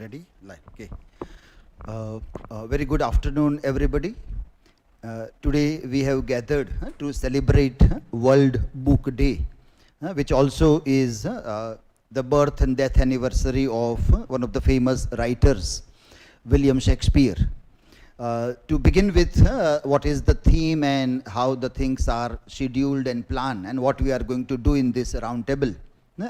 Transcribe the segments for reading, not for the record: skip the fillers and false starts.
Ready? Live. Okay. Very good afternoon, everybody. Today we have gathered to celebrate World Book Day, which also is the birth and death anniversary of one of the famous writers, William Shakespeare. To begin with, what is the theme and how the things are scheduled and planned and what we are going to do in this round table.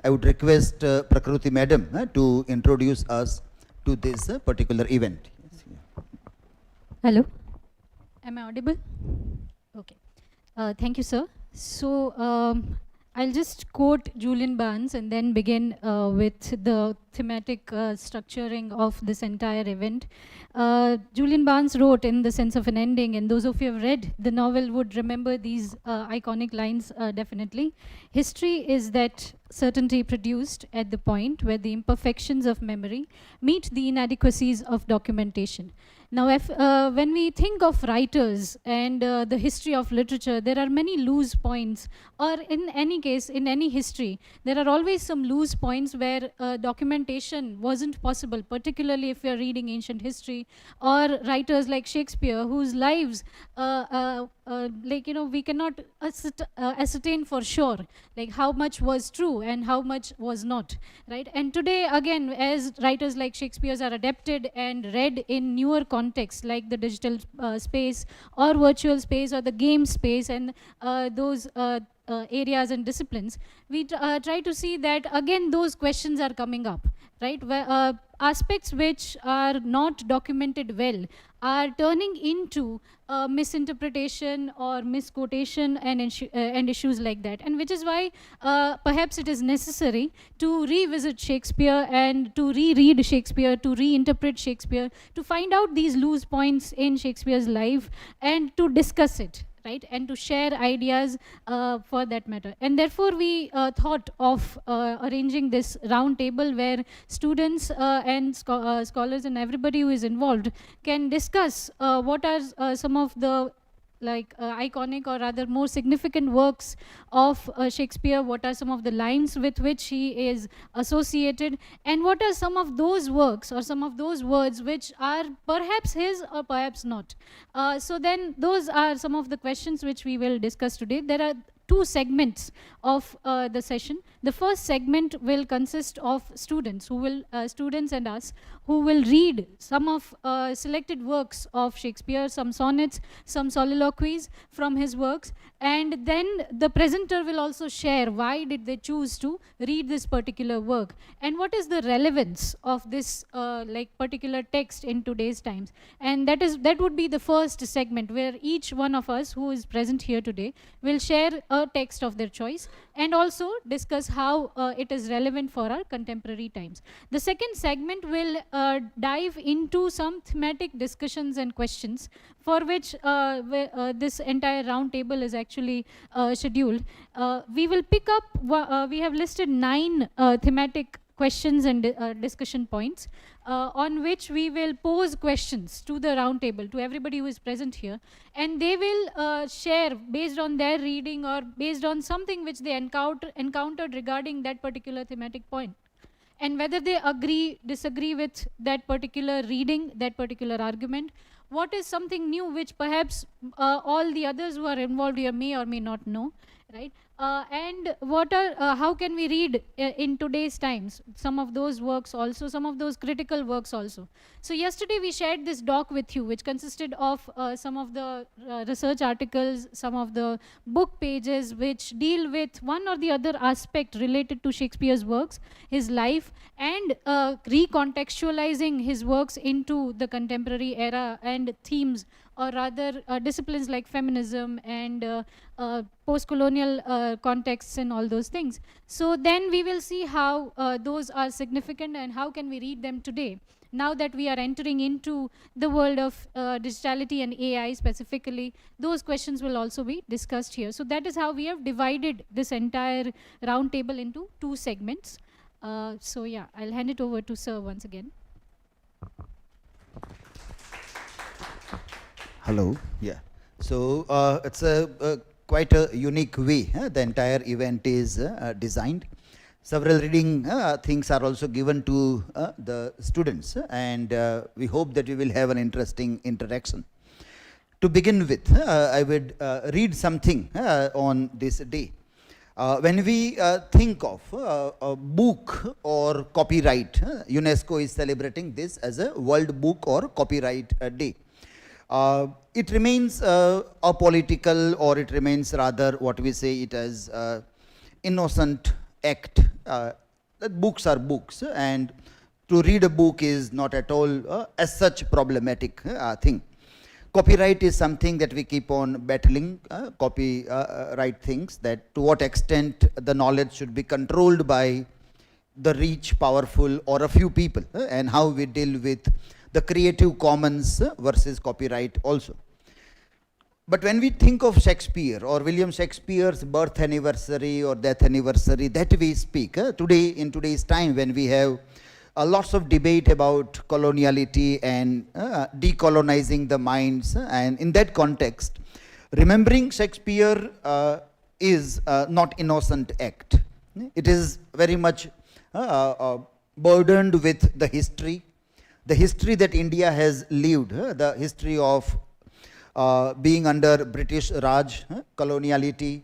I would request Prakruti Madam to introduce us to this particular event. Yes, yeah. Hello, am I audible? Okay, thank you, sir. So I'll just quote Julian Barnes and then begin with the thematic structuring of this entire event. Julian Barnes wrote in The Sense of an Ending, and those of you who have read the novel would remember these iconic lines definitely. History is that certainty produced at the point where the imperfections of memory meet the inadequacies of documentation. Now, when we think of writers and the history of literature, there are many loose points, or in any case, in any history, there are always some loose points where documentation wasn't possible, particularly if you're reading ancient history, or writers like Shakespeare, whose lives, we cannot ascertain for sure, like how much was true and how much was not, right? And today, again, as writers like Shakespeare's are adapted and read in newer contexts, like the digital space or virtual space or the game space and those areas and disciplines, we try to see that, again, those questions are coming up, right? Where, aspects which are not documented well are turning into misinterpretation or misquotation and issues like that. And which is why perhaps it is necessary to revisit Shakespeare and to reread Shakespeare, to reinterpret Shakespeare, to find out these loose points in Shakespeare's life and to discuss it, right, and to share ideas for that matter. And therefore we thought of arranging this round table where students and scholars and everybody who is involved can discuss what are some of the iconic or rather more significant works of Shakespeare, what are some of the lines with which he is associated, and what are some of those works or some of those words which are perhaps his or perhaps not. So then those are some of the questions which we will discuss today. There are two segments of the session. The first segment will consist of students and us who will read some of selected works of Shakespeare, some sonnets, some soliloquies from his works, and then the presenter will also share why did they choose to read this particular work and what is the relevance of this particular text in today's times. And that would be the first segment where each one of us who is present here today will share a text of their choice and also discuss how it is relevant for our contemporary times. The second segment will dive into some thematic discussions and questions for which this entire round table is actually scheduled. We will pick up, we have listed 9 thematic questions and discussion points on which we will pose questions to the round table, to everybody who is present here, and they will share based on their reading or based on something which they encountered regarding that particular thematic point, and whether they agree, disagree with that particular reading, that particular argument. What is something new which perhaps all the others who are involved here may or may not know, right? And what are, how can we read in today's times some of those works also, some of those critical works also. So yesterday we shared this doc with you, which consisted of some of the research articles, some of the book pages which deal with one or the other aspect related to Shakespeare's works, his life, and recontextualizing his works into the contemporary era and themes, or rather disciplines like feminism and post-colonial contexts and all those things. So then we will see how those are significant and how can we read them today, now that we are entering into the world of digitality and AI specifically. Those questions will also be discussed here. So that is how we have divided this entire round table into 2 segments. So yeah, I'll hand it over to Sir once again. Hello. Yeah. So it's quite a unique way the entire event is designed. Several reading things are also given to the students, and we hope that we will have an interesting interaction. To begin with, I would read something on this day. When we think of a book or copyright, UNESCO is celebrating this as a World Book or Copyright Day. It remains apolitical, or it remains rather what we say it as innocent act. That books are books, and to read a book is not at all as such problematic thing. Copyright is something that we keep on battling, copyright things, that to what extent the knowledge should be controlled by the rich, powerful, or a few people, and how we deal with the Creative Commons versus copyright also. But when we think of Shakespeare or William Shakespeare's birth anniversary or death anniversary, that we speak today, in today's time, when we have lots of debate about coloniality and decolonizing the minds, and in that context, remembering Shakespeare is not innocent act. It is very much burdened with the history that India has lived, the history of being under British Raj, coloniality,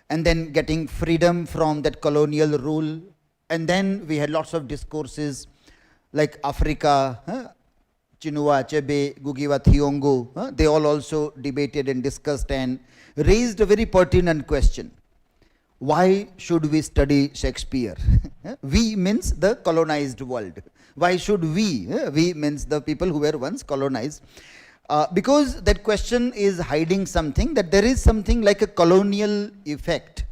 and then getting freedom from that colonial rule. And then we had lots of discourses like Africa, Chinua Achebe, Ngugi wa Thiong'o, they all also debated and discussed and raised a very pertinent question. Why should we study Shakespeare? We means the colonized world. Why should we? We means the people who were once colonized. Because that question is hiding something, that there is something like a colonial effect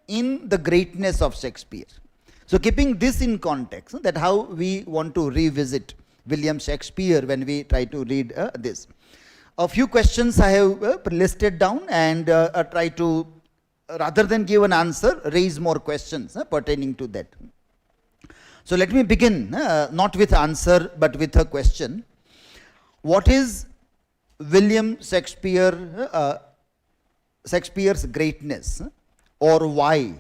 in the greatness of Shakespeare. So keeping this in context, that how we want to revisit William Shakespeare when we try to read this. A few questions I have listed down, and try to, rather than give an answer, raise more questions pertaining to that. So let me begin, not with answer, but with a question. What is William Shakespeare, Shakespeare's greatness, or why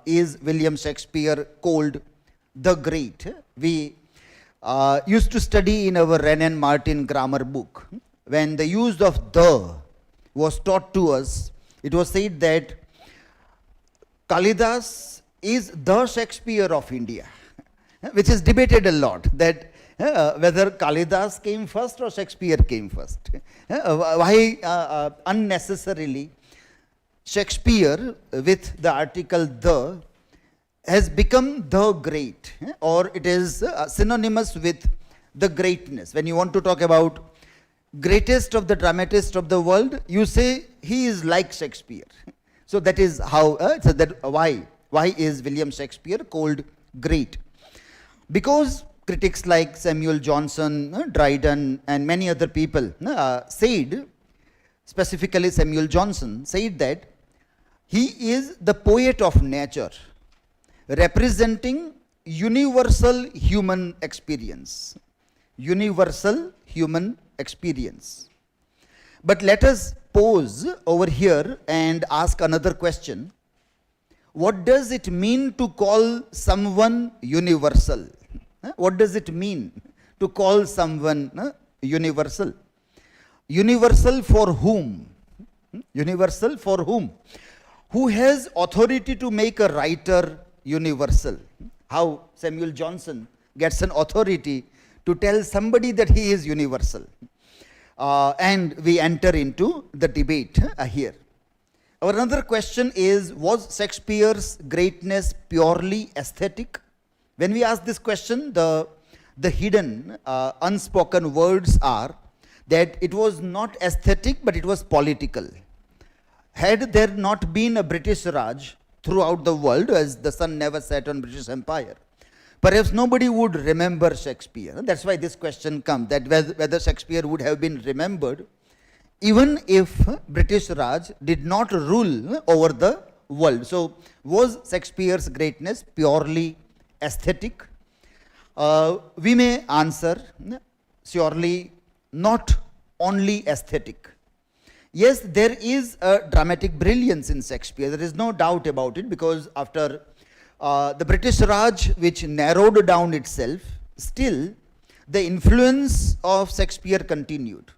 is William Shakespeare called the Great? We used to study in our Wren and Martin grammar book. When the use of the was taught to us, it was said that Kalidas is the Shakespeare of India, which is debated a lot, that whether Kalidas came first or Shakespeare came first. Why unnecessarily Shakespeare with the article the has become the great, or it is synonymous with the greatness. When you want to talk about greatest of the dramatists of the world, you say he is like Shakespeare. So that is how, so that why is William Shakespeare called great? Because critics like Samuel Johnson, Dryden, and many other people said, specifically Samuel Johnson, said that he is the poet of nature, representing universal human experience. Universal human experience. But let us pause over here and ask another question. What does it mean to call someone universal? What does it mean to call someone universal? Universal for whom? Universal for whom? Who has authority to make a writer universal? How Samuel Johnson gets an authority to tell somebody that he is universal. And we enter into the debate here. Our another question is, was Shakespeare's greatness purely aesthetic? When we ask this question, the hidden, unspoken words are that it was not aesthetic, but it was political. Had there not been a British Raj throughout the world, as the sun never set on British Empire, perhaps nobody would remember Shakespeare. That's why this question comes, that whether Shakespeare would have been remembered even if British Raj did not rule over the world. So was Shakespeare's greatness purely aesthetic? We may answer, surely not only aesthetic. Yes, there is a dramatic brilliance in Shakespeare. There is no doubt about it, because after the British Raj, which narrowed down itself, still the influence of Shakespeare continued.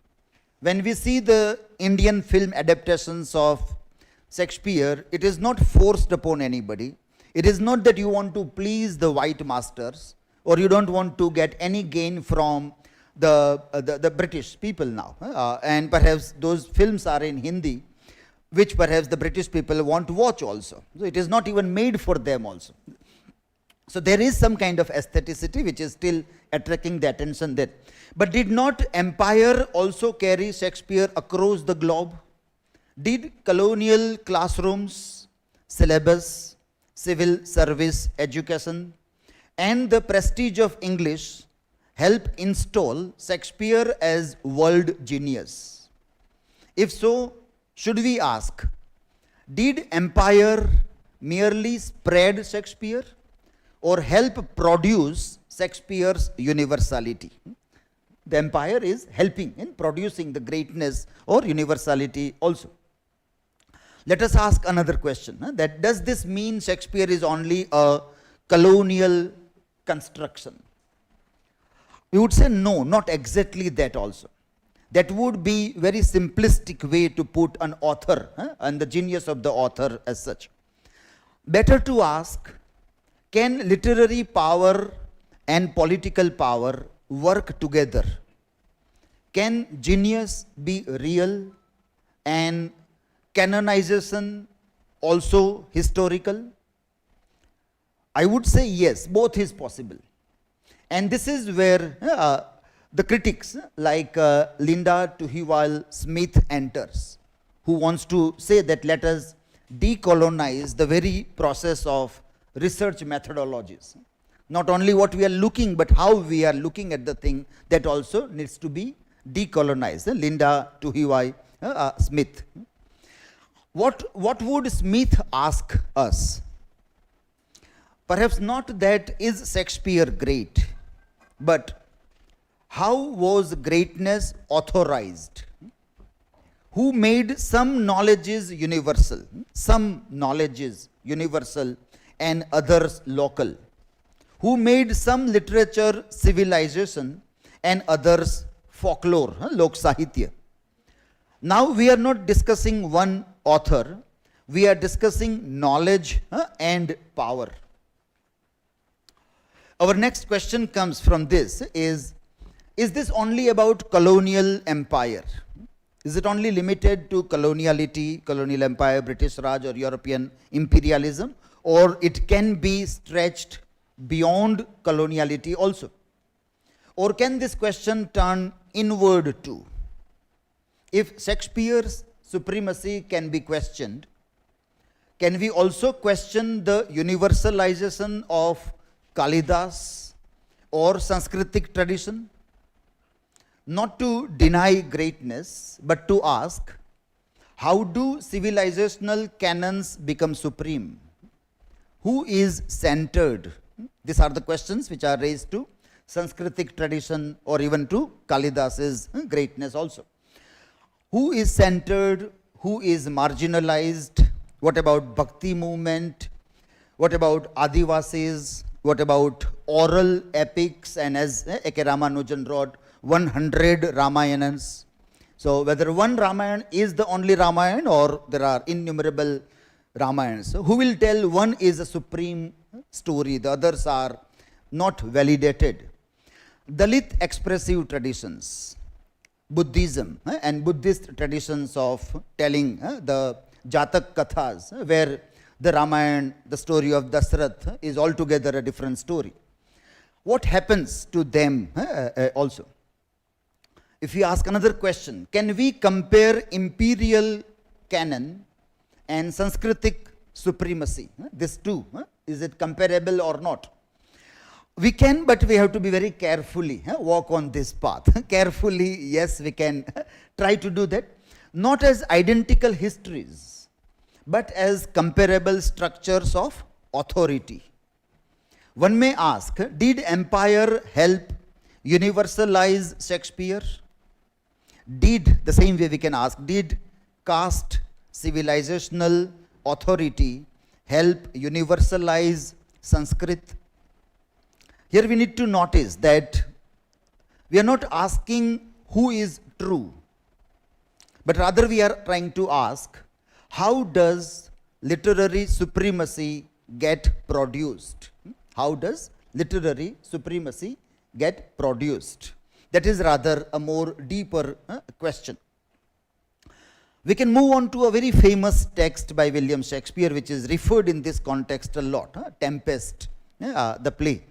When we see the Indian film adaptations of Shakespeare, it is not forced upon anybody. It is not that you want to please the white masters or you don't want to get any gain from the British people now. And perhaps those films are in Hindi, which perhaps the British people want to watch also. So it is not even made for them also. So there is some kind of aestheticity which is still attracting the attention there. But did not empire also carry Shakespeare across the globe? Did colonial classrooms, syllabus, civil service education, and the prestige of English help install Shakespeare as world genius? If so, should we ask, did empire merely spread Shakespeare or help produce Shakespeare's universality? The empire is helping in producing the greatness or universality also. Let us ask another question, that does this mean Shakespeare is only a colonial construction? We would say no, not exactly that also. That would be very simplistic way to put an author and the genius of the author as such. Better to ask, can literary power and political power work together? Can genius be real and canonization also historical? I would say yes, both is possible. And this is where the critics like Linda Tuhiwal Smith enters, who wants to say that let us decolonize the very process of research methodologies. Not only what we are looking, but how we are looking at the thing, that also needs to be decolonized. Linda Tuhiwal Smith. What would Smith ask us? Perhaps not that is Shakespeare great, but how was greatness authorized? Who made some knowledges universal, and others local? Who made some literature civilization and others folklore, lok sahitya? Now we are not discussing one author, we are discussing knowledge and power. Our next question comes from this is this only about colonial empire? Is it only limited to coloniality, colonial empire, British Raj or European imperialism, or it can be stretched beyond coloniality also? Or can this question turn inward too? If Shakespeare's supremacy can be questioned, can we also question the universalization of Kalidas or Sanskritic tradition? Not to deny greatness, but to ask, how do civilizational canons become supreme? Who is centered? These are the questions which are raised to Sanskritic tradition or even to Kalidas's greatness also. Who is centered? Who is marginalized? What about Bhakti movement? What about Adivasis? What about oral epics? And as A.K. Ramanujan wrote, 100 Ramayanas. So whether one Ramayana is the only Ramayana or there are innumerable Ramayans. So who will tell one is a supreme story, the others are not validated? Dalit expressive traditions, Buddhism and Buddhist traditions of telling the Jatak Kathas, where the Ramayana, the story of Dasrath is altogether a different story. What happens to them also? If we ask another question, can we compare imperial canon and Sanskritic supremacy? This two, is it comparable or not? We can, but we have to be very carefully walk on this path. Carefully, yes, we can try to do that. Not as identical histories, but as comparable structures of authority. One may ask, did empire help universalize Shakespeare? Did, the same way we can ask, did caste civilizational authority help universalize Sanskrit. Here we need to notice that we are not asking who is true, but rather we are trying to ask, how does literary supremacy get produced? How does literary supremacy get produced? That is rather a more deeper question. We can move on to a very famous text by William Shakespeare, which is referred in this context a lot, Tempest, the play.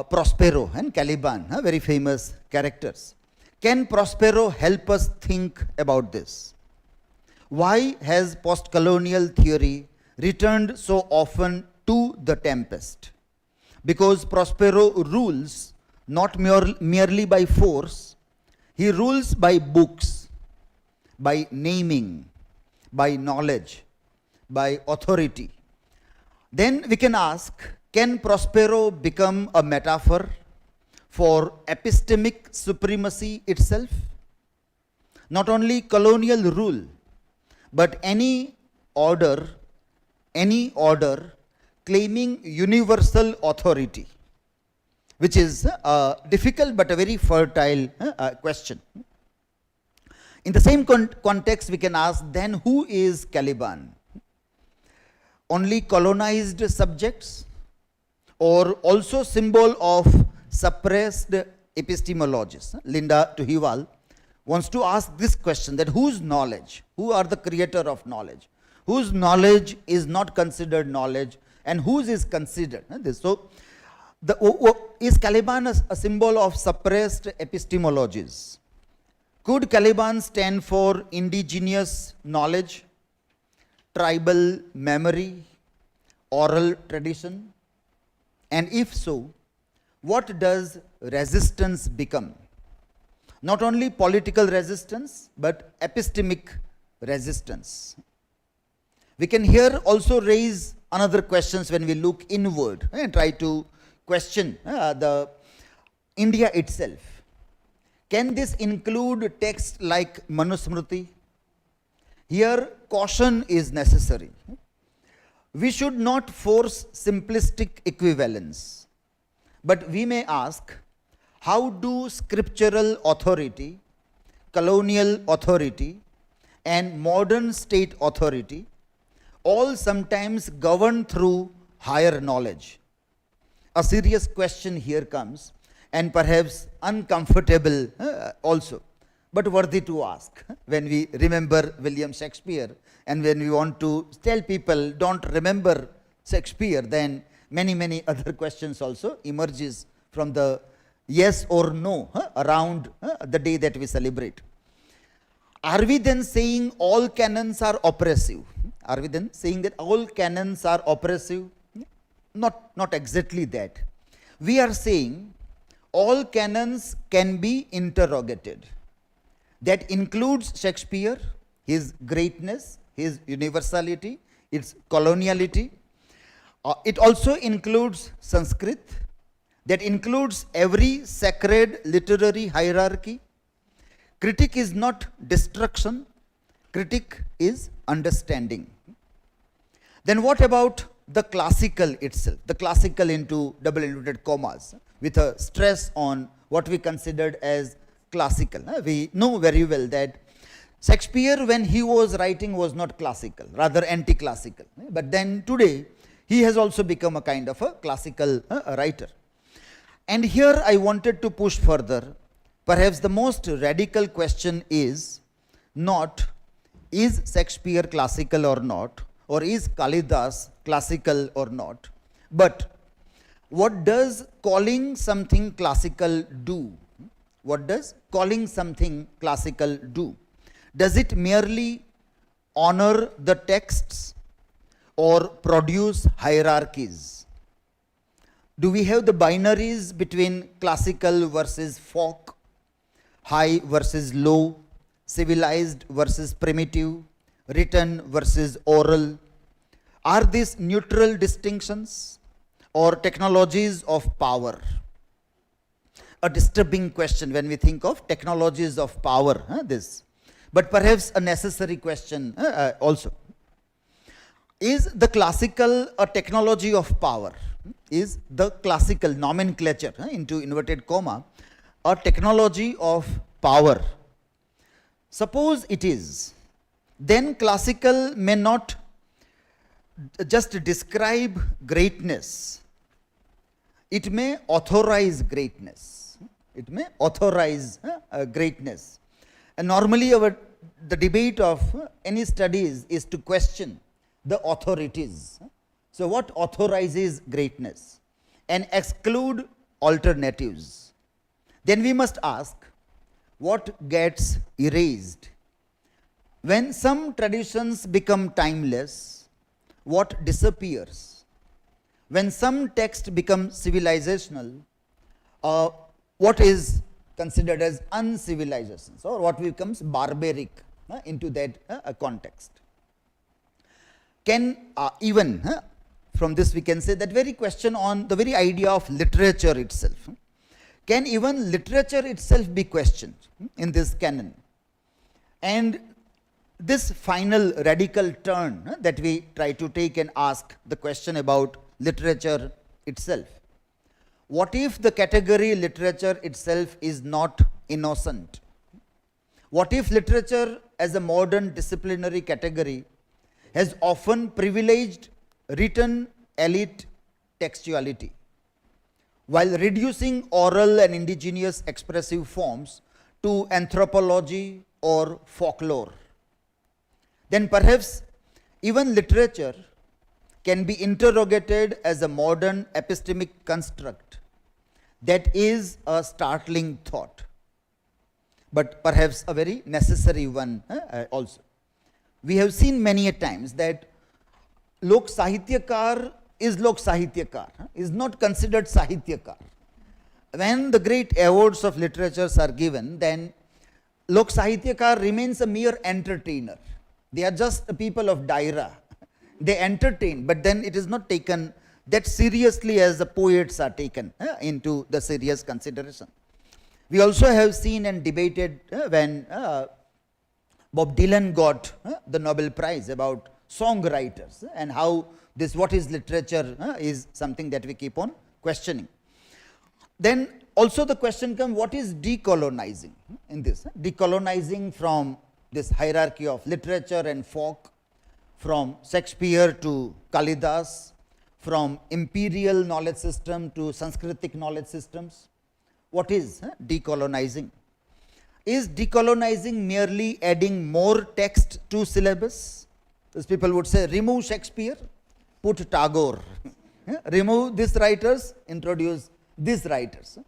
Prospero and Caliban, very famous characters. Can Prospero help us think about this? Why has post-colonial theory returned so often to the Tempest? Because Prospero rules not merely by force, he rules by books, by naming, by knowledge, by authority. Then we can ask, can Prospero become a metaphor for epistemic supremacy itself? Not only colonial rule, but any order claiming universal authority, which is a difficult but a very fertile question. In the same context, we can ask then, who is Caliban? Only colonized subjects, or also symbol of suppressed epistemologists? Linda Tuhiwal wants to ask this question, that whose knowledge, who are the creator of knowledge, whose knowledge is not considered knowledge, and whose is considered this. So, is Caliban a symbol of suppressed epistemologies? Could Caliban stand for indigenous knowledge, tribal memory, oral tradition? And if so, what does resistance become? Not only political resistance, but epistemic resistance. We can here also raise another questions when we look inward and try to question the India itself. Can this include texts like Manusmriti? Here, caution is necessary. We should not force simplistic equivalence, but we may ask, how do scriptural authority, colonial authority, and modern state authority all sometimes govern through higher knowledge? A serious question here comes, and perhaps uncomfortable also, but worthy to ask when we remember William Shakespeare, and when we want to tell people don't remember Shakespeare, then many other questions also emerges from the yes or no around the day that we celebrate. Are we then saying all canons are oppressive? Are we then saying that all canons are oppressive? Not exactly that. We are saying all canons can be interrogated. That includes Shakespeare, his greatness, his universality, its coloniality. It also includes Sanskrit. That includes every sacred literary hierarchy. Critique is not destruction. Critique is understanding. Then what about the classical itself? The classical into double inverted commas, with a stress on what we considered as classical. We know very well that Shakespeare, when he was writing, was not classical, rather anti-classical. But then today, he has also become a kind of a classical writer. And here I wanted to push further. Perhaps the most radical question is not, is Shakespeare classical or not, or is Kalidas classical or not, but what does calling something classical do? What does calling something classical do? Does it merely honor the texts or produce hierarchies? Do we have the binaries between classical versus folk, high versus low, civilized versus primitive, written versus oral? Are these neutral distinctions or technologies of power? A disturbing question when we think of technologies of power, this. But perhaps a necessary question also. Is the classical a technology of power? Is the classical nomenclature, into inverted comma, a technology of power? Suppose it is, then classical may not just describe greatness, it may authorize greatness. It may authorize greatness. And normally the debate of any studies is to question the authorities. So what authorizes greatness and exclude alternatives? Then we must ask, what gets erased? When some traditions become timeless, what disappears? When some text becomes civilizational, what is considered as uncivilizations, or what becomes barbaric into that context? Can even from this we can say that very question on the very idea of literature itself. Can even literature itself be questioned in this canon? And this final radical turn that we try to take and ask the question about literature itself. What if the category literature itself is not innocent? What if literature as a modern disciplinary category has often privileged written elite textuality, while reducing oral and indigenous expressive forms to anthropology or folklore? Then perhaps even literature can be interrogated as a modern epistemic construct that is a startling thought, but perhaps a very necessary one also. We have seen many a times that Lok Sahityakar is Lok Sahityakar, is not considered Sahityakar. When the great awards of literatures are given, then Lok Sahityakar remains a mere entertainer. They are just the people of Daira. They entertain, but then it is not taken that seriously as the poets are taken into the serious consideration. We also have seen and debated when Bob Dylan got the Nobel Prize about songwriters and how this what is literature is something that we keep on questioning. Then also the question comes, what is decolonizing in this? Decolonizing from this hierarchy of literature and folk, from Shakespeare to Kalidas, from imperial knowledge system to Sanskritic knowledge systems. What is decolonizing? Is decolonizing merely adding more text to syllabus? As people would say, remove Shakespeare, put Tagore. Remove these writers, introduce these writers.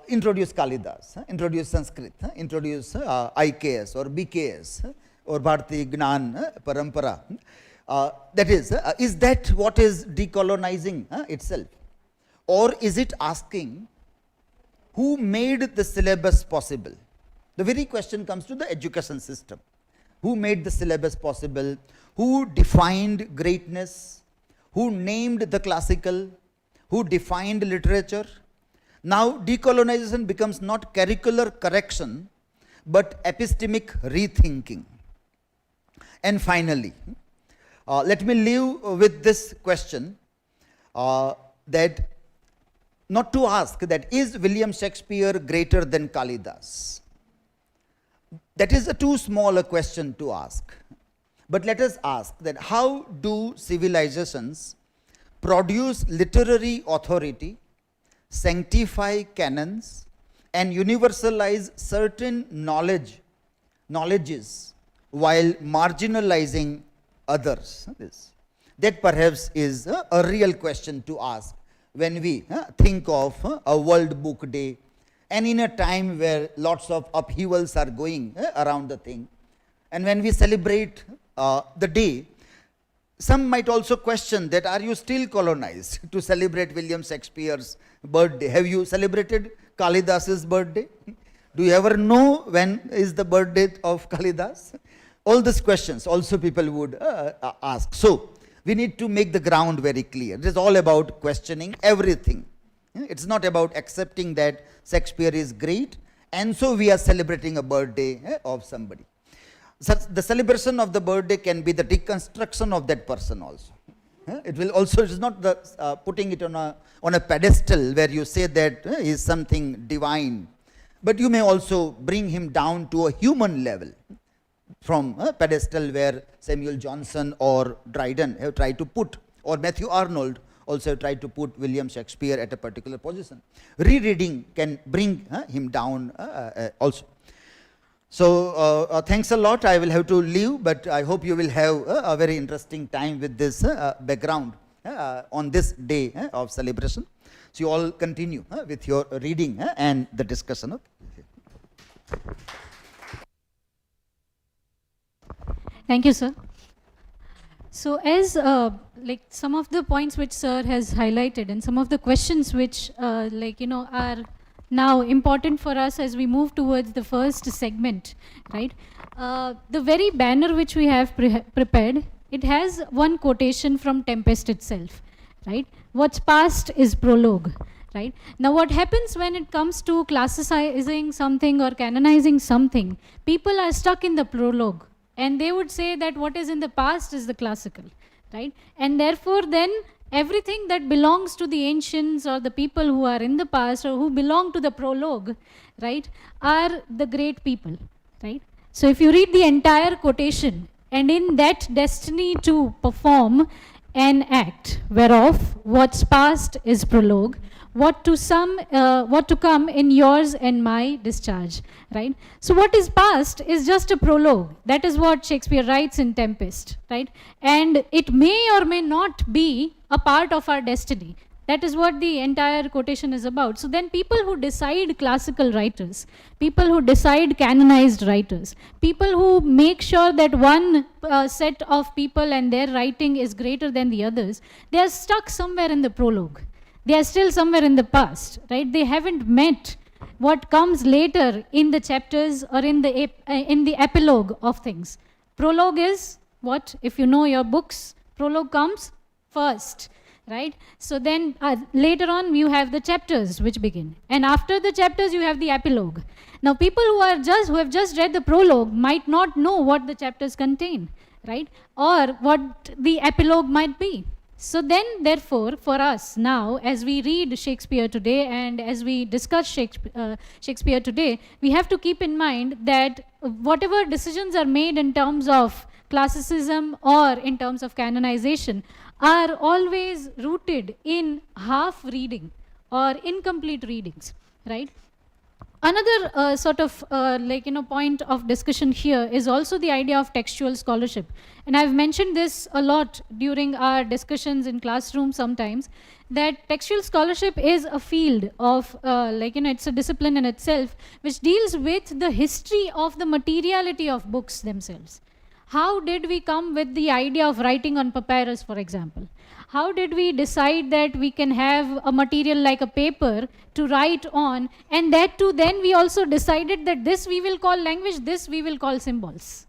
Introduce Kalidas, introduce Sanskrit, introduce IKS or BKS or Bharati Gnan Parampara. That is that what is decolonizing itself? Or is it asking who made the syllabus possible? The very question comes to the education system. Who made the syllabus possible? Who defined greatness? Who named the classical? Who defined literature? Now decolonization becomes not curricular correction, but epistemic rethinking. And finally, let me leave with this question, that not to ask that is William Shakespeare greater than Kalidas? That is a too small a question to ask. But let us ask that how do civilizations produce literary authority, sanctify canons, and universalize certain knowledges while marginalizing others? That perhaps is a real question to ask when we think of a World Book Day, and in a time where lots of upheavals are going around the thing, and when we celebrate the day, some might also question that, are you still colonized to celebrate William Shakespeare's birthday? Have you celebrated Kalidas's birthday? Do you ever know when is the birthday of Kalidas? All these questions also people would ask. So we need to make the ground very clear. It is all about questioning everything. It's not about accepting that Shakespeare is great and so we are celebrating a birthday of somebody. the celebration of the birthday can be the deconstruction of that person also. It will also, it is not the putting it on a pedestal where you say that he is something divine, but you may also bring him down to a human level from a pedestal where Samuel Johnson or Dryden have tried to put, or Matthew Arnold also have tried to put William Shakespeare at a particular position. Rereading can bring him down also. So thanks a lot. I will have to leave, but I hope you will have a very interesting time with this background on this day of celebration. So you all continue with your reading and the discussion. Okay. Thank you, sir. So as like some of the points which sir has highlighted and some of the questions which are now important for us as we move towards the first segment, right? The very banner which we have prepared, it has one quotation from Tempest itself, right? What's past is prologue, right? Now what happens when it comes to classicizing something or canonizing something, people are stuck in the prologue and they would say that what is in the past is the classical, right? And therefore then everything that belongs to the ancients or the people who are in the past or who belong to the prologue, right, are the great people, right? So if you read the entire quotation, and in that destiny to perform an act, whereof what's past is prologue, what to come in yours and my discharge, right? So what is past is just a prologue. That is what Shakespeare writes in Tempest, right? And it may or may not be a part of our destiny. That is what the entire quotation is about. So then people who decide classical writers, people who decide canonized writers, people who make sure that one set of people and their writing is greater than the others, they are stuck somewhere in the prologue. They are still somewhere in the past, right? They haven't met what comes later in the chapters or in the epilogue of things. Prologue is what? If you know your books, prologue comes first, right? So then later on you have the chapters which begin, and after the chapters you have the epilogue. Now people who have just read the prologue might not know what the chapters contain, right? Or what the epilogue might be. So then therefore for us now, as we read Shakespeare today and as we discuss Shakespeare today, we have to keep in mind that whatever decisions are made in terms of classicism or in terms of canonization are always rooted in half reading or incomplete readings, right? Another point of discussion here is also the idea of textual scholarship. And I've mentioned this a lot during our discussions in classrooms sometimes, that textual scholarship is a field of, it's a discipline in itself, which deals with the history of the materiality of books themselves. How did we come with the idea of writing on papyrus, for example? How did we decide that we can have a material like a paper to write on, and that too then we also decided that this we will call language, this we will call symbols,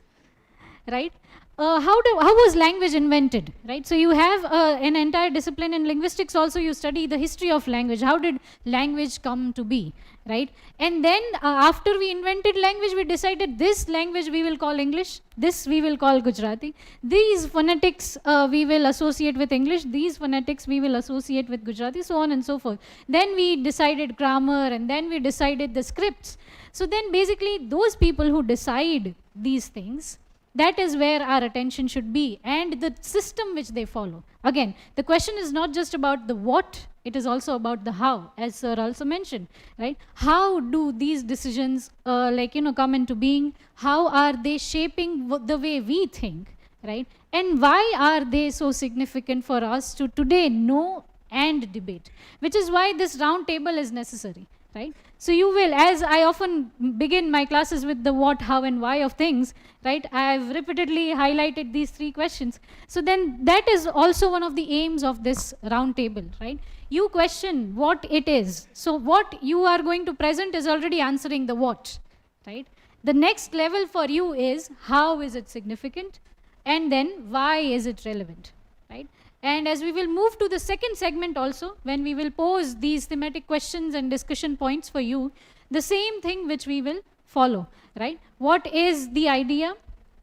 right? How was language invented, right? So you have an entire discipline in linguistics also, you study the history of language. How did language come to be, right? And then after we invented language, we decided this language we will call English, this we will call Gujarati, these phonetics we will associate with English, these phonetics we will associate with Gujarati, so on and so forth. Then we decided grammar, and then we decided the scripts. So then basically those people who decide these things, that is where our attention should be, and the system which they follow. Again, the question is not just about the what, it is also about the how, as sir also mentioned, right? How do these decisions come into being? How are they shaping the way we think, right? And why are they so significant for us to today know and debate? Which is why this round table is necessary, right? So you will, as I often begin my classes with the what, how and why of things, right? I have repeatedly highlighted these three questions. So then that is also one of the aims of this round table, right? You question what it is. So what you are going to present is already answering the what, right? The next level for you is how is it significant, and then why is it relevant, right? And as we will move to the second segment also, when we will pose these thematic questions and discussion points for you, the same thing which we will follow, right? What is the idea?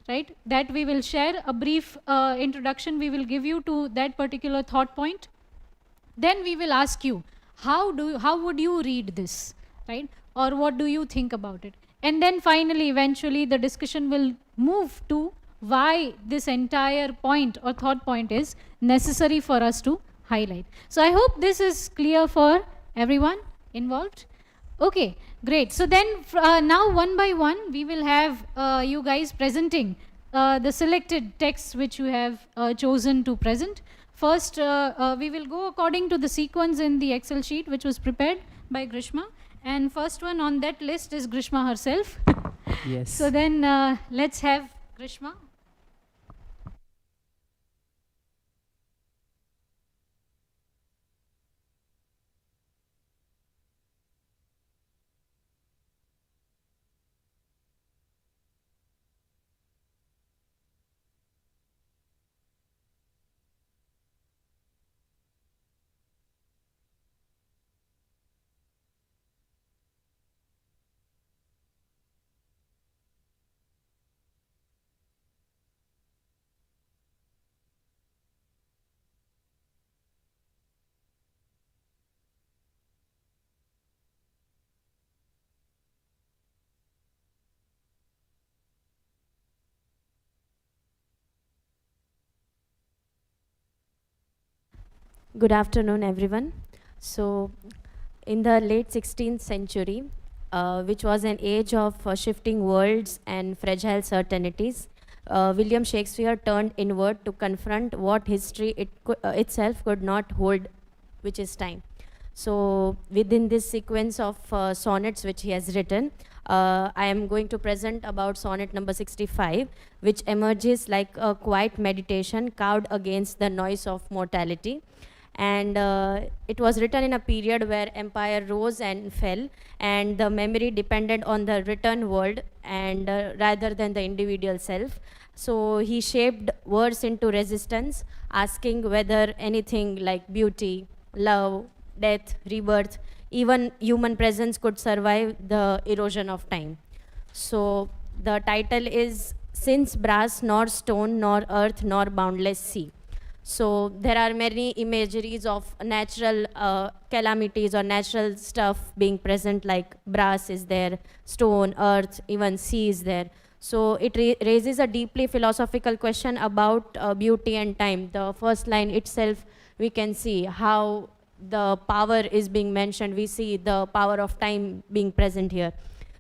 right? That we will share a brief introduction we will give you to that particular thought point. Then we will ask you, how would you read this, right? Or what do you think about it? And then finally, eventually, the discussion will move to why this entire point or thought point is necessary for us to highlight. So I hope this is clear for everyone involved. Okay, great. So then now one by one, we will have you guys presenting the selected texts which you have chosen to present. First, we will go according to the sequence in the Excel sheet which was prepared by Grishma. And first one on that list is Grishma herself. Yes. So then let's have Grishma. Good afternoon, everyone. So, in the late 16th century, which was an age of shifting worlds and fragile certainties, William Shakespeare turned inward to confront what history itself could not hold, which is time. So, within this sequence of sonnets which he has written, I am going to present about sonnet number 65, which emerges like a quiet meditation cowed against the noise of mortality. And it was written in a period where empire rose and fell, and the memory depended on the written word and rather than the individual self. So he shaped words into resistance, asking whether anything like beauty, love, death, rebirth, even human presence could survive the erosion of time. So the title is Since Brass Nor Stone Nor Earth Nor Boundless Sea. So there are many imageries of natural calamities or natural stuff being present, like brass is there, stone, earth, even sea is there. So it raises a deeply philosophical question about beauty and time. The first line itself, we can see how the power is being mentioned. We see the power of time being present here.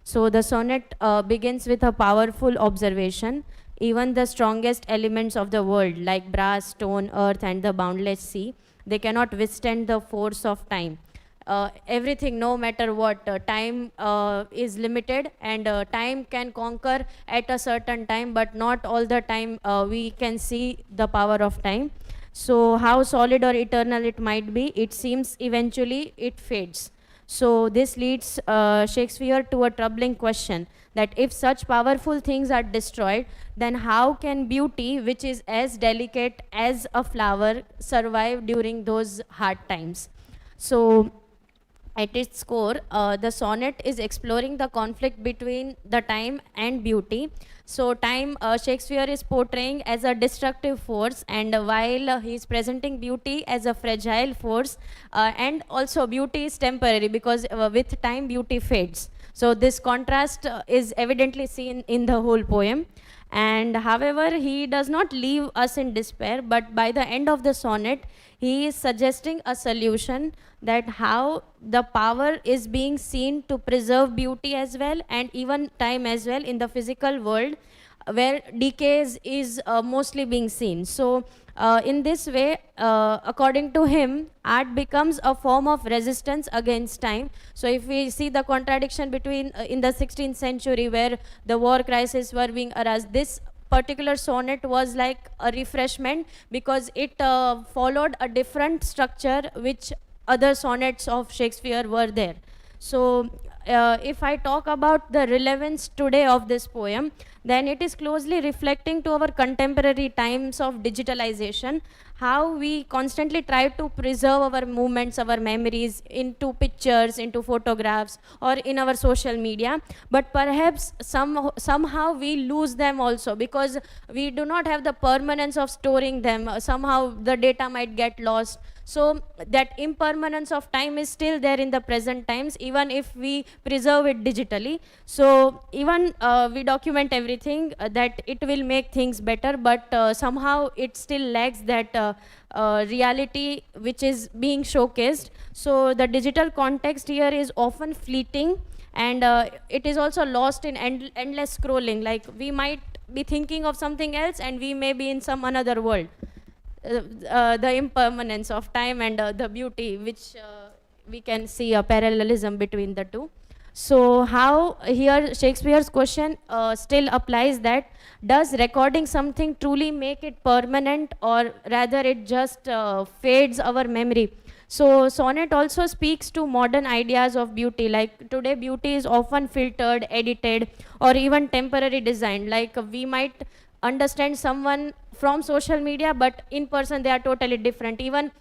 So the sonnet begins with a powerful observation. Even the strongest elements of the world, like brass, stone, earth, and the boundless sea, they cannot withstand the force of time. Everything, no matter what, time is limited, and time can conquer at a certain time, but not all the time we can see the power of time. So how solid or eternal it might be, it seems eventually it fades. So this leads Shakespeare to a troubling question, that if such powerful things are destroyed, then how can beauty, which is as delicate as a flower, survive during those hard times? So at its core, the sonnet is exploring the conflict between the time and beauty. So time, Shakespeare is portraying as a destructive force, and while he is presenting beauty as a fragile force, and also beauty is temporary, because with time beauty fades. So this contrast is evidently seen in the whole poem. And however, he does not leave us in despair, but by the end of the sonnet, he is suggesting a solution, that how the power is being seen to preserve beauty as well, and even time as well, in the physical world where decays is mostly being seen. So in this way, according to him, art becomes a form of resistance against time. So if we see the contradiction between in the 16th century, where the war crisis were being aroused, this particular sonnet was like a refreshment, because it followed a different structure which other sonnets of Shakespeare were there. So if I talk about the relevance today of this poem, then it is closely reflecting to our contemporary times of digitalization, how we constantly try to preserve our movements, our memories into pictures, into photographs, or in our social media. But perhaps somehow we lose them also, because we do not have the permanence of storing them. Somehow the data might get lost. So that impermanence of time is still there in the present times, even if we preserve it digitally. So even we document everything, that it will make things better, but somehow it still lacks that reality which is being showcased. So the digital context here is often fleeting, and it is also lost in endless scrolling. Like, we might be thinking of something else and we may be in some another world. The impermanence of time and the beauty, which we can see a parallelism between the two. So how here Shakespeare's question still applies, that does recording something truly make it permanent, or rather it just fades our memory? So sonnet also speaks to modern ideas of beauty. Like, today beauty is often filtered, edited, or even temporary designed. Like, we might understand someone from social media, but in person they are totally different. Even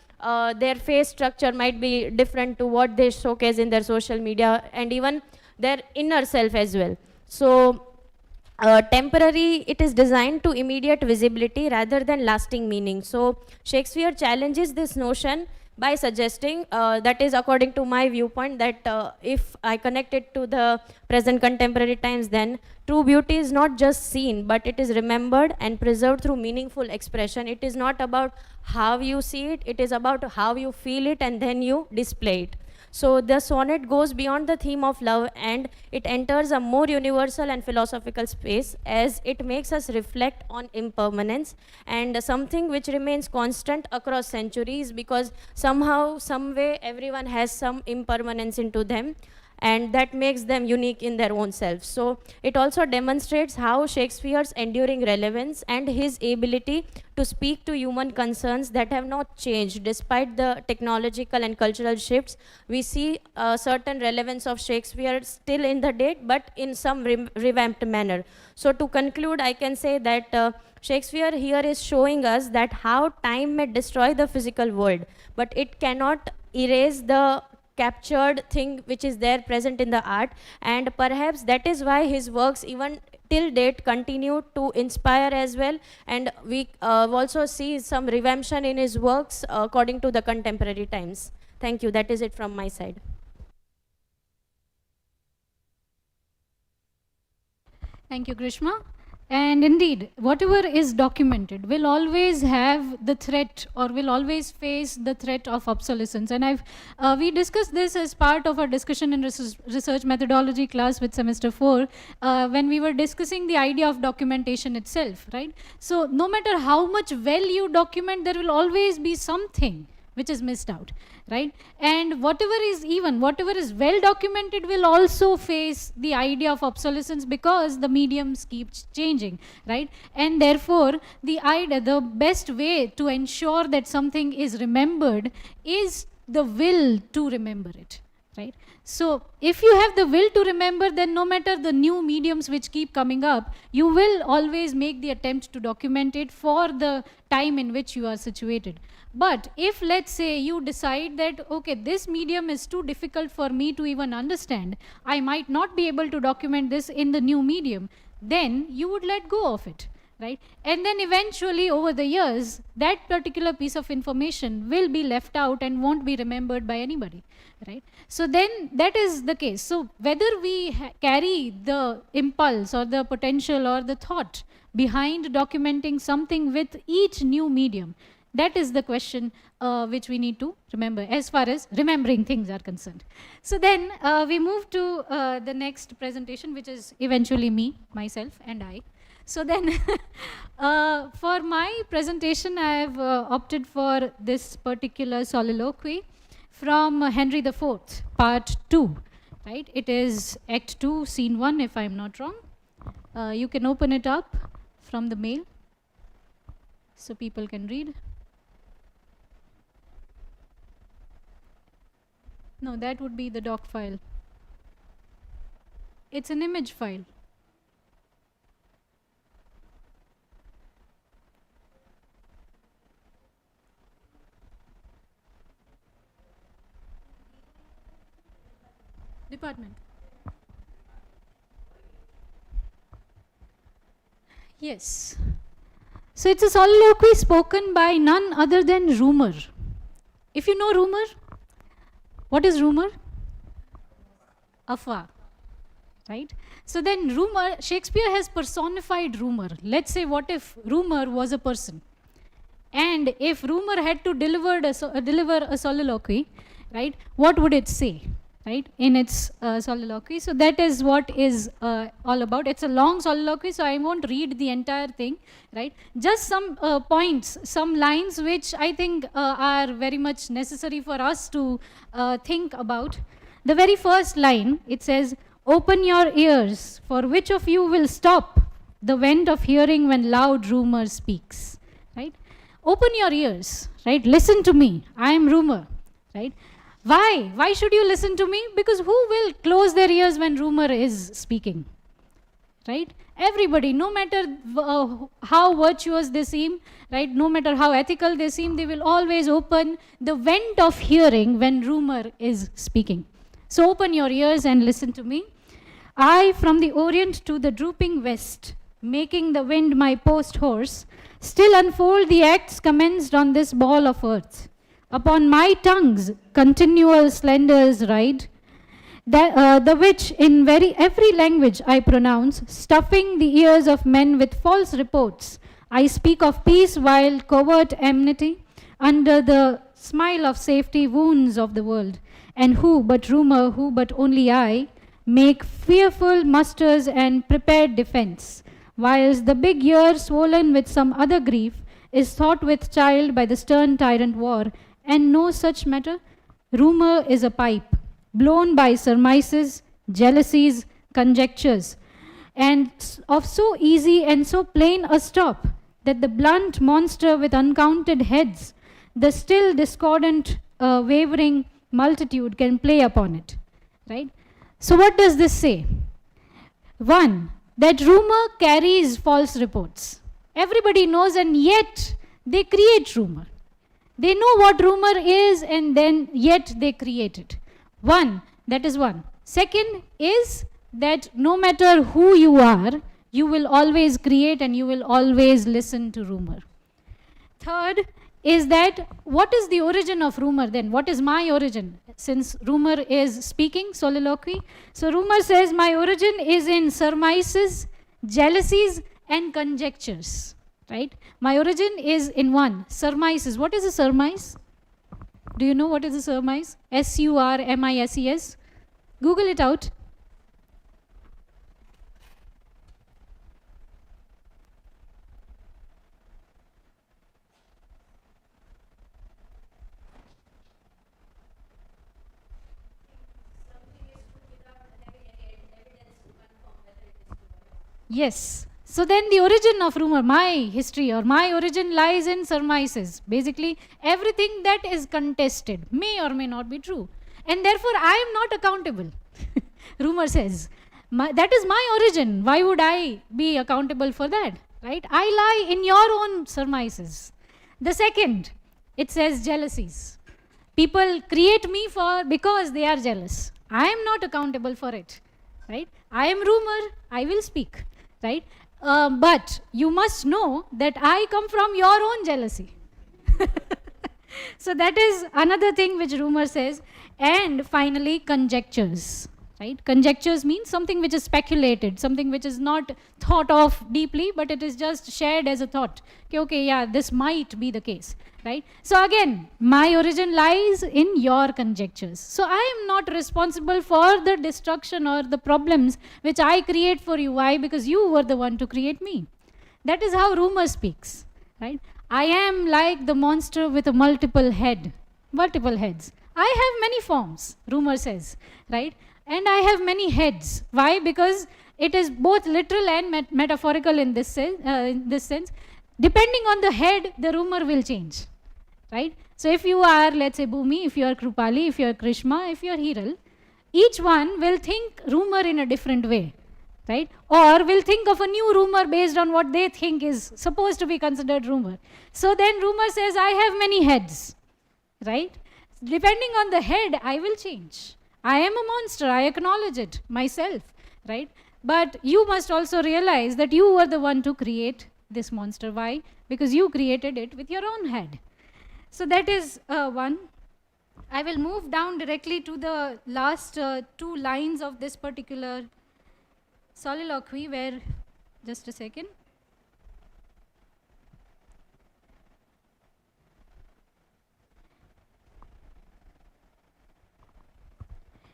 their face structure might be different to what they showcase in their social media, and even their inner self as well. So temporary, it is designed to immediate visibility rather than lasting meaning. So Shakespeare challenges this notion by suggesting, that is according to my viewpoint, that if I connect it to the present contemporary times, then true beauty is not just seen, but it is remembered and preserved through meaningful expression. It is not about how you see it, it is about how you feel it and then you display it. So the sonnet goes beyond the theme of love, and it enters a more universal and philosophical space, as it makes us reflect on impermanence and something which remains constant across centuries, because somehow, some way, everyone has some impermanence into them, and that makes them unique in their own selves. So it also demonstrates how Shakespeare's enduring relevance and his ability to speak to human concerns that have not changed despite the technological and cultural shifts. We see a certain relevance of Shakespeare still in the date, but in some revamped manner. So to conclude, I can say that Shakespeare here is showing us that how time may destroy the physical world, but it cannot erase the captured thing which is there present in the art. And perhaps that is why his works even till date continue to inspire as well, and we also see some revamption in his works according to the contemporary times. Thank you. That is it from my side. Thank you, Grishma. And indeed, whatever is documented will always have the threat, or will always face the threat of obsolescence. And we discussed this as part of our discussion in research methodology class with semester 4, when we were discussing the idea of documentation itself, right? So no matter how much well you document, there will always be something which is missed out, right? And whatever is well documented will also face the idea of obsolescence, because the mediums keep changing, right? And therefore the best way to ensure that something is remembered is the will to remember it, right? So if you have the will to remember, then no matter the new mediums which keep coming up, you will always make the attempt to document it for the time in which you are situated. But if, let's say, you decide that, okay, this medium is too difficult for me to even understand, I might not be able to document this in the new medium, then you would let go of it, right? And then eventually, over the years, that particular piece of information will be left out and won't be remembered by anybody, right? So then that is the case. So whether we carry the impulse or the potential or the thought behind documenting something with each new medium, that is the question which we need to remember as far as remembering things are concerned. So then we move to the next presentation, which is eventually myself and I. So then for my presentation, I have opted for this particular soliloquy from Henry IV, part 2, right? It is Act 2, Scene 1, if I'm not wrong. You can open it up from the mail so people can read. No, that would be the doc file. It's an image file. Department. Yes. So it's a soliloquy spoken by none other than rumor. If you know rumor, what is rumor? Afwa, right? So then rumor, Shakespeare has personified rumor. Let's say what if rumor was a person? And if rumor had to deliver a soliloquy, right, what would it say, right, in its soliloquy? So that is what is all about. It's a long soliloquy, so I won't read the entire thing, right? Just some points, some lines which I think are very much necessary for us to think about. The very first line, it says, "Open your ears, for which of you will stop the vent of hearing when loud rumor speaks," right? Open your ears, right? Listen to me. I am rumor, right? Why? Why should you listen to me? Because who will close their ears when rumor is speaking, right? Everybody, no matter how virtuous they seem, right? No matter how ethical they seem, they will always open the vent of hearing when rumor is speaking. So open your ears and listen to me. I, from the orient to the drooping west, making the wind my post horse, still unfold the acts commenced on this ball of earth. Upon my tongue's continual slenders ride, the which in every language I pronounce, stuffing the ears of men with false reports. I speak of peace while covert enmity, under the smile of safety wounds of the world. And who but rumor, who but only I, make fearful musters and prepared defense, whilst the big ear, swollen with some other grief, is thought with child by the stern tyrant war, and no such matter. Rumor is a pipe, blown by surmises, jealousies, conjectures, and of so easy and so plain a stop, that the blunt monster with uncounted heads, the still discordant, wavering multitude can play upon it, right? So what does this say? One, that rumor carries false reports. Everybody knows, and yet they create rumor. They know what rumor is, and then yet they create it. One, that is one. Second is that no matter who you are, you will always create and you will always listen to rumor. Third is that what is the origin of rumor then? What is my origin? Since rumor is speaking, soliloquy. So rumor says my origin is in surmises, jealousies, and conjectures, right? My origin is in one, surmises. What is a surmise? Do you know what is a surmise? S-U-R-M-I-S-E-S. Google it out. Yes. So then the origin of rumor, my history or my origin lies in surmises. Basically, everything that is contested may or may not be true. And therefore, I am not accountable. Rumor says, that is my origin. Why would I be accountable for that? Right? I lie in your own surmises. The second, it says jealousies. People create me because they are jealous. I am not accountable for it. Right? I am rumor. I will speak. Right? But you must know that I come from your own jealousy. So that is another thing which rumor says. And finally, conjectures. Right? Conjectures means something which is speculated, something which is not thought of deeply, but it is just shared as a thought. Okay, yeah, this might be the case. Right? So again, my origin lies in your conjectures. So I am not responsible for the destruction or the problems which I create for you. Why? Because you were the one to create me. That is how rumor speaks. Right? I am like the monster with a multiple heads. I have many forms, rumor says. Right? And I have many heads. Why? Because it is both literal and metaphorical in this sense. Depending on the head, the rumor will change. Right? So if you are, let's say, Bhumi, if you are Krupali, if you are Krishma, if you are Hiral, each one will think rumor in a different way, right? Or will think of a new rumor based on what they think is supposed to be considered rumor. So then rumor says, I have many heads, right? Depending on the head, I will change. I am a monster, I acknowledge it myself, right? But you must also realize that you were the one to create this monster. Why? Because you created it with your own head. So that is one. I will move down directly to the last 2 lines of this particular soliloquy, where, just a second.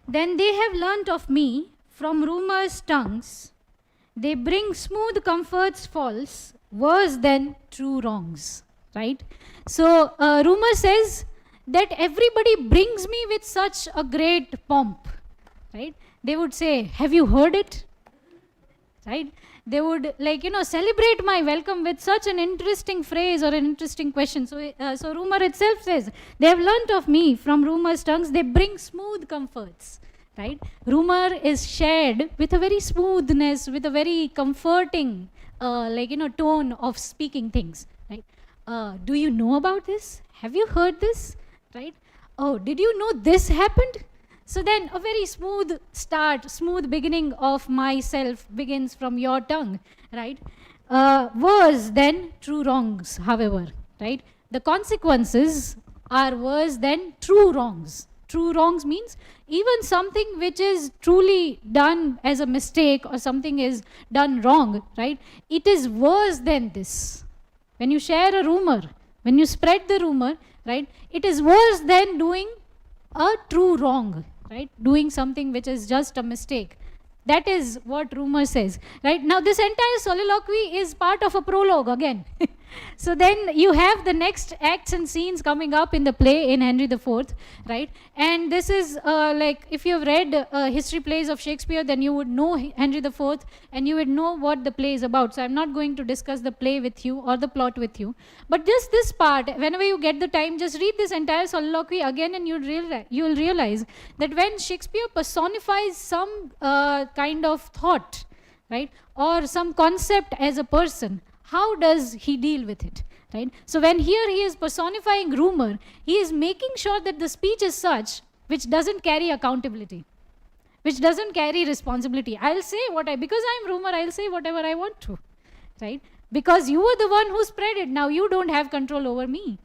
Then they have learnt of me from rumors' tongues. They bring smooth comforts false, worse than true wrongs, right? So rumor says that everybody brings me with such a great pomp, right? They would say, have you heard it? Right? They would, like, celebrate my welcome with such an interesting phrase or an interesting question. So rumor itself says, they have learnt of me from rumor's tongues, they bring smooth comforts, right? Rumor is shared with a very smoothness, with a very comforting, tone of speaking things, right? Do you know about this? Have you heard this? Right? Oh, did you know this happened? So then a very smooth start, smooth beginning of myself begins from your tongue, right? Worse than true wrongs, however, right? The consequences are worse than true wrongs. True wrongs means even something which is truly done as a mistake or something is done wrong, right? It is worse than this. When you share a rumor, when you spread the rumor, right, it is worse than doing a true wrong, right? Doing something which is just a mistake. That is what rumor says, right? Now this entire soliloquy is part of a prologue again. So then you have the next acts and scenes coming up in the play in Henry IV, right? And this is like, if you've read history plays of Shakespeare, then you would know Henry IV and you would know what the play is about. So I'm not going to discuss the play with you or the plot with you. But just this part, whenever you get the time, just read this entire soliloquy again and you'll realize that when Shakespeare personifies some kind of thought, right, or some concept as a person, how does he deal with it, right? So when here he is personifying rumor, he is making sure that the speech is such which doesn't carry accountability, which doesn't carry responsibility. I'll say because I'm rumor, I'll say whatever I want to, right? Because you were the one who spread it. Now you don't have control over me,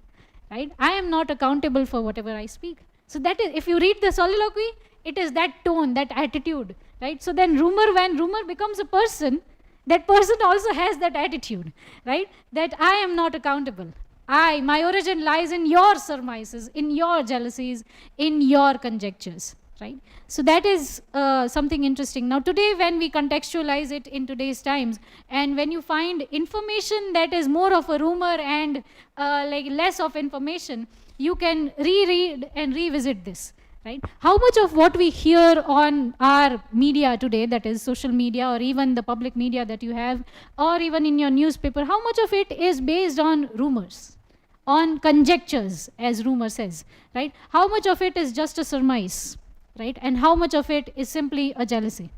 right? I am not accountable for whatever I speak. So that is, if you read the soliloquy, it is that tone, that attitude, right? So then when rumor becomes a person, that person also has that attitude, right? That I am not accountable. My origin lies in your surmises, in your jealousies, in your conjectures, right? So that is something interesting. Now today, when we contextualize it in today's times, and when you find information that is more of a rumor and like less of information, you can reread and revisit this, right? How much of what we hear on our media today, that is social media or even the public media that you have, or even in your newspaper, how much of it is based on rumors, on conjectures, as rumor says, right? How much of it is just a surmise, right? And how much of it is simply a jealousy,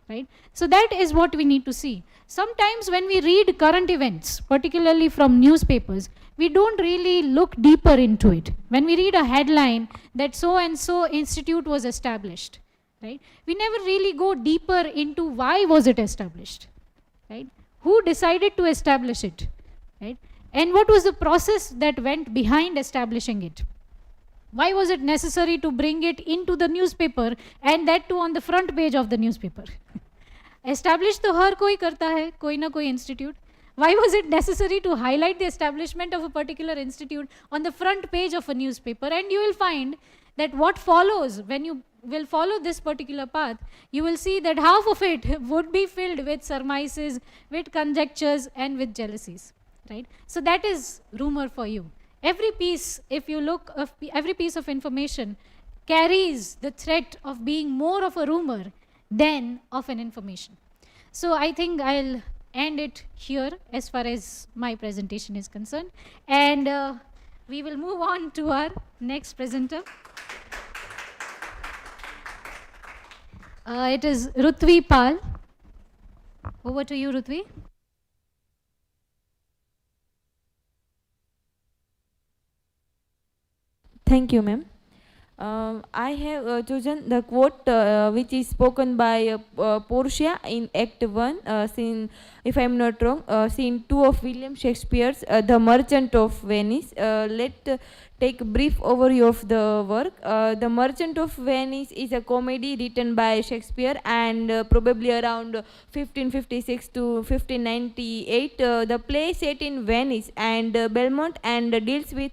right? So that is what we need to see. Sometimes when we read current events, particularly from newspapers, we don't really look deeper into it. When we read a headline that so and so institute was established, right? We never really go deeper into why was it established, right? Who decided to establish it, right? And what was the process that went behind establishing it? Why was it necessary to bring it into the newspaper, and that too on the front page of the newspaper? Establish to हर कोई करता है, कोई ना कोई institute. Why was it necessary to highlight the establishment of a particular institute on the front page of a newspaper? And you will find that what follows, when you will follow this particular path, you will see that half of it would be filled with surmises, with conjectures, and with jealousies, right? So that is rumor for you. Every piece, if you look, every piece of information carries the threat of being more of a rumor than of an information. So I think I'll end it here as far as my presentation is concerned, and we will move on to our next presenter. It is Rutvi Pal. Over to you, Rutvi. Thank you, ma'am. I have chosen the quote which is spoken by Portia in Act 1, scene, if I am not wrong, scene 2 of William Shakespeare's The Merchant of Venice. Let take a brief overview of the work. The Merchant of Venice is a comedy written by Shakespeare and probably around 1556 to 1598. The play set in Venice and Belmont and deals with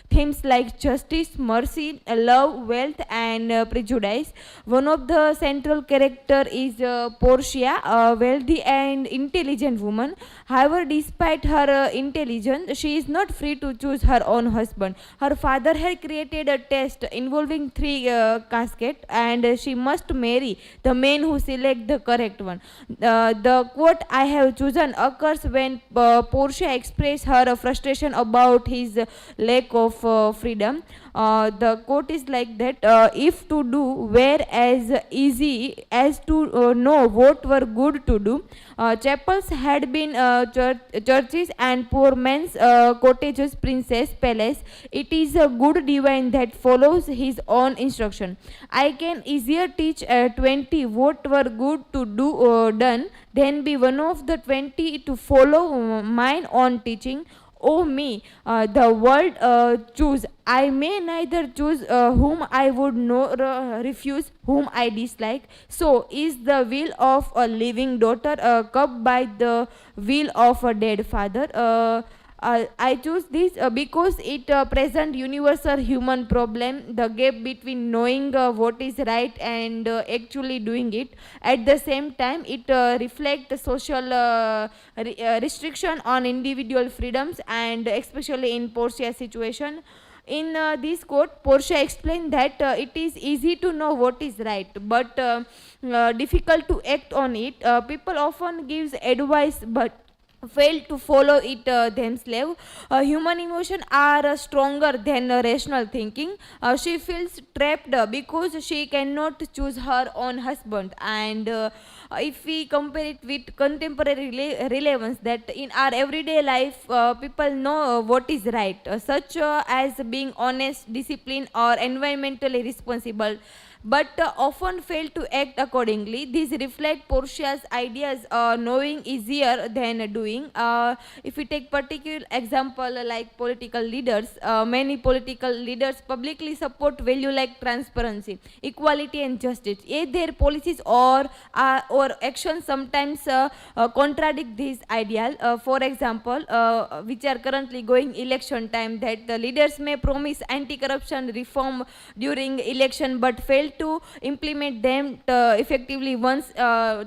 themes like justice, mercy, love, wealth, and prejudice. One of the central character is Portia, a wealthy and intelligent woman. However, despite her intelligence, she is not free to choose her own husband. Her father had created a test involving three caskets, and she must marry the man who select the correct one. The quote I have chosen occurs when Portia expresses her frustration about his lack of freedom. The quote is like that: if to do were as easy as to know what were good to do, chapels had been churches and poor men's cottages, princess palace. It is a good divine that follows his own instruction. I can easier teach 20 what were good to do done than be one of the 20 to follow mine own teaching. Oh me, the world choose. I may neither choose whom I would nor refuse whom I dislike. So is the will of a living daughter curbed by the will of a dead father. I choose this because it present universal human problem, the gap between knowing what is right and actually doing it. At the same time, it reflects the social restriction on individual freedoms, and especially in Portia's situation. In this quote, Portia explained that it is easy to know what is right, but difficult to act on it. People often gives advice, but fail to follow it themselves. Human emotions are stronger than rational thinking. She feels trapped because she cannot choose her own husband. And if we compare it with contemporary relevance, that in our everyday life, people know what is right, such as being honest, disciplined, or environmentally responsible, but often fail to act accordingly. These reflect Portia's ideas, knowing easier than doing. If we take particular example like political leaders, many political leaders publicly support value like transparency, equality, and justice. Yet their policies or actions sometimes contradict these ideals. For example, which are currently going election time, that the leaders may promise anti-corruption reform during election but fail to implement them effectively once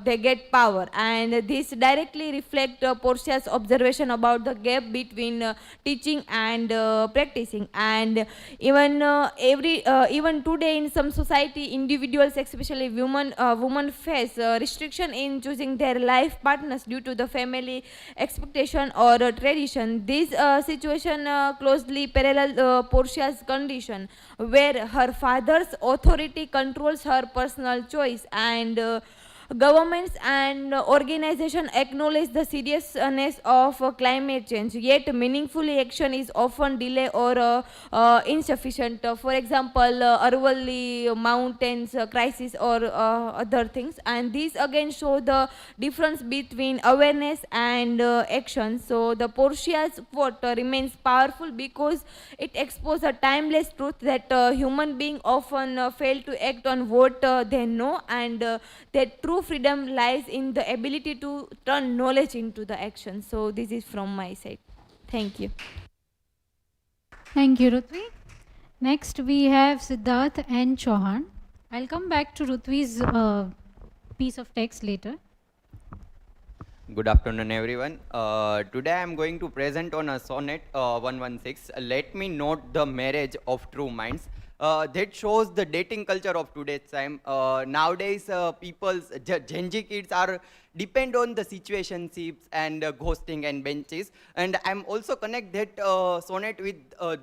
they get power. And this directly reflect Portia's observation about the gap between teaching and practicing. And even today in some society, individuals, especially women face restriction in choosing their life partners due to the family expectation or tradition. This situation closely parallel Portia's condition, where her father's authority controls her personal choice, and governments and organizations acknowledge the seriousness of climate change, yet meaningfully action is often delayed or insufficient. For example, Arvalli mountains crisis or other things. And these again show the difference between awareness and action. So the Portia's quote remains powerful because it exposes a timeless truth that human beings often fail to act on what they know, and that true freedom lies in the ability to turn knowledge into the action. So this is from my side. Thank you. Thank you, Rutvi. Next, we have Siddharth and Chauhan. I'll come back to Rutvi's piece of text later. Good afternoon, everyone. Today I am going to present on a sonnet 116. Let me note the marriage of true minds. that shows the dating culture of today's time. Nowadays, Gen Z kids are depend on the situationships and ghosting and benches. And I'm also connect that sonnet with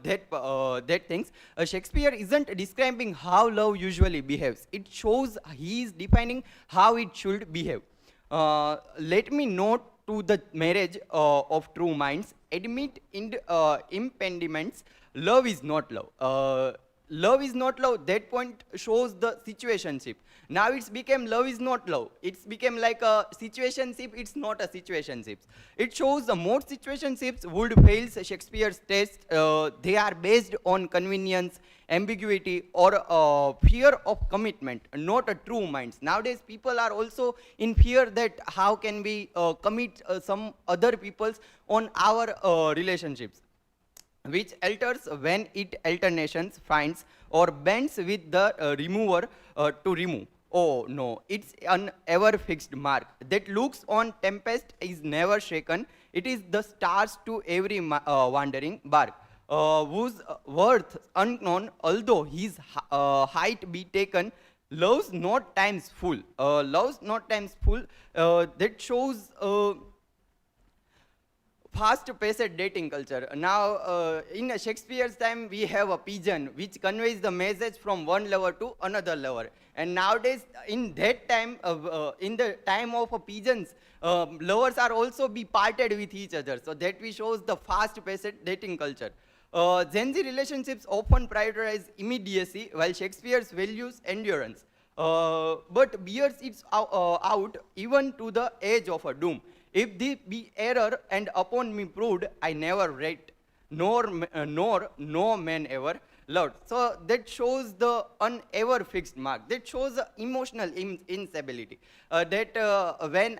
that things. Shakespeare isn't describing how love usually behaves. It shows he is defining how it should behave. Let me note to the marriage of true minds, admit impediments. Love is not love. Love is not love. That point shows the situationship. Now it's became love is not love. It's became like a situationship. It's not a situationship. It shows the most situationships would fail Shakespeare's test. They are based on convenience, ambiguity, or fear of commitment, not a true minds. Nowadays, people are also in fear that how can we commit some other people's on our relationships, which alters when it alternations finds or bends with the remover to remove. Oh no, it's an ever fixed mark that looks on tempest is never shaken. It is the stars to every wandering bark, whose worth unknown, although his height be taken. Love's not times full. Love's not times full. That shows. Fast-paced dating culture. Now, in Shakespeare's time, we have a pigeon which conveys the message from one lover to another lover. And nowadays, in that time, in the time of pigeons, lovers are also be parted with each other. So that we shows the fast-paced dating culture. Gen Z relationships often prioritize immediacy, while Shakespeare's values endurance. But bears it out even to the edge of a doom. If this be error and upon me proved, I never read, nor no man ever loved. So that shows the unever fixed mark. That shows the emotional instability. That when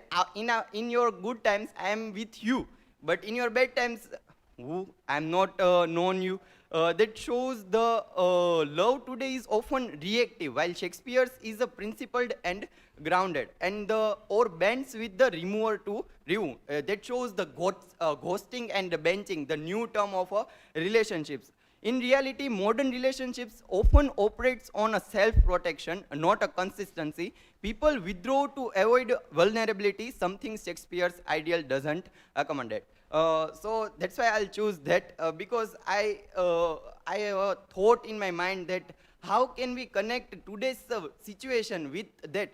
in your good times I am with you, but in your bad times, I am not known you. That shows the love today is often reactive, while Shakespeare's is a principled and grounded, and or bends with the remover to remove. That shows the ghosting and the benching, the new term of relationships. In reality, modern relationships often operates on a self-protection, not a consistency. People withdraw to avoid vulnerability, something Shakespeare's ideal doesn't accommodate. So that's why I'll choose that, because I have a thought in my mind that how can we connect today's situation with that.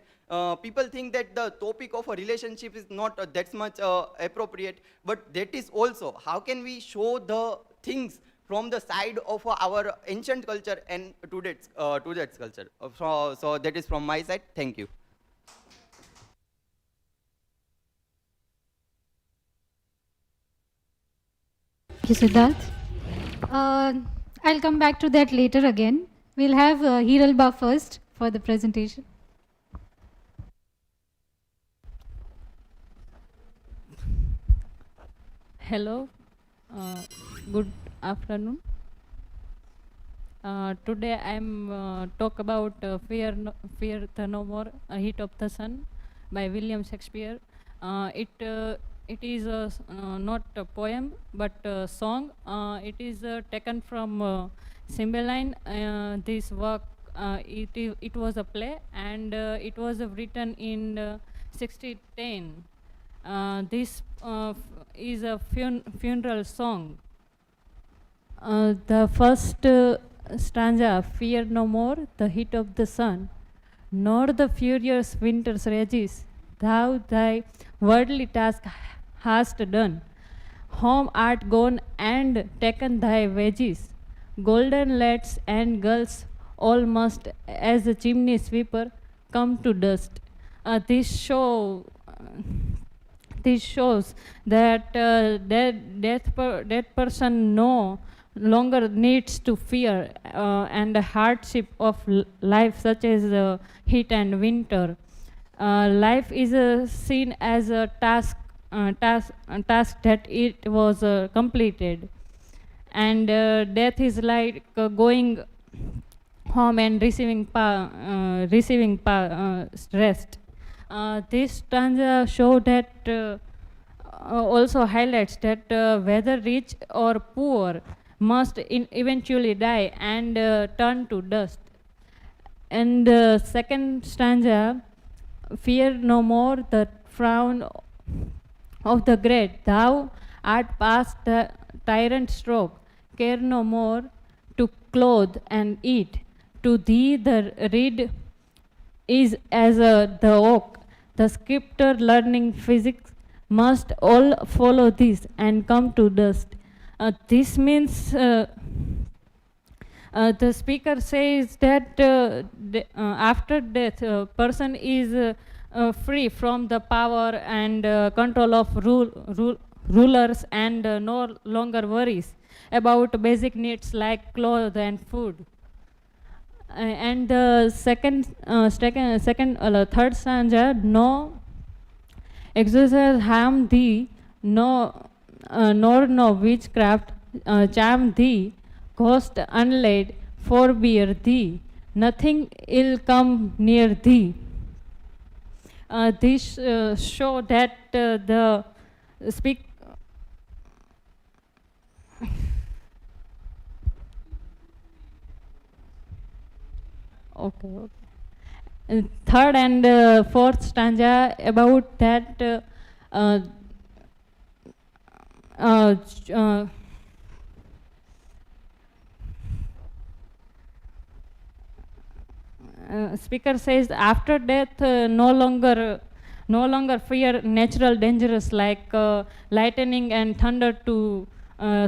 People think that the topic of a relationship is not that much appropriate, but that is also how can we show the things from the side of our ancient culture and today's culture. So that is from my side. Thank you. Thank you, Siddharth. I'll come back to that later again. We'll have Hiralba first for the presentation. Hello, good afternoon. Today I'm talk about Fear the No More, A Heat of the Sun by William Shakespeare. It is not a poem but a song. It is taken from Cymbeline. This work, it was a play, and it was written in 1610. This is a funeral song. The first stanza, fear no more the heat of the sun, nor the furious winter's rages. Thou thy worldly task hast done. Home art gone and taken thy wages. Golden lads and girls all must, as a chimney sweeper, come to dust. This shows that that person no longer needs to fear and the hardship of life, such as heat and winter. Life is seen as a task that it was completed, and death is like going home and receiving rest. This stanza show that also highlights that whether rich or poor, must eventually die and turn to dust. And the second stanza, fear no more the frown of the great, thou art past the tyrant stroke, care no more to clothe and eat. To thee the reed is as the oak, the scripture learning physics must all follow this and come to dust. This means the speaker says that after death, person is free from the power and control of rulers and no longer worries about basic needs like clothes and food. And the third stanza, no exorcist harm thee, nor no witchcraft charm thee, ghost unlaid forbear thee, nothing ill come near thee. This show that the speak. Okay. Third and fourth stanza about that speaker says after death no longer fear natural dangers like lightning and thunder to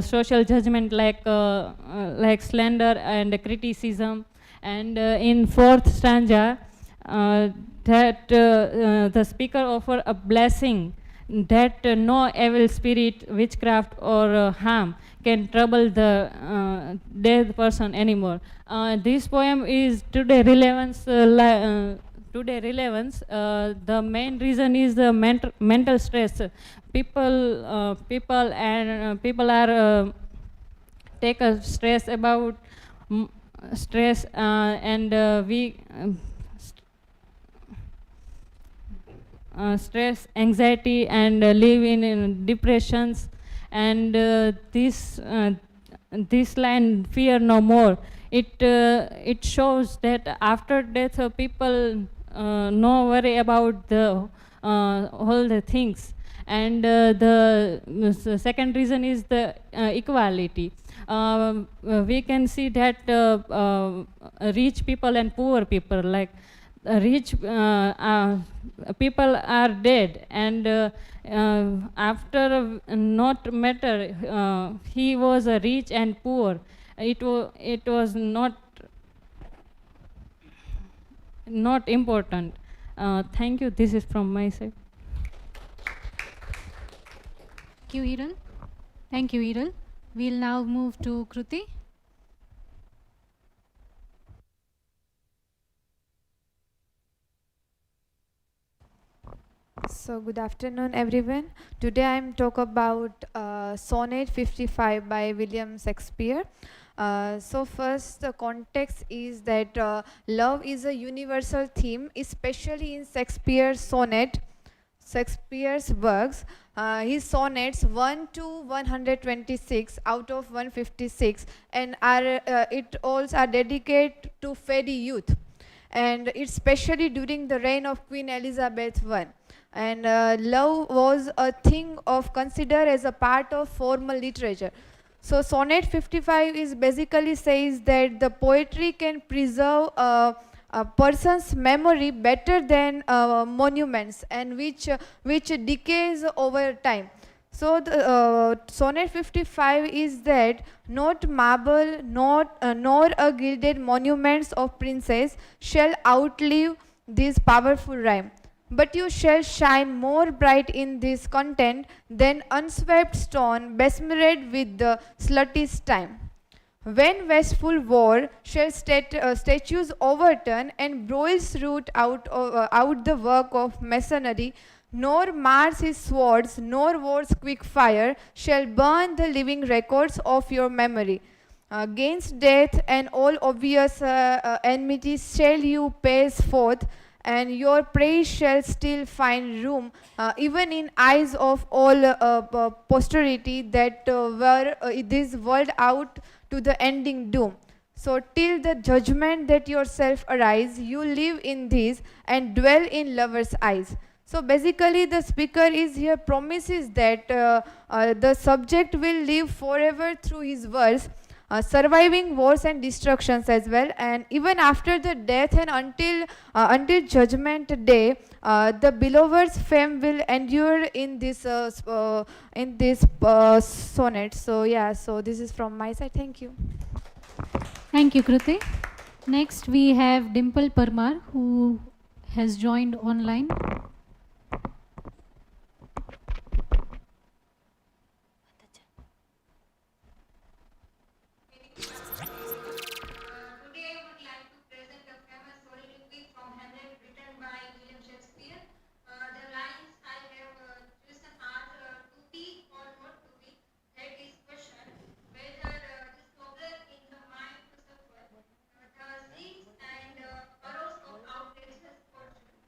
social judgment like slander and criticism. And in fourth stanza, that the speaker offer a blessing that no evil spirit, witchcraft or harm can trouble the dead person anymore. This poem is today relevance. The main reason is the mental stress. People are take a stress about stress and stress, anxiety, and live in depressions. And this line, fear no more, it shows that after death people no worry about the all the things. And the second reason is the equality. We can see that rich people and poor people, like rich people are dead, and after not matter, he was rich and poor. It was not important. Thank you. This is from my side. Thank you, Hiral. Thank you, Hiral. We'll now move to Kruti. So good afternoon, everyone. Today I'm talk about Sonnet 55 by William Shakespeare. So first, the context is that love is a universal theme, especially in Shakespeare's works. His sonnets 1 to 126 out of 156, and it also are dedicated to fairy youth, and it's especially during the reign of Queen Elizabeth I. And love was a thing of considered as a part of formal literature. So Sonnet 55 is basically says that the poetry can preserve a person's memory better than monuments, and which decays over time. So the Sonnet 55 is that not marble, nor a gilded monuments of princes shall outlive this powerful rhyme, but you shall shine more bright in this content than unswept stone besmirred with the sluttish time. When wasteful war shall statues overturn and broils root out the work of masonry, nor Mars his swords, nor war's quick fire shall burn the living records of your memory. Against death and all obvious enmities shall you pace forth, and your praise shall still find room, even in eyes of all posterity that were this world out to the ending doom. So till the judgment that yourself arise, you live in these and dwell in lovers' eyes. So basically the speaker is here promises that the subject will live forever through his verse, surviving wars and destructions as well, and even after the death and until judgment day, the beloved's fame will endure in this sonnet. So yeah, so this is from my side. Thank you. Thank you, Kruti. Next, we have Dimple Parmar, who has joined online. Today I would like to present a famous soliloquy from Hamlet written by William Shakespeare. The lines I have chosen are to be or not to be. That is question whether this problem in the mind to suffer. The scenes and arrows of outrageous fortune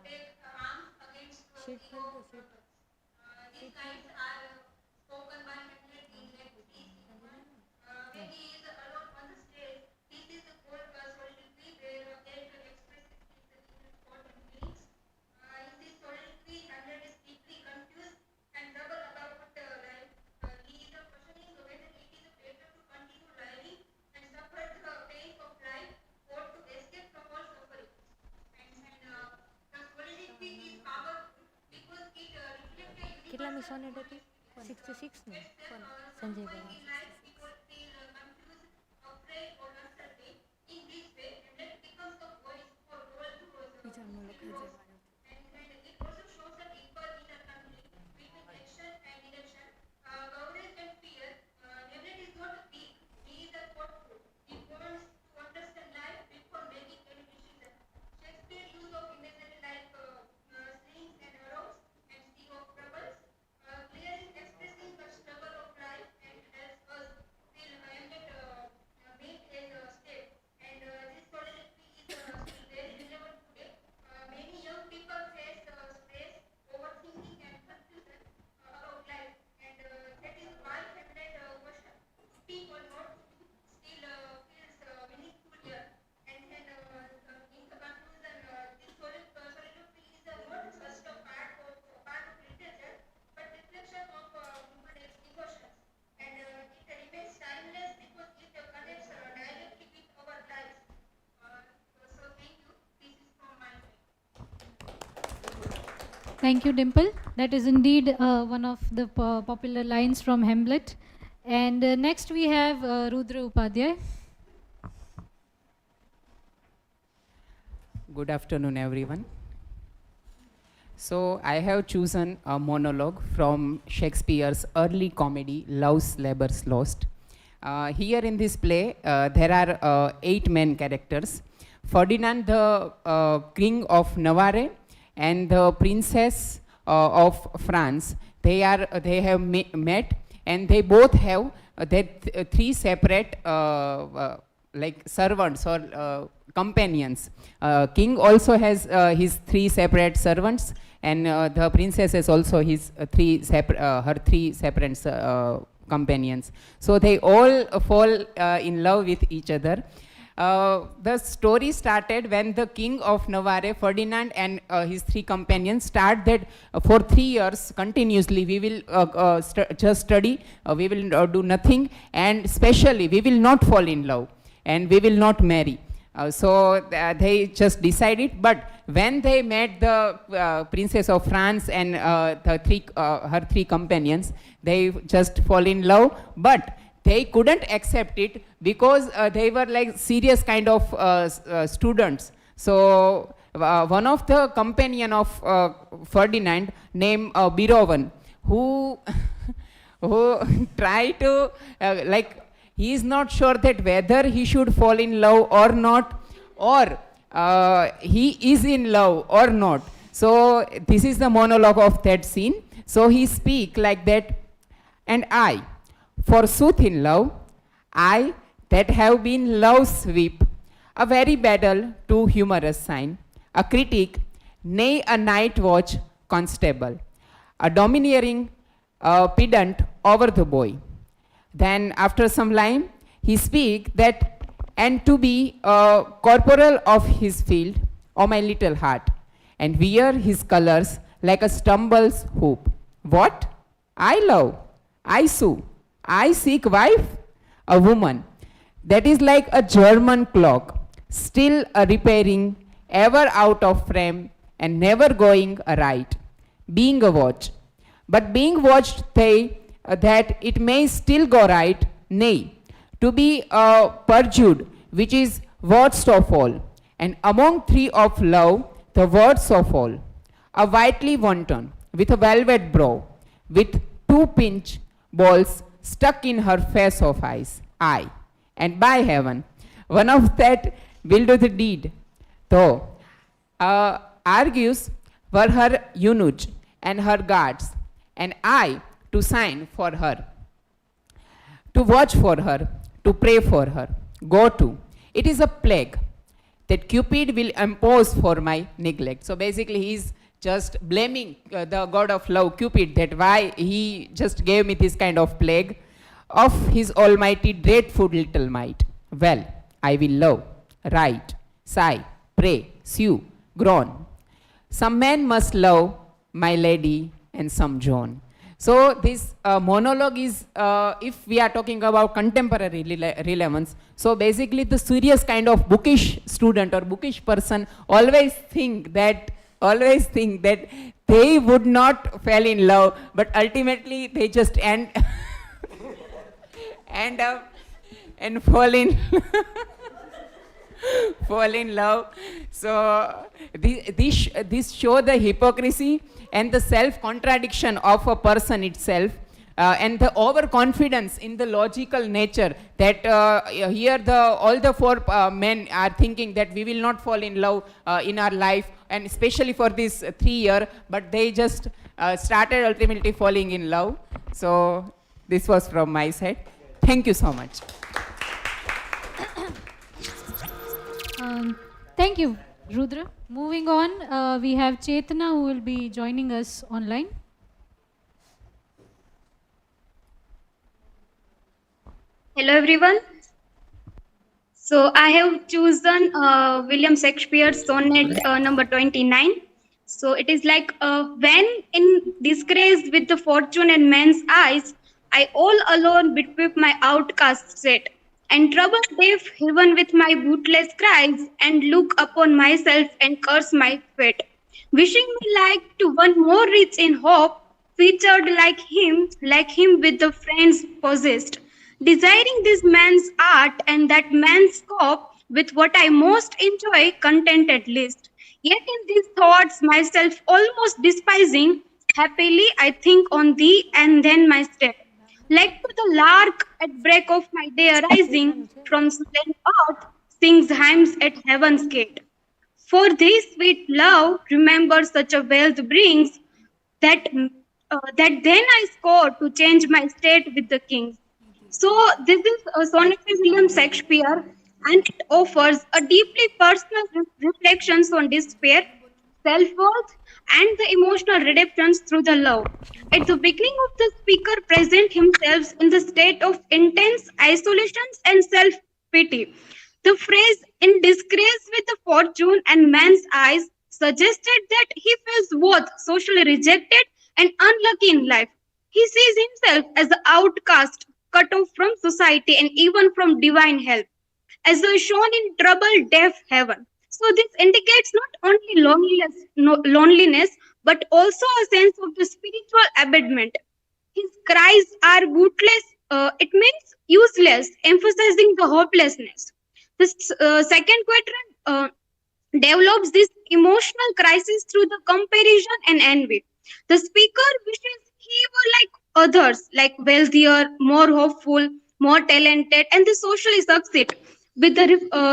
take arms against the ego of purpose. These lines are spoken by Hamlet in Act 3, Scene 1. When he is alone on the stage, this is the whole soliloquy where the character expresses his inner thought and feelings. In this soliloquy, Hamlet is deeply confused and troubled about life. He is questioning whether it is better to continue living and suffer the pain of life or to escape from all suffering. And the soliloquy is powerful because it reflects a universal 66 ને Sanjay Sanjay life, people feel confused, afraid, or uncertain. In this way, Hamlet becomes the voice for all those heroes. And it also shows an equal inner conflict between action and inaction, courage and fear. Hamlet is not weak; he is a thoughtful. He wants to understand life before making any decision. Shakespeare's use of imagery like slings and arrows and sea of troubles clearly expressing the struggle of life and helps us feel Hamlet made as a step. And this soliloquy is still very relevant today. Many young people face stress, overthinking, and confusion about life, and that is why Hamlet question speak or not still feels meaningful here. And then in the conclusion, this soliloquy is not just a part of literature, but reflection of human emotions. And it remains timeless because it connects directly with our lives. So thank you. This is from my side. Thank you, Dimple. That is indeed one of the popular lines from Hamlet. And next, we have Rudra Upadhyay. Good afternoon, everyone. So I have chosen a monologue from Shakespeare's early comedy, Love's Labour's Lost. Here in this play, there are 8 main characters. Ferdinand, the King of Navarre, and the Princess of France. They have met, and they both have their 3 separate like servants or companions. King also has his 3 separate servants, and the princess has also his her 3 separate companions. So they all fall in love with each other. The story started when the King of Navarre, Ferdinand, and his 3 companions start that for 3 years continuously we will just study, we will do nothing, and especially we will not fall in love and we will not marry. So they just decided, but when they met the Princess of France and her 3 companions, they just fall in love, but they couldn't accept it because they were like serious kind of students. So one of the companion of Ferdinand named Birovan, who tried to he is not sure that whether he should fall in love or not, or he is in love or not. So this is the monologue of that scene. So he speak like that, and I, forsooth in love, I that have been love's whip, a very battle too humorous sign. a critic, nay a night watch constable, a domineering pedant over the boy. Then after some time, he speak that, and to be a corporal of his field, O my little heart, and wear his colors like a stumble's hoop. What? I love, I sue, I seek wife, a woman. That is like a German clock, still a repairing, ever out of frame, and never going aright, being a watch. But being watched, they that it may still go right, nay, to be perjured, which is worst of all, and among three of love, the worst of all, a whitely wanton, with a velvet brow, with two pinch balls stuck in her face of eyes, eye, and by heaven, one of that will do the deed, though argues were her eunuch and her guards, and I to sign for her, to watch for her, to pray for her, go to. It is a plague that Cupid will impose for my neglect. So basically he's just blaming the god of love, Cupid, that why he just gave me this kind of plague of his almighty dreadful little might. Well, I will love, write, sigh, pray, sue, groan. Some men must love my lady and some John. So this monologue is, if we are talking about contemporary relevance, so basically the serious kind of bookish student or bookish person always think that they would not fall in love, but ultimately they just end up and fall in love. So this show the hypocrisy and the self-contradiction of a person itself, and the overconfidence in the logical nature that here all the four men are thinking that we will not fall in love in our life, and especially for this 3 year, but they just started ultimately falling in love. So this was from my side. Thank you so much. Thank you, Rudra. Moving on, we have Chetana who will be joining us online. Hello everyone. So I have chosen William Shakespeare's sonnet number 29. So it is like, when in disgrace with the fortune and men's eyes, I all alone bequeath my outcast set, and trouble deaf heaven with my bootless cries, and look upon myself and curse my fate, wishing me like to one more rich in hope, featured like him with the friends possessed, desiring this man's art and that man's scope, with what I most enjoy content at least. Yet in these thoughts myself almost despising, happily I think on thee and then my step. Like to the lark at break of my day arising from silent earth, sings hymns at heaven's gate. For this sweet love, remember such a wealth brings, that that then I score to change my state with the kings. So this is a sonnet by William Shakespeare, and it offers a deeply personal reflections on despair, self-worth, and the emotional redemptions through the love. At the beginning of the speaker present himself in the state of intense isolation and self-pity. The phrase "in disgrace with the fortune and man's eyes" suggested that he feels both socially rejected and unlucky in life. He sees himself as the outcast, cut off from society and even from divine help, as though shown in troubled deaf heaven. So this indicates not only loneliness, but also a sense of the spiritual abandonment. His cries are bootless, it means useless, emphasizing the hopelessness. The second quadrant develops this emotional crisis through the comparison and envy. The speaker wishes he were like others, like wealthier, more hopeful, more talented, and they socially succeed, with the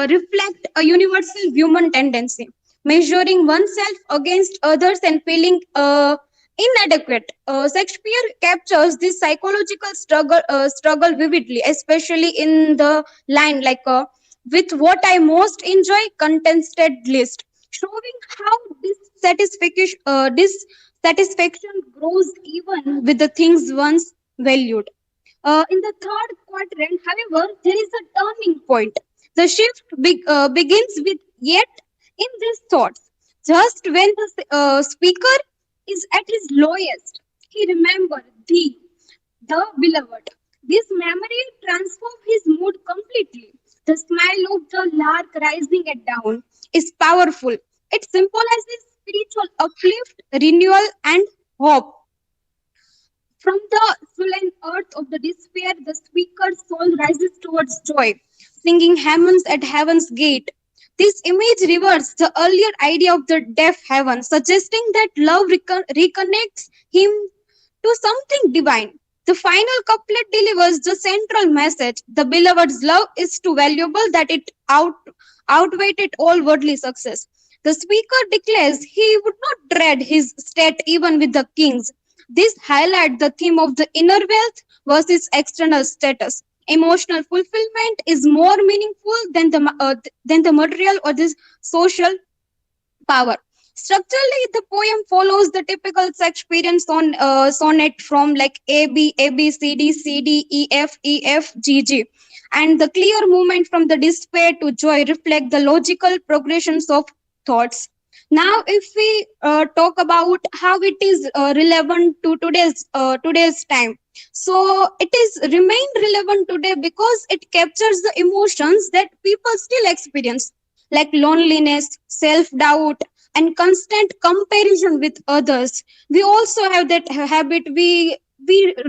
reflect a universal human tendency, measuring oneself against others and feeling inadequate. Shakespeare captures this psychological struggle vividly, especially in the line like, with what I most enjoy, contested list. showing how dissatisfaction grows even with the things once valued. In the third quadrant, however, there is a turning point. The shift begins with yet in these thoughts. Just when the speaker is at his lowest, he remembered thee, the beloved. This memory transforms his mood completely. The smell of the lark rising at dawn is powerful. It symbolizes spiritual uplift, renewal, and hope. From the sullen earth of the despair, the speaker's soul rises towards joy, singing hymns at heaven's gate. This image reverses the earlier idea of the deaf heaven, suggesting that love reconnects him to something divine. The final couplet delivers the central message. The beloved's love is too valuable that it outweighed all worldly success. The speaker declares he would not dread his state even with the kings. This highlights the theme of the inner wealth versus external status. Emotional fulfillment is more meaningful than the material or the social power. Structurally, the poem follows the typical Shakespearean sonnet from like A B C D C D E F G G, and the clear movement from the despair to joy reflect the logical progressions of thoughts. Now, if we talk about how it is relevant to today's time, so it is remained relevant today because it captures the emotions that people still experience, like loneliness, self doubt, and constant comparison with others. We also have that habit. We are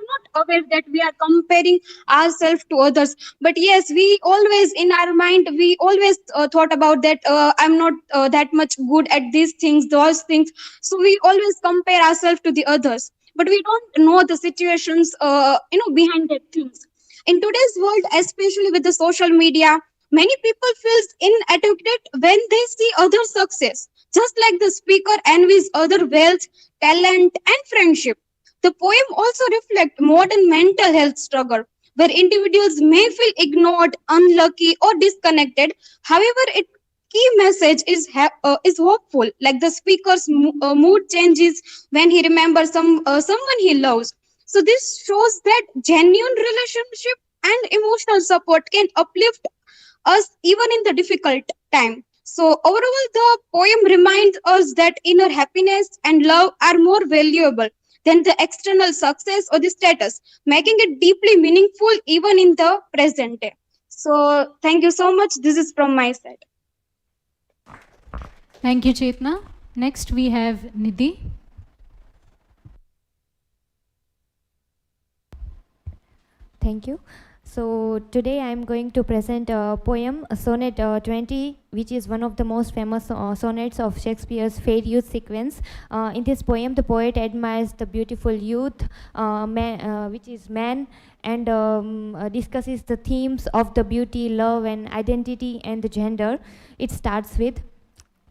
not aware that we are comparing ourselves to others, but yes, we always in our mind we always thought about that I'm not that much good at these things, those things, so we always compare ourselves to the others, but we don't know the situations behind that things. In today's world, especially with the social media, many people feel inadequate when they see other success, just like the speaker envies other wealth, talent, and friendship. The poem also reflects modern mental health struggle, where individuals may feel ignored, unlucky, or disconnected. However, its key message is hopeful. Like the speaker's mood changes when he remembers someone he loves. So this shows that genuine relationship and emotional support can uplift us even in the difficult time. So overall, the poem reminds us that inner happiness and love are more valuable than the external success or the status, making it deeply meaningful even in the present day. So thank you so much. This is from my side. Thank you, Chetna. Next, we have Nidhi. Thank you. So today I am going to present a poem, a sonnet 20, which is one of the most famous sonnets of Shakespeare's Fair Youth sequence. In this poem, the poet admires the beautiful youth, which is man, and discusses the themes of the beauty, love, and identity, and the gender. It starts with,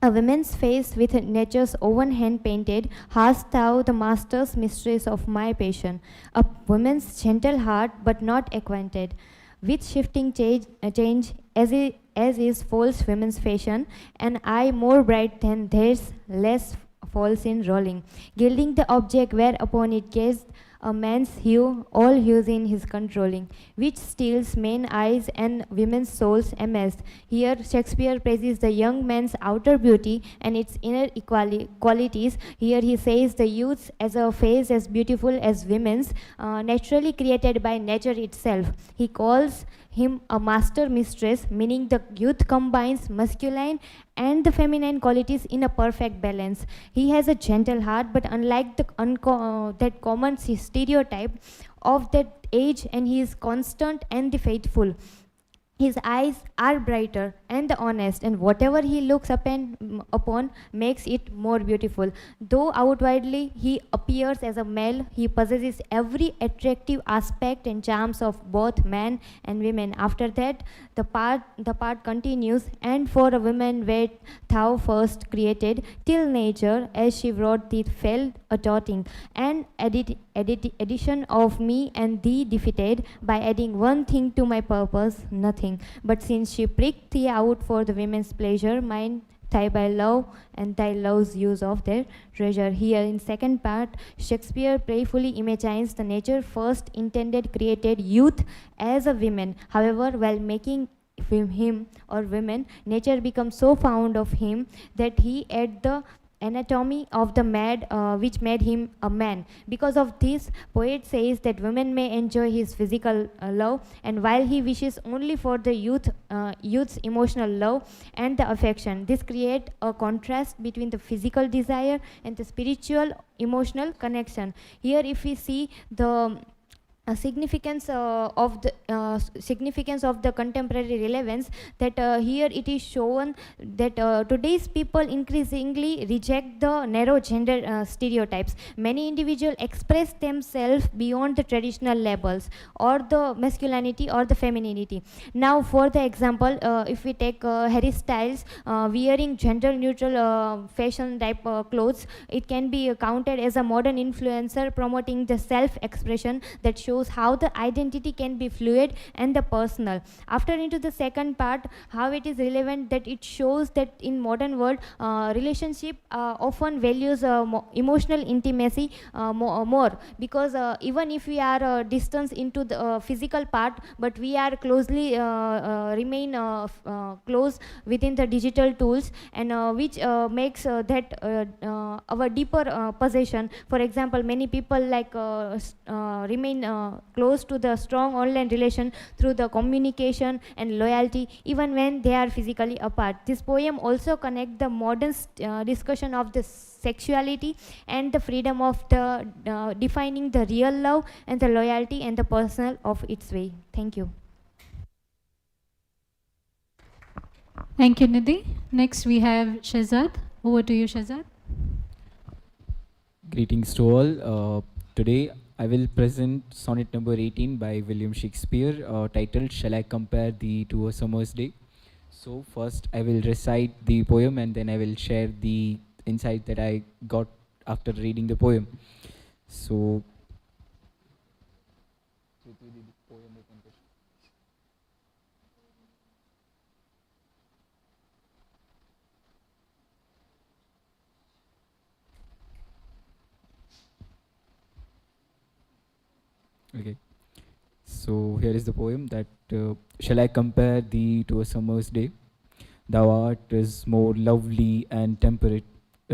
a woman's face with nature's own hand painted, hast thou the master's mistress of my passion. A woman's gentle heart, but not acquainted with shifting change as is false women's fashion, an eye more bright than theirs, less false in rolling, gilding the object whereupon it gazed, a man's hue, all hues in his controlling, which steals men eyes and women's souls amazed. Here Shakespeare praises the young man's outer beauty and its inner qualities. Here he says the youth's as a face as beautiful as women's, naturally created by nature itself. He calls him a master mistress, meaning the youth combines masculine and the feminine qualities in a perfect balance. He has a gentle heart, but unlike that common stereotype of that age, and he is constant and the faithful. His eyes are brighter and honest, and whatever he looks upon makes it more beautiful. Though outwardly he appears as a male, he possesses every attractive aspect and charms of both men and women. After that, the part continues, and for a woman wert thou first created, till nature, as she wrought thee, fell a dotting, and addition of me and thee defeated, by adding one thing to my purpose, nothing. But since she pricked thee out for the women's pleasure, mine thy by love, and thy love's use of their treasure. Here in second part, Shakespeare playfully imagines the nature first intended created youth as a woman. However, while making him or women, nature becomes so fond of him that he at the anatomy of the mad, which made him a man. Because of this, poet says that women may enjoy his physical love, and while he wishes only for the youth's emotional love and the affection. This creates a contrast between the physical desire and the spiritual emotional connection. Here, if we see the significance of the contemporary relevance, that here it is shown that today's people increasingly reject the narrow gender stereotypes. Many individuals express themselves beyond the traditional labels or the masculinity or the femininity. Now, for the example, if we take Harry Styles wearing gender neutral fashion type clothes, it can be counted as a modern influencer promoting the self expression that shows how the identity can be fluid and the personal. After into the second part, how it is relevant, that it shows that in modern world relationship often values emotional intimacy more, because even if we are distance into the physical part, but we are closely remain close within the digital tools, and which makes that our deeper possession. For example, many people like remain close to the strong online relation through the communication and loyalty even when they are physically apart. This poem also connects the modern discussion of the sexuality and the freedom of the defining the real love and the loyalty and the personal of its way. Thank you. Thank you, Nidhi. Next, we have Shahzad. Over to you, Shahzad. Greetings to all. Today I will present sonnet number 18 by William Shakespeare, titled Shall I Compare Thee to a Summer's Day? So first I will recite the poem and then I will share the insight that I got after reading the poem. So okay. So here is the poem that shall I compare thee to a summer's day? Thou art is more lovely and temperate.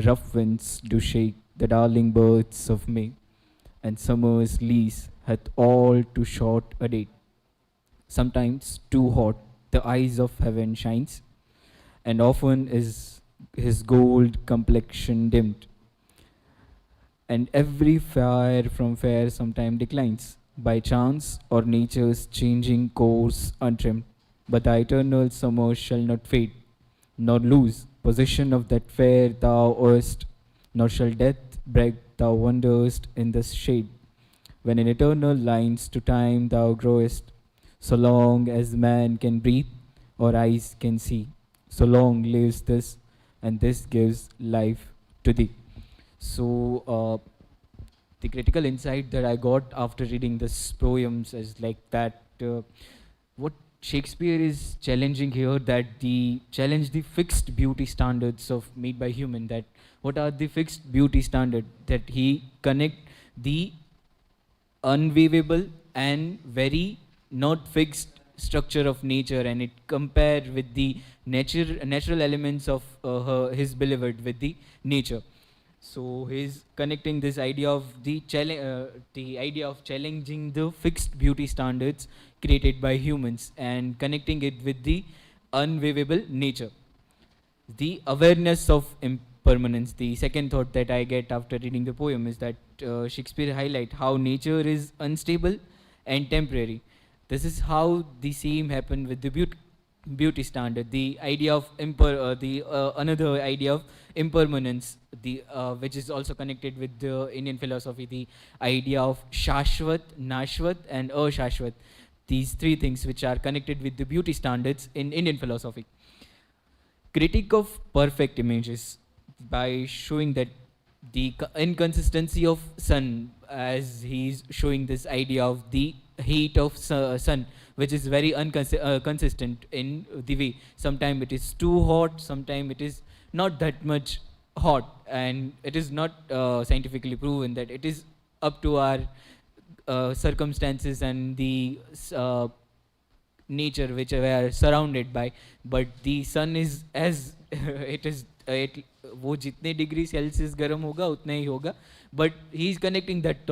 Rough winds do shake the darling birds of May, and summer's lease hath all too short a date. Sometimes too hot the eyes of heaven shines, and often is his gold complexion dimmed, and every fire from fair sometime declines, by chance or nature's changing course untrimmed. But the eternal summer shall not fade, nor lose possession of that fair thou erst, nor shall death break thou wanderest in the shade, when in eternal lines to time thou growest, so long as man can breathe or eyes can see, so long lives this, and this gives life to thee. So the critical insight that I got after reading this poems is like that what Shakespeare is challenging here, that the challenge the fixed beauty standards of made by human, that what are the fixed beauty standard, that he connect the unwaverable and very not fixed structure of nature, and it compared with the natural elements of his beloved with the nature. So he's connecting this idea of the idea of challenging the fixed beauty standards created by humans and connecting it with the unwaverable nature. The awareness of impermanence. The second thought that I get after reading the poem is that Shakespeare highlight how nature is unstable and temporary. This is how the same happened with the beauty standard. The idea of another idea of impermanence, which is also connected with the Indian philosophy, the idea of Shashvat, Nashvat and Ashashvat. These three things which are connected with the beauty standards in Indian philosophy. Critique of perfect images, by showing that the inconsistency of sun, as he's showing this idea of the heat of sun, which is very consistent in the way. Sometimes it is too hot, sometimes it is not that much hot, and it is not scientifically proven that it is up to our circumstances and the nature which we are surrounded by. But the sun is as it is वो जितने degree Celsius गर्म होगा उतना ही होगा. But he is connecting that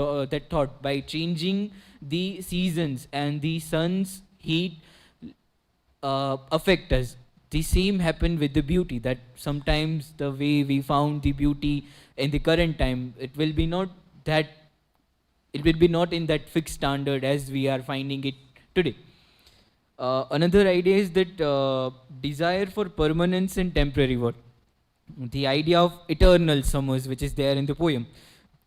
thought by changing the seasons and the sun's heat affect us. The same happened with the beauty, that sometimes the way we found the beauty in the current time, it will be not in that fixed standard as we are finding it today. Another idea is that desire for permanence and temporary worth. The idea of eternal summers, which is there in the poem,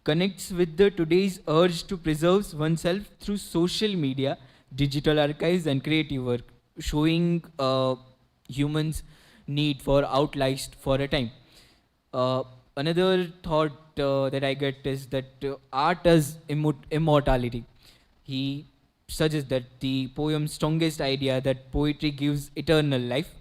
connects with the today's urge to preserve oneself through social media, digital archives, and creative work, showing humans' need for outlast for a time. Another thought that I get is that art as immortality. He suggests that the poem's strongest idea that poetry gives eternal life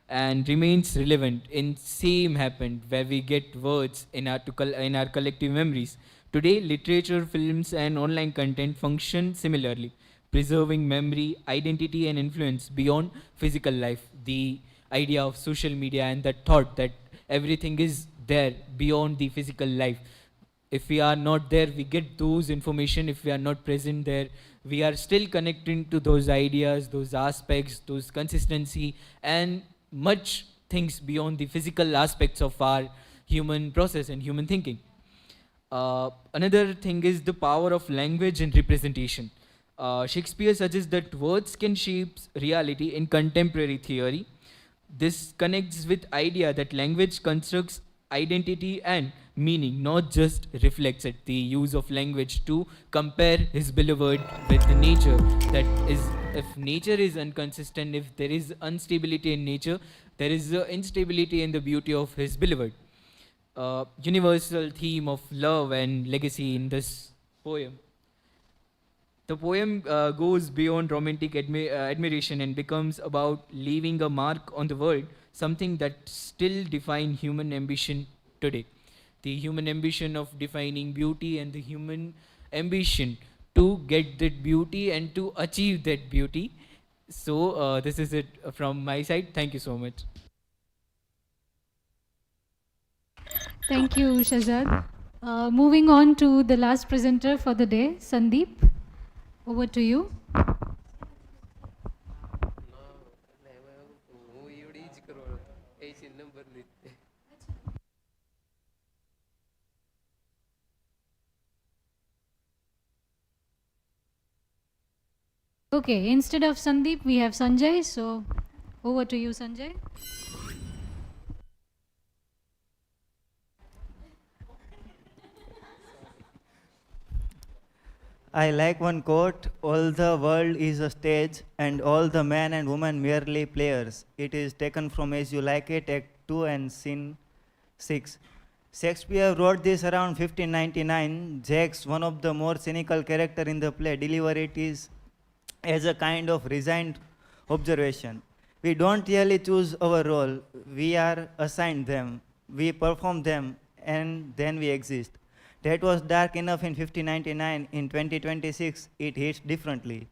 and remains relevant in same happened where we get words in our collective memories. Today, literature, films, and online content function similarly, preserving memory, identity, and influence beyond physical life. The idea of social media and that thought that everything is there beyond the physical life. If we are not there, we get those information. If we are not present there, we are still connecting to those ideas, those aspects, those consistency, and much things beyond the physical aspects of our human process and human thinking. Another thing is the power of language and representation. Shakespeare suggests that words can shape reality in contemporary theory. This connects with idea that language constructs identity and meaning, not just reflects it. The use of language to compare his beloved with the nature, that is, if nature is inconsistent, if there is instability in nature, there is instability in the beauty of his beloved. Universal theme of love and legacy in this poem. The poem goes beyond romantic admiration and becomes about leaving a mark on the world, something that still defines human ambition today. The human ambition of defining beauty and the human ambition to get that beauty and to achieve that beauty. So this is it from my side. Thank you so much. Thank you, Shazad. Moving on to the last presenter for the day, Sandeep. Over to you. Okay, instead of Sandeep, we have Sanjay. So over to you, Sanjay. I like one quote: all the world is a stage and all the man and woman merely players. It is taken from As You Like It, Act 2 and Scene 6. Shakespeare wrote this around 1599. Jacques, one of the more cynical character in the play, delivered it is as a kind of resigned observation. We don't really choose our role, we are assigned them, we perform them, and then we exist. That was dark enough in 1599. In 2026, it hits differently.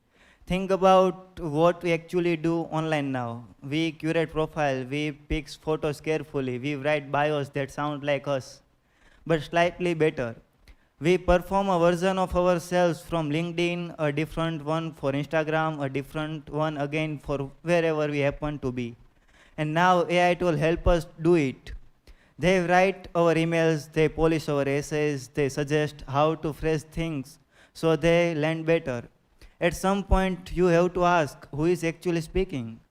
Think about what we actually do online now. We curate profile, we pick photos carefully, we write bios that sound like us, but slightly better. We perform a version of ourselves from LinkedIn, a different one for Instagram, a different one again for wherever we happen to be. And now AI will help us do it. They write our emails, they polish our essays, they suggest how to phrase things so they land better. At some point, you have to ask, who is actually speaking?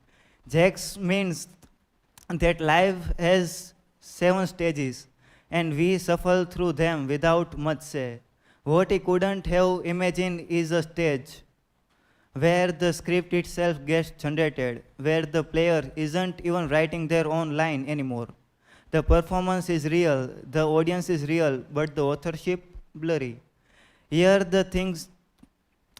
Jax means that life has 7 stages, and we shuffle through them without much say. What he couldn't have imagined is a stage where the script itself gets generated, where the player isn't even writing their own line anymore. The performance is real, the audience is real, but the authorship blurry. Here the things,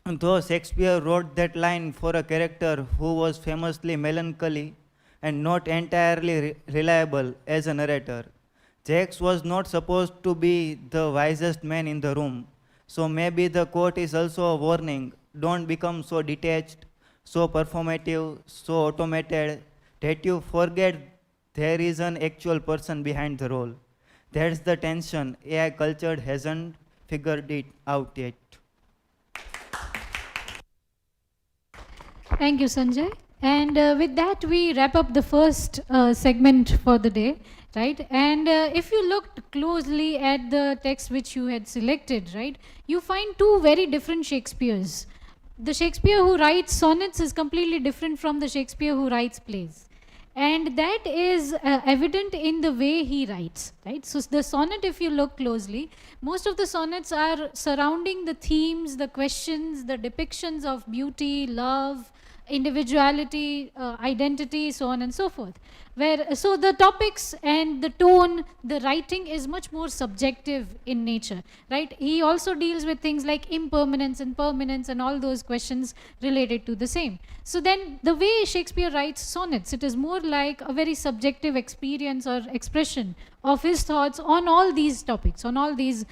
though Shakespeare wrote that line for a character who was famously melancholy and not entirely reliable as a narrator. Jacques was not supposed to be the wisest man in the room. So maybe the quote is also a warning. Don't become so detached, so performative, so automated that you forget there is an actual person behind the role. That's the tension AI culture hasn't figured it out yet. Thank you, Sanjay. And with that, we wrap up the first segment for the day, right? And if you looked closely at the text which you had selected, right, you find two very different Shakespeares. The Shakespeare who writes sonnets is completely different from the Shakespeare who writes plays. And that is evident in the way he writes, right? So the sonnet, if you look closely, most of the sonnets are surrounding the themes, the questions, the depictions of beauty, love, individuality, identity, so on and so forth. So the topics and the tone, the writing is much more subjective in nature, right? He also deals with things like impermanence and permanence and all those questions related to the same. So then the way Shakespeare writes sonnets, it is more like a very subjective experience or expression of his thoughts on all these topics, on all these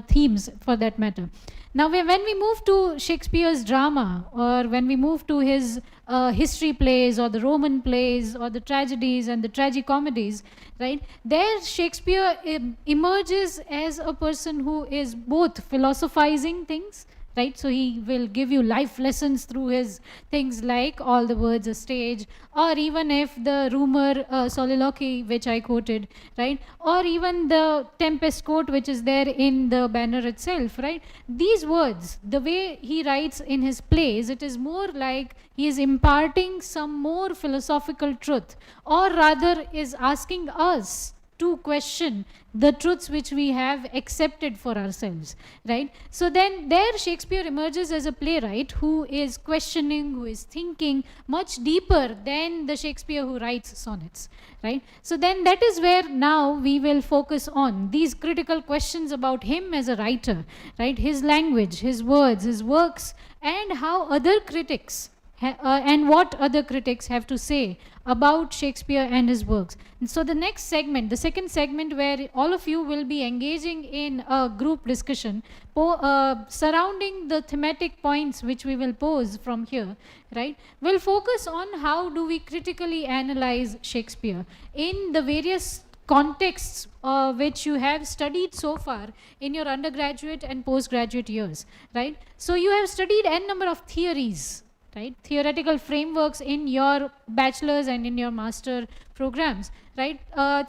themes for that matter. Now, when we move to Shakespeare's drama, or when we move to his history plays, or the Roman plays, or the tragedies and the tragicomedies, right, there Shakespeare emerges as a person who is both philosophizing things, right? So he will give you life lessons through his things like All the Words a Stage, or even if the rumor soliloquy, which I quoted, right? Or even the Tempest quote, which is there in the banner itself, right? These words, the way he writes in his plays, it is more like he is imparting some more philosophical truth, or rather is asking us to question the truths which we have accepted for ourselves, right? So then there Shakespeare emerges as a playwright who is questioning, who is thinking much deeper than the Shakespeare who writes sonnets, right? So then that is where now we will focus on these critical questions about him as a writer, right? His language, his words, his works, and how other critics and what other critics have to say about Shakespeare and his works. And so the next segment, the second segment, where all of you will be engaging in a group discussion surrounding the thematic points which we will pose from here, right, will focus on how do we critically analyze Shakespeare in the various contexts which you have studied so far in your undergraduate and postgraduate years, right? So you have studied n number of theories, right? Theoretical frameworks in your bachelor's and in your master programs, right?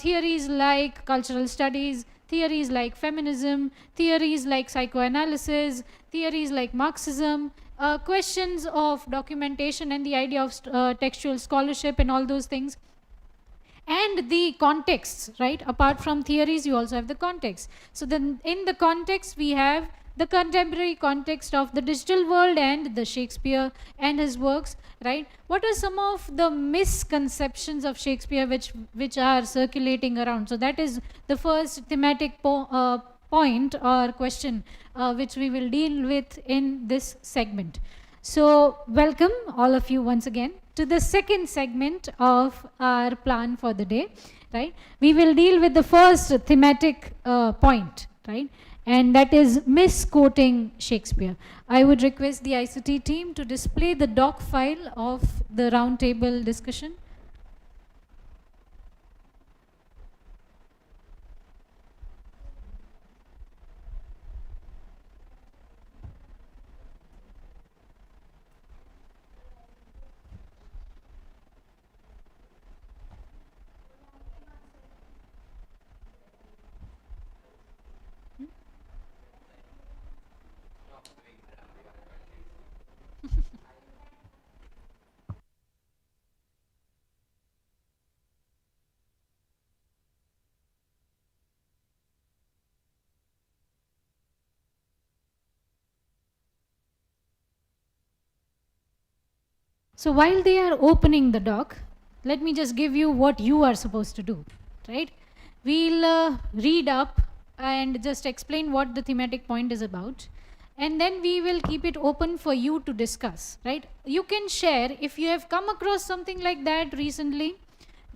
Theories like cultural studies, theories like feminism, theories like psychoanalysis, theories like Marxism, questions of documentation and the idea of textual scholarship and all those things. And the contexts, right? Apart from theories, you also have the context. So then in the context, we have the contemporary context of the digital world and the Shakespeare and his works, right? What are some of the misconceptions of Shakespeare which are circulating around? So that is the first thematic point or question which we will deal with in this segment. So welcome all of you once again to the second segment of our plan for the day, right? We will deal with the first thematic point, right? And that is misquoting Shakespeare. I would request the ICT team to display the doc file of the roundtable discussion. So while they are opening the doc, let me just give you what you are supposed to do. right? We'll read up and just explain what the thematic point is about, and then we will keep it open for you to discuss, right? You can share if you have come across something like that recently,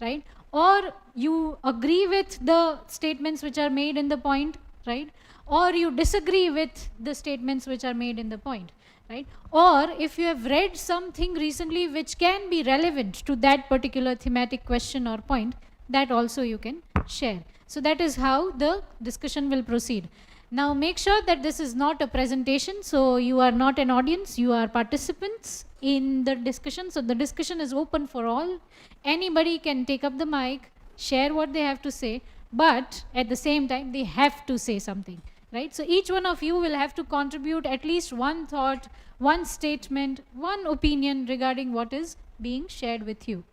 right? Or you agree with the statements which are made in the point, right? Or you disagree with the statements which are made in the point, right? Or if you have read something recently which can be relevant to that particular thematic question or point, that also you can share. So that is how the discussion will proceed. Now make sure that this is not a presentation, so you are not an audience, you are participants in the discussion. So the discussion is open for all. Anybody can take up the mic, share what they have to say, but at the same time they have to say something, right? So each one of you will have to contribute at least one thought, one statement, one opinion regarding what is being shared with you.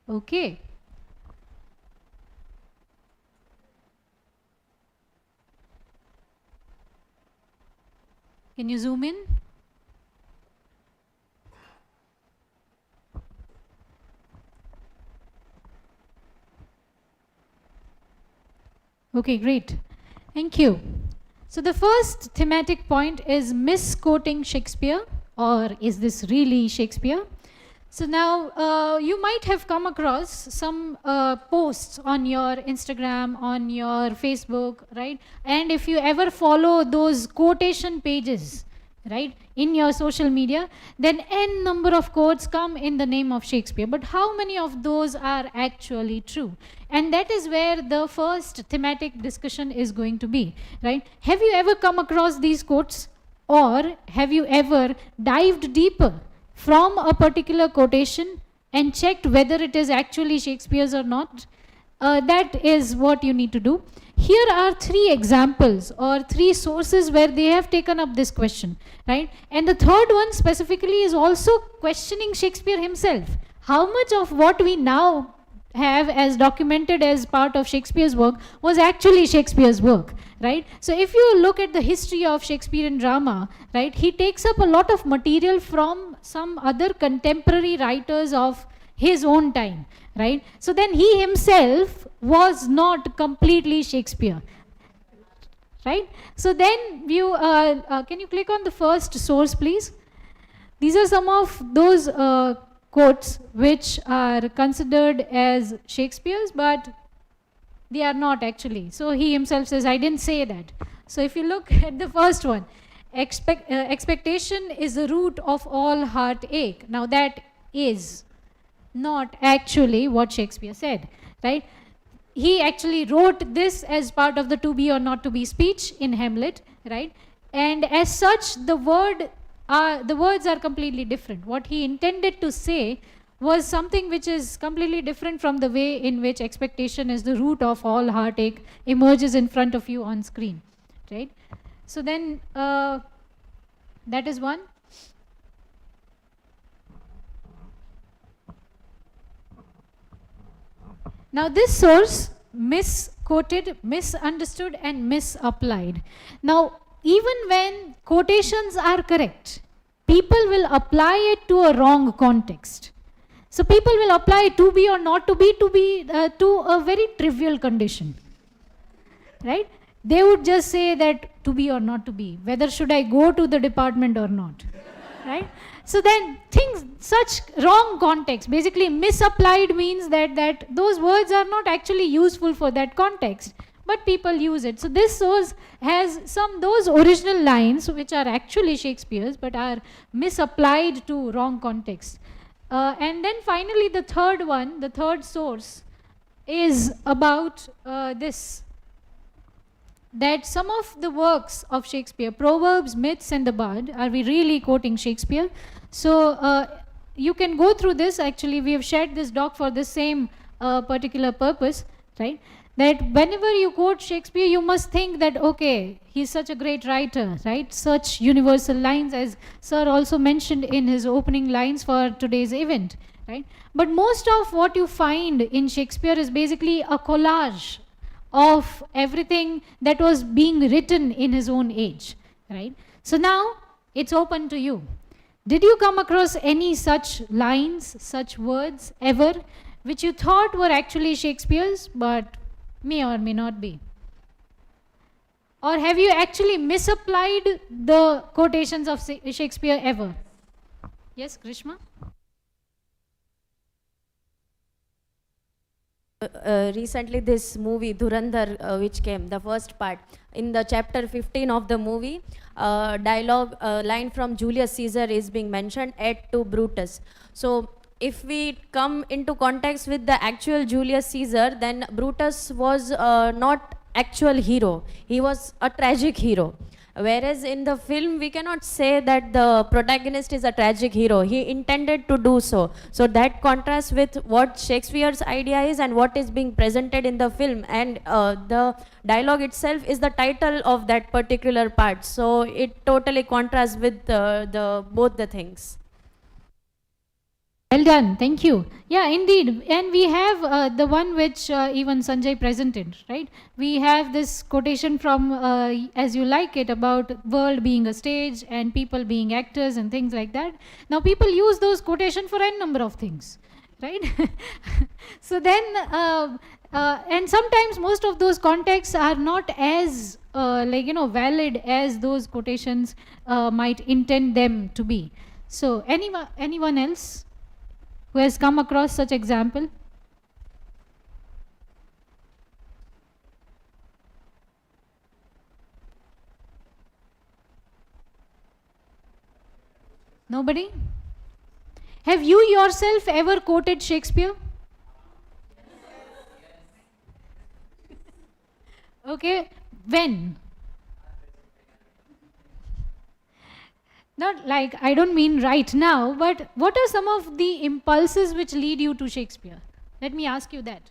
Okay. Can you zoom in? Okay, great. Thank you. So the first thematic point is misquoting Shakespeare, or is this really Shakespeare? So now you might have come across some posts on your Instagram, on your Facebook, right? And if you ever follow those quotation pages, right, in your social media, then n number of quotes come in the name of Shakespeare. But how many of those are actually true? And that is where the first thematic discussion is going to be, right? Have you ever come across these quotes? Or have you ever dived deeper from a particular quotation and checked whether it is actually Shakespeare's or not? That is what you need to do. Here are 3 examples or 3 sources where they have taken up this question, right? And the third one specifically is also questioning Shakespeare himself. How much of what we now have as documented as part of Shakespeare's work was actually Shakespeare's work, right? So if you look at the history of Shakespearean drama, right, he takes up a lot of material from some other contemporary writers of his own time, right? So then he himself was not completely Shakespeare, right? So then you, can you click on the first source, please? These are some of those quotes which are considered as Shakespeare's, but they are not actually. So he himself says, I didn't say that. So if you look at the first one, expectation is the root of all heartache. Now that is not actually what Shakespeare said, right? He actually wrote this as part of the to be or not to be speech in Hamlet, right? And as such, the words are completely different. What he intended to say was something which is completely different from the way in which expectation is the root of all heartache emerges in front of you on screen, right? So then that is one. Now this source misquoted, misunderstood and misapplied. Now even when quotations are correct, people will apply it to a wrong context. So people will apply to be or not to be to a very trivial condition, right? They would just say that to be or not to be, whether should I go to the department or not, right? So then things, such wrong context, basically misapplied means that those words are not actually useful for that context, but people use it. So this source has those original lines which are actually Shakespeare's but are misapplied to wrong context. And then finally the third one, the third source is about this, that some of the works of Shakespeare, Proverbs, Myths and the Bard, are we really quoting Shakespeare? So you can go through this. Actually we have shared this doc for the same particular purpose, right? That whenever you quote Shakespeare, you must think that, okay, he's such a great writer, right? Such universal lines, as Sir also mentioned in his opening lines for today's event, right? But most of what you find in Shakespeare is basically a collage of everything that was being written in his own age, right? So now it's open to you. Did you come across any such lines, such words ever which you thought were actually Shakespeare's, but may or may not be? Or have you actually misapplied the quotations of Shakespeare ever? Yes, Grishma? Recently this movie Dhurandhar which came, the first part, in the chapter 15 of the movie, dialogue line from Julius Caesar is being mentioned, et to Brutus. So if we come into context with the actual Julius Caesar, then Brutus was not actual hero, he was a tragic hero. Whereas in the film, we cannot say that the protagonist is a tragic hero. He intended to do so. So that contrasts with what Shakespeare's idea is and what is being presented in the film. And the dialogue itself is the title of that particular part. So it totally contrasts with both the things. Well done, thank you. Yeah, indeed. And we have the one which even Sanjay presented, right? We have this quotation from As You Like It about world being a stage and people being actors and things like that. Now people use those quotations for n number of things, right? So then, and sometimes most of those contexts are not as valid as those quotations might intend them to be. So anyone else who has come across such example? Nobody? Have you yourself ever quoted Shakespeare? Okay, when? Not like, I don't mean right now, but what are some of the impulses which lead you to Shakespeare? Let me ask you that.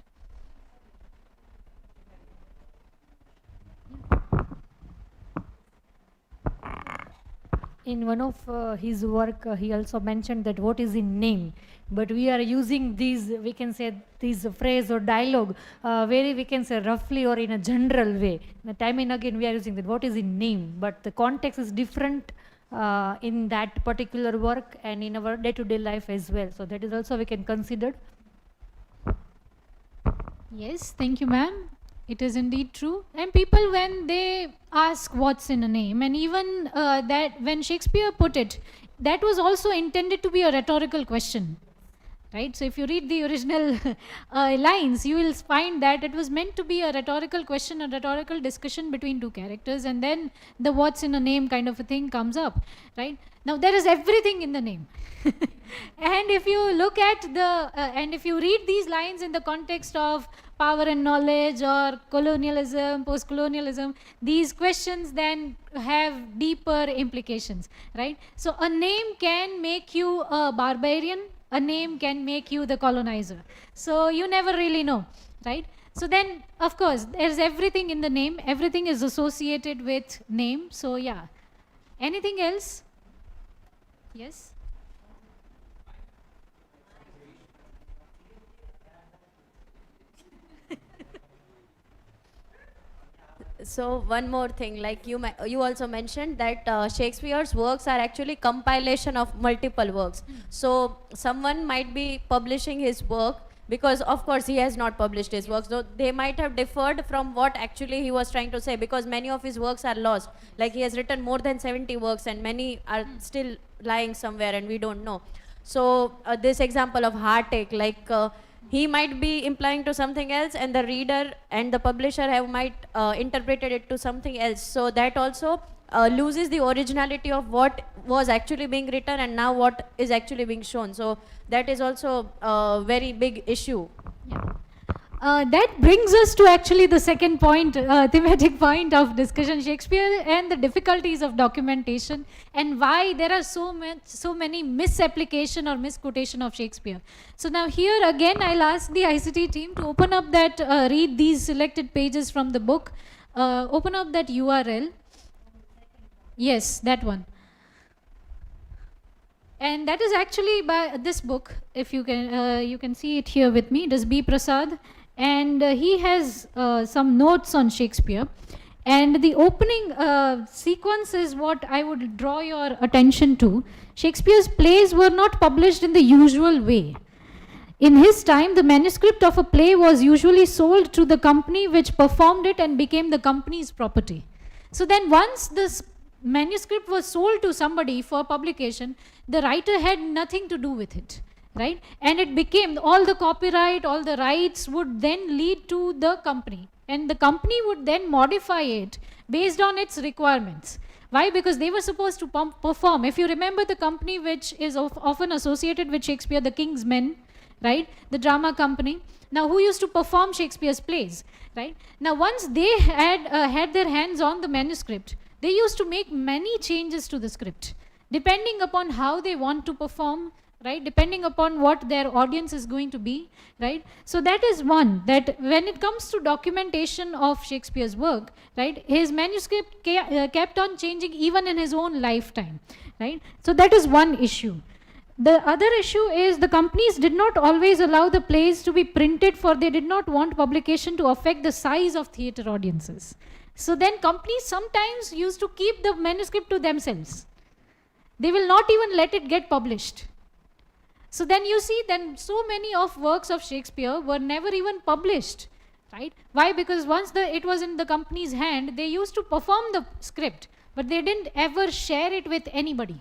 In one of his work, he also mentioned that what is in name. But we are using these, we can say, this phrase or dialogue very, we can say, roughly or in a general way. The time and again we are using that, what is in name. But the context is different in that particular work and in our day-to-day life as well. So that is also we can consider. Yes, thank you, ma'am. It is indeed true. And people, when they ask what's in a name, and even that when Shakespeare put it, that was also intended to be a rhetorical question. Right? So if you read the original lines, you will find that it was meant to be a rhetorical question, a rhetorical discussion between two characters, and then the what's in a name kind of a thing comes up, right? Now there is everything in the name. And if you look at and if you read these lines in the context of power and knowledge or colonialism, post-colonialism, these questions then have deeper implications, right? So a name can make you a barbarian, a name can make you the colonizer. So you never really know, right? So then, of course, there's everything in the name. Everything is associated with name. So yeah. Anything else? Yes? So one more thing, like you also mentioned that Shakespeare's works are actually compilation of multiple works. So someone might be publishing his work because of course he has not published his works, so they might have differed from what actually he was trying to say, because many of his works are lost. Like he has written more than 70 works and many are still lying somewhere and we don't know. So this example of heartache, like he might be implying to something else and the reader and the publisher might interpreted it to something else. So that also loses the originality of what was actually being written and now what is actually being shown. So that is also a very big issue. Yeah. That brings us to actually the second point, thematic point of discussion, Shakespeare and the difficulties of documentation and why there are so many misapplication or misquotation of Shakespeare. So now here again I'll ask the ICT team to open up that, read these selected pages from the book, open up that URL. Yes, that one. And that is actually by this book, if you can see it here with me. It is B. Prasad. And he has some notes on Shakespeare, and the opening sequence is what I would draw your attention to. Shakespeare's plays were not published in the usual way. In his time, the manuscript of a play was usually sold to the company which performed it and became the company's property. So then once this manuscript was sold to somebody for publication, the writer had nothing to do with it, right? And it became, all the copyright, all the rights would then lead to the company. And the company would then modify it based on its requirements. Why? Because they were supposed to perform. If you remember the company which is often associated with Shakespeare, the King's Men, right? The drama company. Now, who used to perform Shakespeare's plays, right? Now, once they had their hands on the manuscript, they used to make many changes to the script, depending upon how they want to perform, right? Depending upon what their audience is going to be, right? So that is one, that when it comes to documentation of Shakespeare's work, right, his manuscript kept on changing even in his own lifetime, right? So that is one issue. The other issue is the companies did not always allow the plays to be printed, for they did not want publication to affect the size of theatre audiences. So then companies sometimes used to keep the manuscript to themselves. They will not even let it get published. So then you see, then so many of works of Shakespeare were never even published, right? Why? Because once it was in the company's hand, they used to perform the script, but they didn't ever share it with anybody.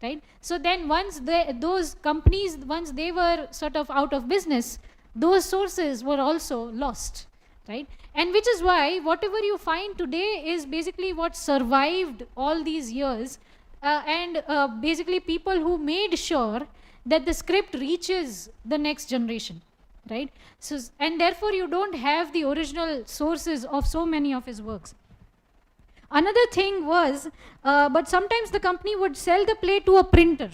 Right? So then once those companies, once they were sort of out of business, those sources were also lost, right? And which is why whatever you find today is basically what survived all these years, and basically people who made sure that the script reaches the next generation, right? So, and therefore you don't have the original sources of so many of his works. Another thing was, but sometimes the company would sell the play to a printer.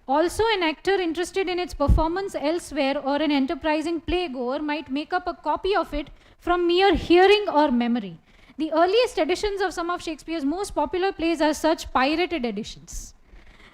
Also, an actor interested in its performance elsewhere or an enterprising playgoer might make up a copy of it from mere hearing or memory. The earliest editions of some of Shakespeare's most popular plays are such pirated editions.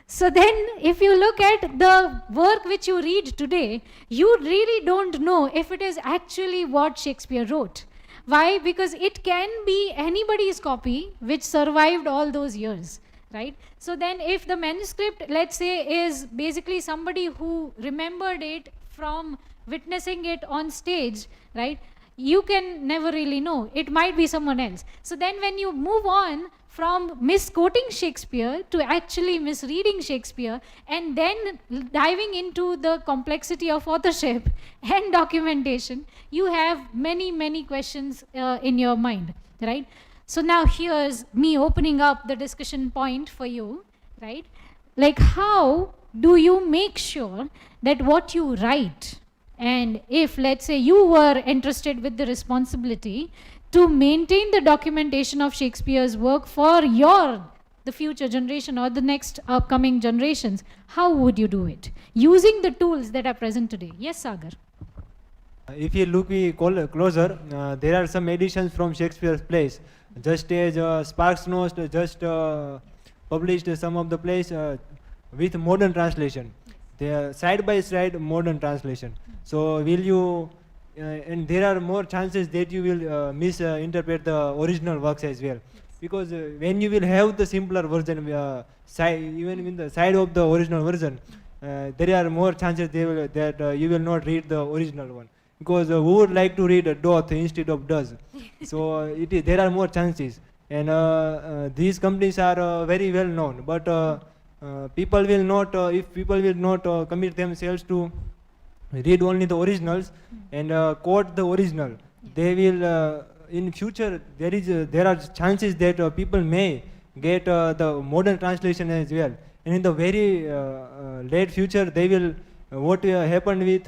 So then, if you look at the work which you read today, you really don't know if it is actually what Shakespeare wrote. Why? Because it can be anybody's copy which survived all those years, right? So then if the manuscript, let's say, is basically somebody who remembered it from witnessing it on stage, right? You can never really know. It might be someone else. So then when you move on from misquoting Shakespeare to actually misreading Shakespeare and then diving into the complexity of authorship and documentation, you have many, many questions in your mind, right? So now here's me opening up the discussion point for you, right? Like, how do you make sure that what you write, and if, let's say, you were entrusted with the responsibility to maintain the documentation of Shakespeare's work for the future generation or the next upcoming generations, how would you do it? Using the tools that are present today. Yes, Sagar? If you look closer, there are some editions from Shakespeare's plays. Just as Sparks Notes just published some of the plays with modern translation. They are side by side modern translation. So will you, and there are more chances that you will misinterpret the original works as well. Because when you will have the simpler version, even in the side of the original version, there are more chances that you will not read the original one. Because who would like to read doth instead of does? So there are more chances. And these companies are very well known. But people will not, if people will not commit themselves to read only the originals and quote the original, they will in future there are chances that people may get the modern translation as well, and in the very late future they will what happened with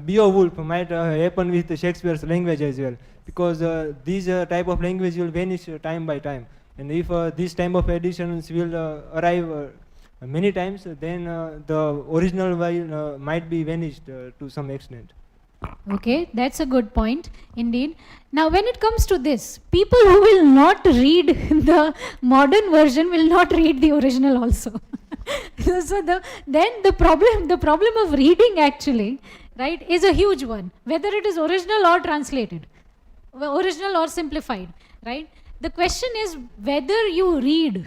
Beowulf might happen with Shakespeare's language as well, because these type of language will vanish time by time, and if this type of editions will arrive many times, then the original might be vanished to some extent. Okay, that's a good point, indeed. Now, when it comes to this, people who will not read the modern version will not read the original also. So then the problem of reading actually, right, is a huge one, whether it is original or translated, original or simplified, right? The question is whether you read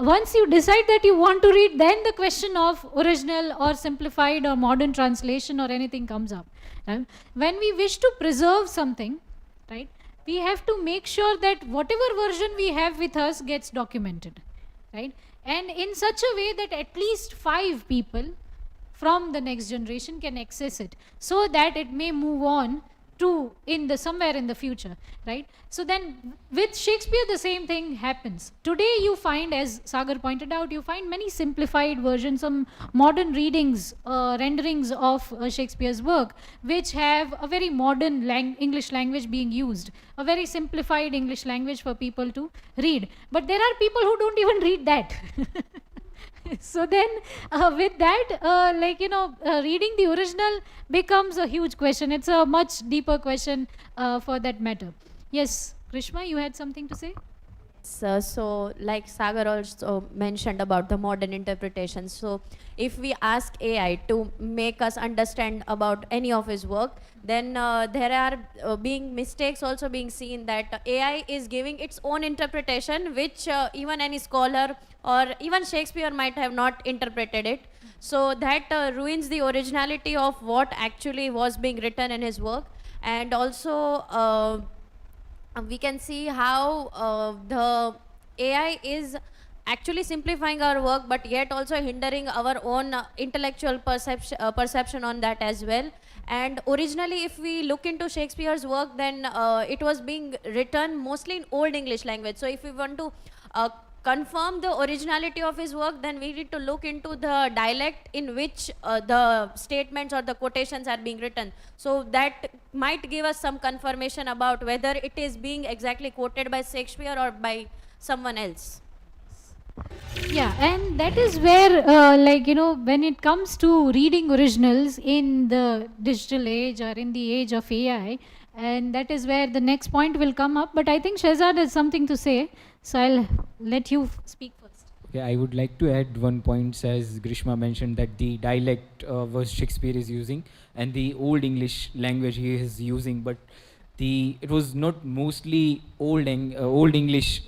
Once you decide that you want to read, then the question of original or simplified or modern translation or anything comes up. When we wish to preserve something, right, we have to make sure that whatever version we have with us gets documented, right, and in such a way that at least 5 people from the next generation can access it, so that it may move on to somewhere in the future, right? So then with Shakespeare the same thing happens. Today you find, as Sagar pointed out, you find many simplified versions, some modern readings, renderings of Shakespeare's work, which have a very modern English language being used, a very simplified English language for people to read. But there are people who don't even read that. So then with that, reading the original becomes a huge question. It's a much deeper question for that matter. Yes, Grishma, you had something to say? So like Sagar also mentioned about the modern interpretation. So if we ask AI to make us understand about any of his work, then there are being mistakes also being seen, that AI is giving its own interpretation, which even any scholar or even Shakespeare might have not interpreted it. So that ruins the originality of what actually was being written in his work. And also we can see how the AI is actually simplifying our work, but yet also hindering our own intellectual perception on that as well. And originally, if we look into Shakespeare's work, then it was being written mostly in Old English language. So if we want to confirm the originality of his work, then we need to look into the dialect in which the statements or the quotations are being written. So that might give us some confirmation about whether it is being exactly quoted by Shakespeare or by someone else. Yeah, and that is where, when it comes to reading originals in the digital age or in the age of AI, and that is where the next point will come up. But I think Shehzad has something to say, so I'll let you speak first. Okay, I would like to add one point, as Grishma mentioned, that the dialect was Shakespeare is using, and the Old English language he is using, but it was not mostly Old English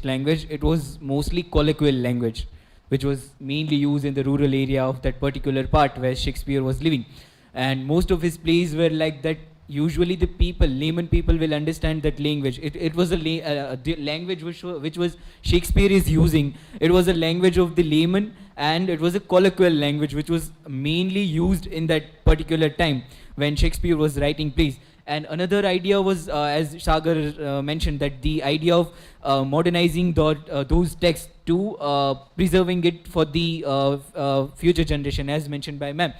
language. It was mostly colloquial language, which was mainly used in the rural area of that particular part where Shakespeare was living. And most of his plays were like that. Usually the layman people will understand that language. It was the language which was Shakespeare is using. It was a language of the layman, and it was a colloquial language which was mainly used in that particular time when Shakespeare was writing plays. And another idea was, as Sagar mentioned, that the idea of modernizing those texts to preserving it for the future generation, as mentioned by ma'am.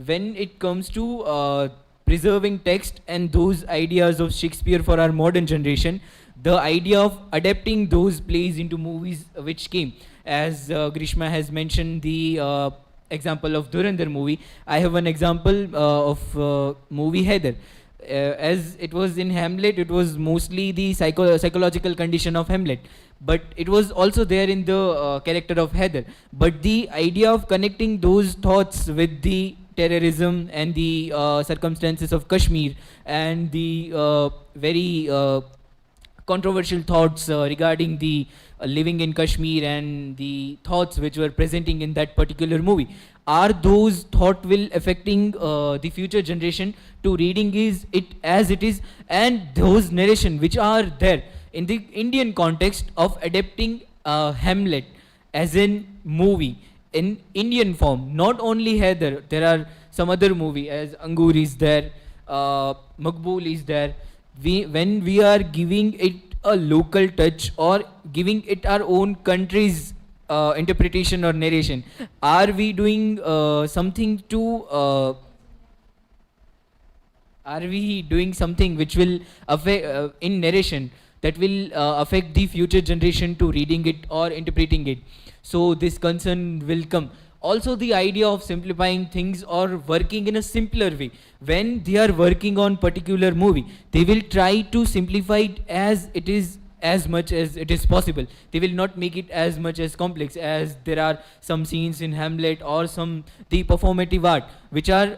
When it comes to preserving text and those ideas of Shakespeare for our modern generation, the idea of adapting those plays into movies which came, as Grishma has mentioned the example of Dhurandhar movie. I have an example of movie Heather. As it was in Hamlet, it was mostly the psychological condition of Hamlet, but it was also there in the character of Heather. But the idea of connecting those thoughts with the terrorism and the circumstances of Kashmir and the very controversial thoughts regarding the living in Kashmir and the thoughts which were presenting in that particular movie, are those thought will affecting the future generation to reading it as it is, and those narration which are there in the Indian context of adapting Hamlet as in movie in Indian form. Not only Heather, there are some other movie as Angur is there, Maqbool is there. When we are giving it a local touch or giving it our own country's interpretation or narration, are we doing something to are we doing something which will affect in narration that will affect the future generation to reading it or interpreting it? So this concern will come. Also the idea of simplifying things or working in a simpler way. When they are working on particular movie, they will try to simplify it as it is, as much as it is possible. They will not make it as much as complex, as there are some scenes in Hamlet or the performative art which are,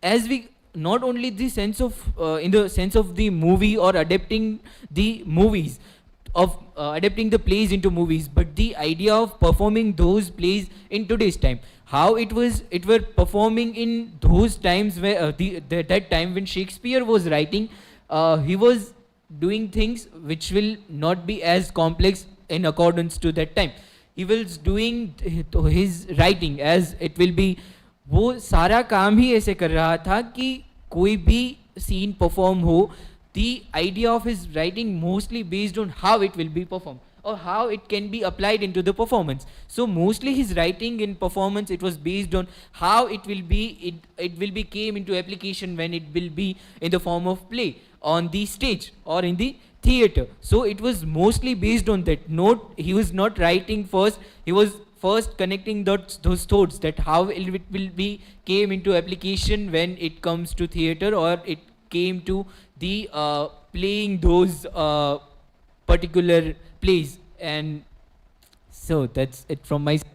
as we not only the sense of in the sense of the movie or adapting the movies, of adapting the plays into movies, but the idea of performing those plays in today's time. How it were performing in those times where that time when Shakespeare was writing, he was doing things which will not be as complex in accordance to that time. He was doing his writing as it will be, वो सारा काम ही ऐसे कर रहा था कि कोई भी scene perform हो, the idea of his writing mostly based on how it will be performed or how it can be applied into the performance. So mostly his writing in performance, it was based on how it will be, it will be came into application when it will be in the form of play on the stage or in the theater. So it was mostly based on that. He was not writing first, he was first connecting those thoughts that how it will be came into application when it comes to theater or it came to the playing those particular plays. And so that's it from my side.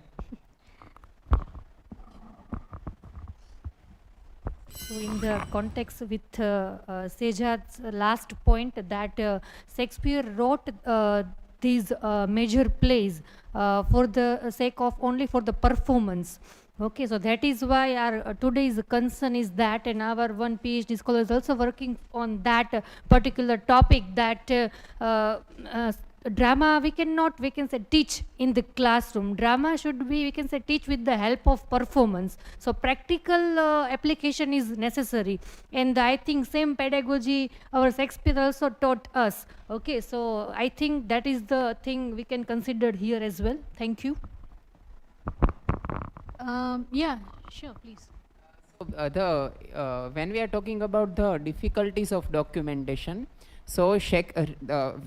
So in the context with Sejat's last point that Shakespeare wrote these major plays for the sake of only for the performance. Okay, so that is why our today's concern is that, and our one PhD scholar is also working on that particular topic, that drama we can say teach in the classroom. Drama should be, we can say, teach with the help of performance. So practical application is necessary, and I think same pedagogy our Shakespeare also taught us. Okay, so I think that is the thing we can consider here as well. Thank you. Yeah, sure, please. When we are talking about the difficulties of documentation, so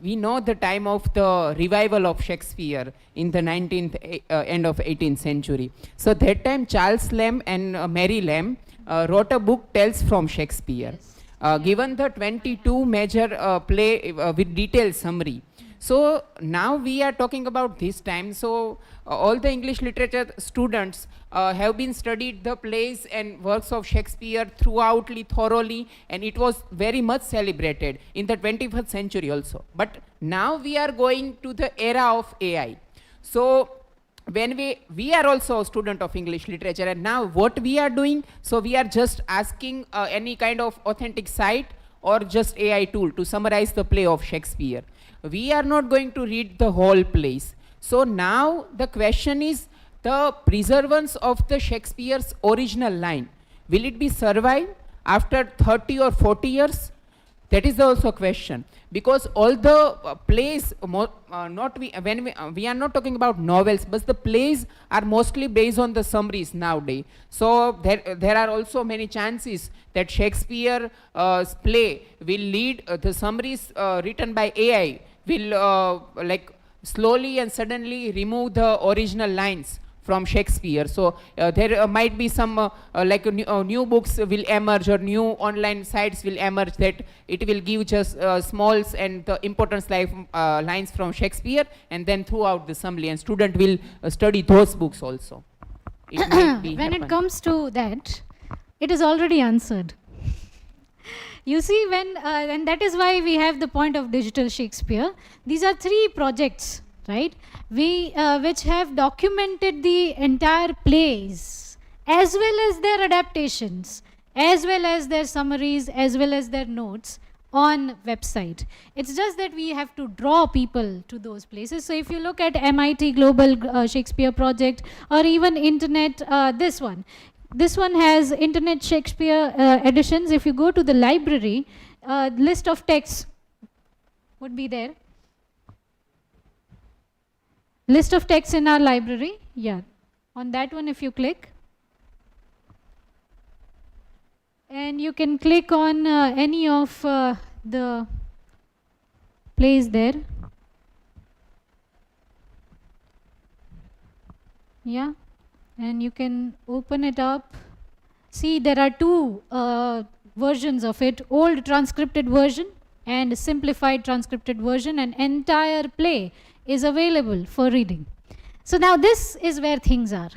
we know the time of the revival of Shakespeare in the end of 18th century. So that time Charles Lamb and Mary Lamb wrote a book, Tales from Shakespeare. Yes. Given the 22 major play with detailed summary. So now we are talking about this time. So all the English literature students have been studied the plays and works of Shakespeare throughoutly, thoroughly, and it was very much celebrated in the 21st century also. But now we are going to the era of AI. So when we are also a student of English literature, and now what we are doing, so we are just asking any kind of authentic site or just AI tool to summarize the play of Shakespeare. We are not going to read the whole plays. So now the question is the preservance of the Shakespeare's original line. Will it be survive after 30 or 40 years? That is also a question. Because all the plays, we are not talking about novels, but the plays are mostly based on the summaries nowadays. So there are also many chances that Shakespeare's play will lead, the summaries written by AI will like slowly and suddenly remove the original lines from Shakespeare. So there might be some new books will emerge or new online sites will emerge that it will give just smalls and the importance lines from Shakespeare, and then throughout the summary, and student will study those books also. When it comes to that, it is already answered. You see, and that is why we have the point of digital Shakespeare. These are 3 projects, right? Which have documented the entire plays, as well as their adaptations, as well as their summaries, as well as their notes on website. It's just that we have to draw people to those places. So if you look at MIT Global Shakespeare Project, or even internet, this one has internet Shakespeare editions. If you go to the library, list of texts would be there. List of texts in our library, yeah. On that one, if you click, and you can click on any of the plays there. Yeah, and you can open it up. See, there are 2 versions of it, old transcripted version and simplified transcripted version, and entire play is available for reading. So now this is where things are,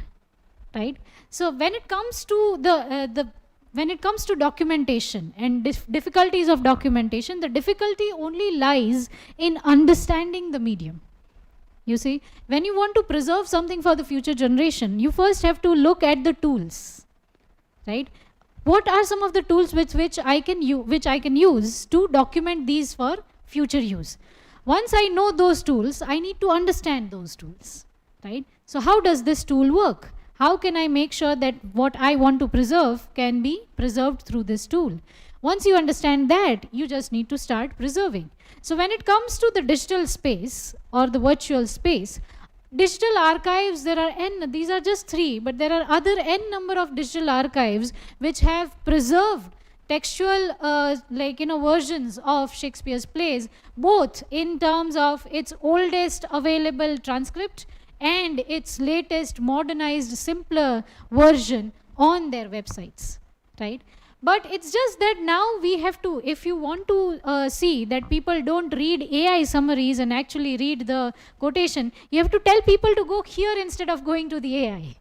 right? So when it comes to the when it comes to documentation and difficulties of documentation, the difficulty only lies in understanding the medium. You see, when you want to preserve something for the future generation, you first have to look at the tools, right? What are some of the tools which I can use to document these for future use? Once I know those tools, I need to understand those tools, right? So how does this tool work? How can I make sure that what I want to preserve can be preserved through this tool? Once you understand that, you just need to start preserving. So when it comes to the digital space or the virtual space, digital archives, there are n, these are just 3, but there are other n number of digital archives which have preserved textual versions of Shakespeare's plays, both in terms of its oldest available transcript and its latest modernized simpler version on their websites, right? But it's just that now we have to, if you want to see that people don't read AI summaries and actually read the quotation, you have to tell people to go here instead of going to the AI,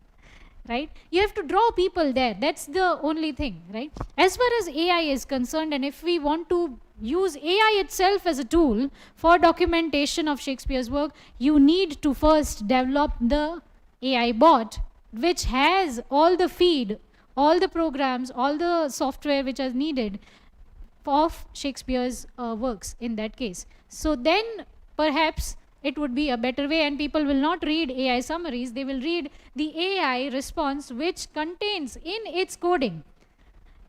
right? You have to draw people there. That's the only thing, right? As far as AI is concerned, and if we want to use AI itself as a tool for documentation of Shakespeare's work, you need to first develop the AI bot, which has all the feed, all the programs, all the software which is needed of Shakespeare's works in that case. So then perhaps it would be a better way, and people will not read AI summaries, they will read the AI response which contains in its coding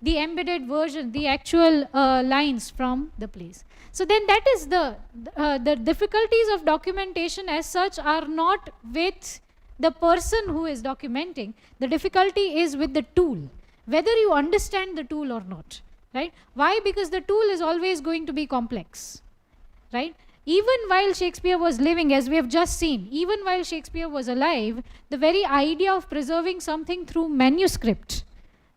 the embedded version, the actual lines from the plays. So then that is the difficulties of documentation as such are not with the person who is documenting. The difficulty is with the tool, whether you understand the tool or not, right? Why? Because the tool is always going to be complex, right? Even while Shakespeare was living, as we have just seen, even while Shakespeare was alive, the very idea of preserving something through manuscript,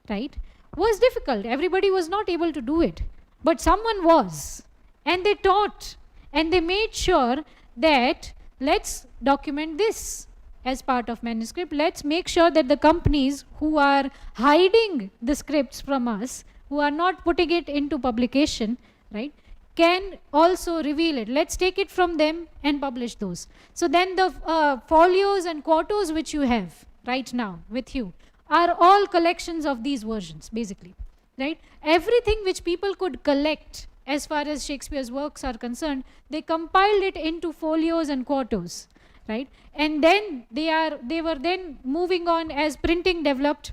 right, was difficult. Everybody was not able to do it, but someone was, and they taught, and they made sure that let's document this as part of manuscript. Let's make sure that the companies who are hiding the scripts from us, who are not putting it into publication, right, can also reveal it. Let's take it from them and publish those. So then the folios and quartos which you have right now with you are all collections of these versions, basically, right? Everything which people could collect as far as Shakespeare's works are concerned, they compiled it into folios and quartos, right? And then they were then moving on as printing developed,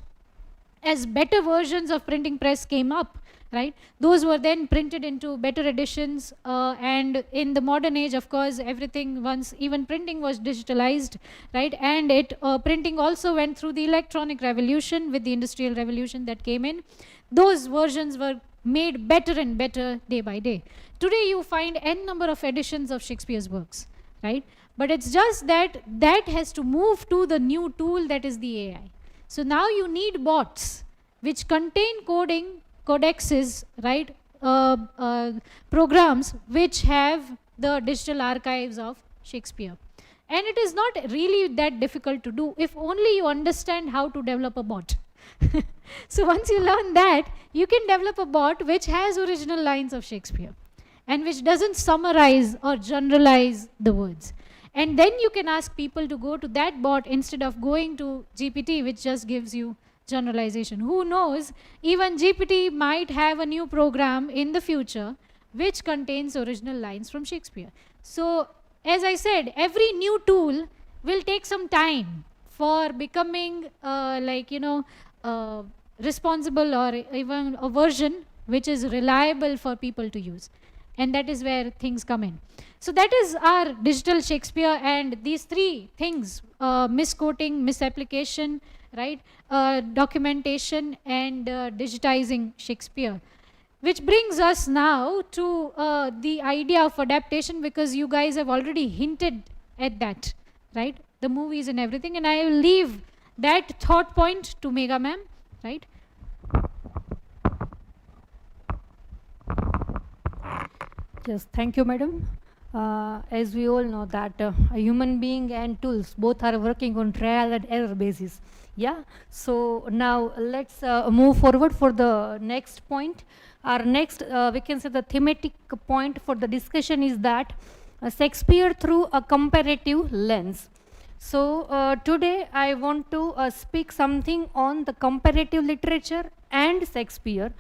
as better versions of printing press came up, right? Those were then printed into better editions, and in the modern age, of course, everything, once even printing was digitalized, right? And printing also went through the electronic revolution with the industrial revolution that came in. Those versions were made better and better day by day. Today you find n number of editions of Shakespeare's works, right? But it's just that has to move to the new tool, that is the AI. So now you need bots which contain codexes, right? Programs which have the digital archives of Shakespeare. And it is not really that difficult to do if only you understand how to develop a bot. So once you learn that, you can develop a bot which has original lines of Shakespeare and which doesn't summarize or generalize the words. And then you can ask people to go to that bot instead of going to GPT, which just gives you generalization. Who knows, even GPT might have a new program in the future which contains original lines from Shakespeare. So as I said, every new tool will take some time for becoming responsible, or even a version which is reliable for people to use. And that is where things come in. So that is our digital Shakespeare, and these three things, misquoting, misapplication, right, documentation, and digitizing Shakespeare. Which brings us now to the idea of adaptation, because you guys have already hinted at that, right? The movies and everything, and I will leave that thought point to Megha ma'am, right? Yes, thank you, madam. As we all know that a human being and tools both are working on trial and error basis. Yeah. So now let's move forward for the next point. Our next, we can say the thematic point for the discussion is that Shakespeare through a comparative lens. So today I want to speak something on the comparative literature and Shakespeare,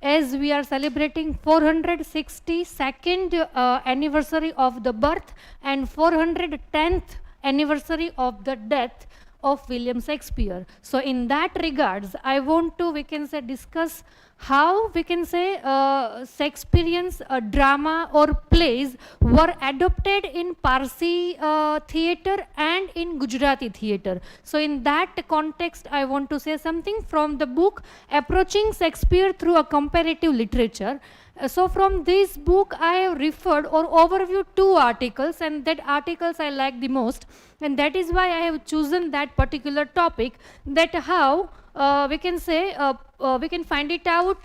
as we are celebrating 462nd anniversary of the birth and 410th anniversary of the death of William Shakespeare. So in that regards, I want to, we can say, discuss how we can say Shakespearean's drama or plays were adopted in Parsi theatre and in Gujarati theatre. So in that context, I want to say something from the book Approaching Shakespeare Through a Comparative Literature. So from this book, I have referred or overviewed 2 articles, and that articles I like the most, and that is why I have chosen that particular topic, that how we can say, we can find it out,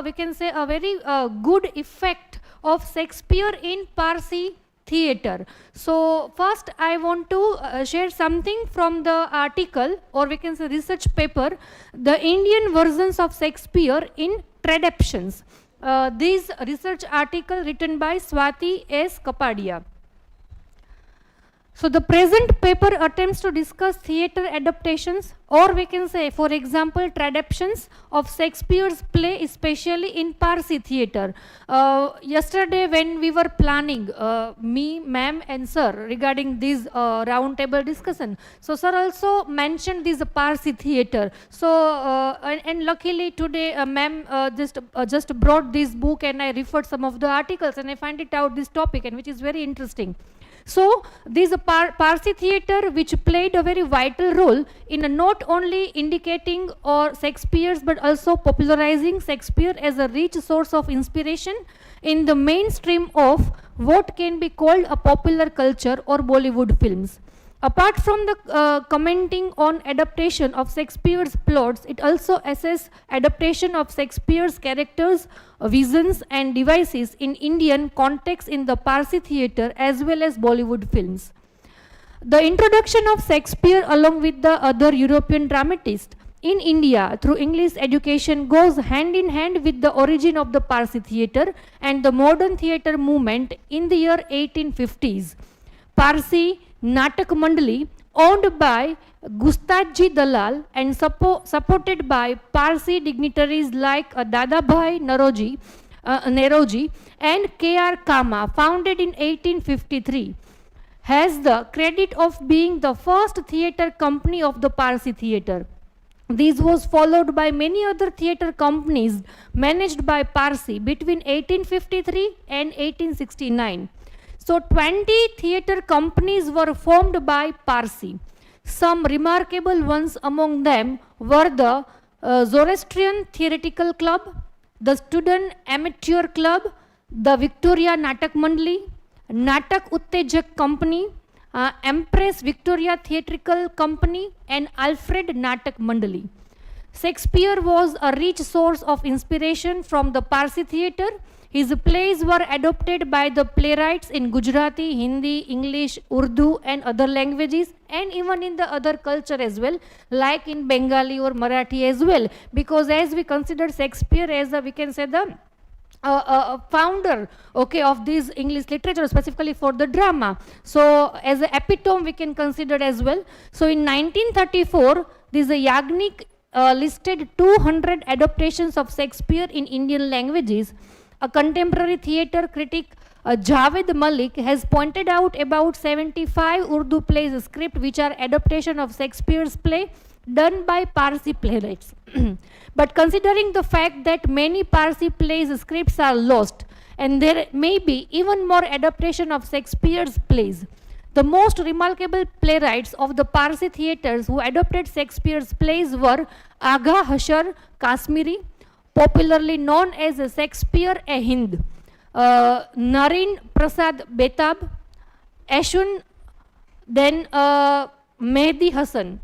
we can say a very good effect of Shakespeare in Parsi theatre. So first I want to share something from the article, or we can say research paper, the Indian versions of Shakespeare in Traditions. This research article written by Swati S. Kapadia. So the present paper attempts to discuss theatre adaptations, or we can say, for example, traditions of Shakespeare's play, especially in Parsi theatre. Yesterday when we were planning, me, ma'am and sir, regarding this round table discussion, so sir also mentioned this Parsi theatre. So and luckily today ma'am just brought this book, and I referred some of the articles, and I find it out this topic, and which is very interesting. So this Parsi theatre, which played a very vital role in not only indicating or Shakespeare's, but also popularizing Shakespeare as a rich source of inspiration in the mainstream of what can be called a popular culture or Bollywood films. Apart from the commenting on adaptation of Shakespeare's plots, it also assesses adaptation of Shakespeare's characters, visions and devices in Indian context in the Parsi theatre as well as Bollywood films. The introduction of Shakespeare along with the other European dramatists in India through English education goes hand in hand with the origin of the Parsi theatre and the modern theatre movement in the year 1850s. Parsi Natak Mandali, owned by Gustadji Dalal and supported by Parsi dignitaries like Dadabhai Naroji and K.R. Kama, founded in 1853, has the credit of being the first theatre company of the Parsi theatre. This was followed by many other theatre companies managed by Parsi between 1853 and 1869. So 20 theatre companies were formed by Parsi. Some remarkable ones among them were the Zoroastrian Theatrical Club, the Student Amateur Club, the Victoria Natak Mandali, Natak Uttejak Company, Empress Victoria Theatrical Company and Alfred Natak Mandali. Shakespeare was a rich source of inspiration from the Parsi theatre. His plays were adopted by the playwrights in Gujarati, Hindi, English, Urdu and other languages, and even in the other culture as well, like in Bengali or Marathi as well, because as we consider Shakespeare as a, we can say the founder, okay, of this English literature, specifically for the drama. So as an epitome we can consider as well. So in 1934, this Yagnik listed 200 adaptations of Shakespeare in Indian languages. A contemporary theatre critic, Javed Malik, has pointed out about 75 Urdu plays script which are adaptation of Shakespeare's play done by Parsi playwrights. But considering the fact that many Parsi plays scripts are lost and there may be even more adaptation of Shakespeare's plays, the most remarkable playwrights of the Parsi theatres who adapted Shakespeare's plays were Agha Hashar Kashmiri, popularly known as Shakespeare a Hind, Naren Prasad Betab, Ashun, then Mehdi Hassan.